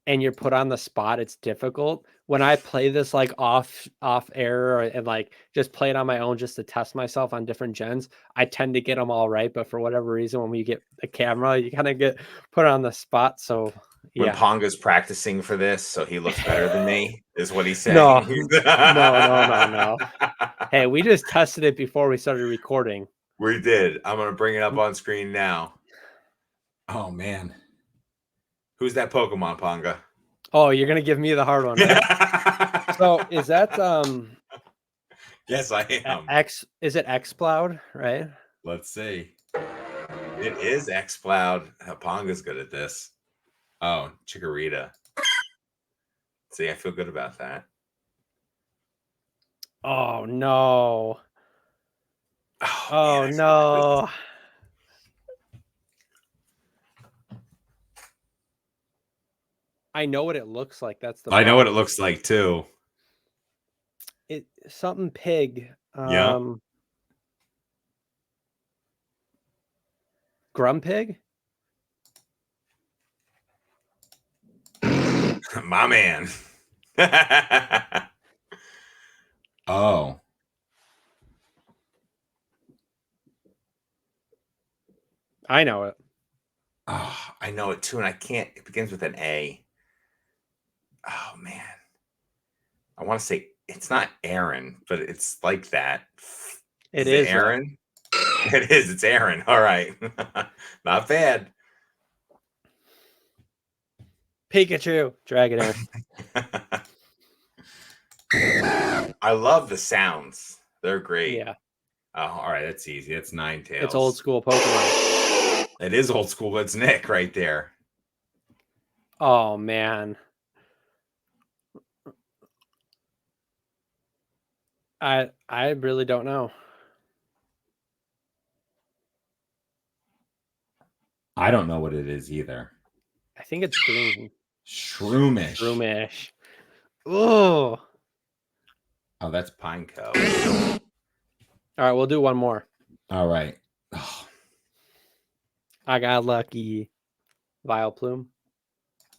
and you're put on the spot, it's difficult. When I play this like off air and like just play it on my own just to test myself on different gens, I tend to get them all right. But for whatever reason, when we get the camera, you kind of get put on the spot. So When yeah, PoNGa's practicing for this, so he looks better than me, is what he's no, saying. no, no, no, no. Hey, we just tested it before we started recording. We did. I'm gonna bring it up on screen now. Oh man. Who's that Pokemon, Ponga? Oh, you're gonna give me the hard one, right? So is that Yes, I am. X? Is it X Cloud? Right? Let's see. It is X-Cloud. Ponga's good at this. Oh, Chikorita. See, I feel good about that. Oh no! Oh man, Oh I feel good. no! I know what it looks like. That's the I know what it problem. looks like too. It something pig. Yeah. Grumpig? My man. Oh. I know it. Oh, I know it too, and I can't. It begins with an A. Oh man. I want to say it's not Aaron, but it's like that. It Is it is though. Aaron? It is. It's Aaron. All right. Not bad. Pikachu, Dragonair. I love the sounds. They're great. Yeah, Oh, all right. That's easy. It's it's old Ninetales. school Pokemon. It is old school, but it's Nick right there. Oh man, I really don't know. I don't know what it is either. I think it's green. Shroomish. Roomish. Oh. Oh, that's Pineco. All right, we'll do one more. All right. Oh, I got lucky. Vileplume.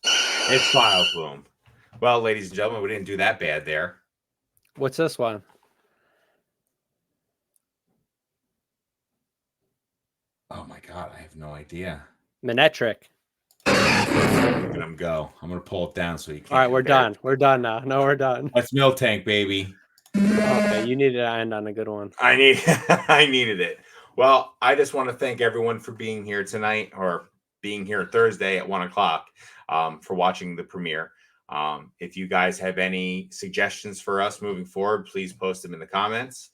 it's Vileplume. Well, ladies and gentlemen, we didn't do that bad there. What's this one? Oh my god, I have no idea. Manectric. Look at him go. I'm gonna pull it down so you can't. All right, we're done. We're done now. No, we're done. Let's Miltank, baby. Okay, you needed to end on a good one. I needed it. Well, I just want to thank everyone for being here tonight, or being here Thursday at 1:00, for watching the premiere. If you guys have any suggestions for us moving forward, please post them in the comments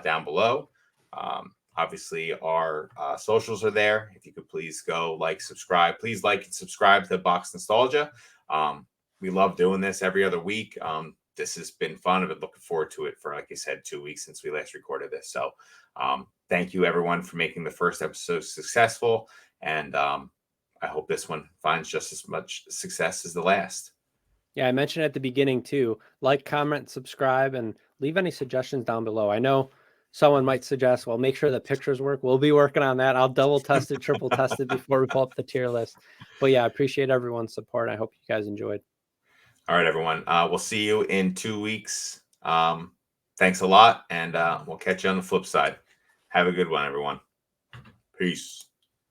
down below. Obviously, our socials are there. If you could please go subscribe. Please like and subscribe to Box Nostalgia. We love doing this every other week. This has been fun. I've been looking forward to it for, like I said, 2 weeks since we last recorded this. So thank you, everyone, for making the first episode successful. And I hope this one finds just as much success as the last. Yeah, I mentioned at the beginning too, like, comment, subscribe, and leave any suggestions down below. I know someone might suggest, well, make sure the pictures work. We'll be working on that. I'll double test it, triple test it before we pull up the tier list. But yeah, I appreciate everyone's support. I hope you guys enjoyed. All right, everyone. We'll see you in 2 weeks. Thanks a lot, and we'll catch you on the flip side. Have a good one, everyone. Peace.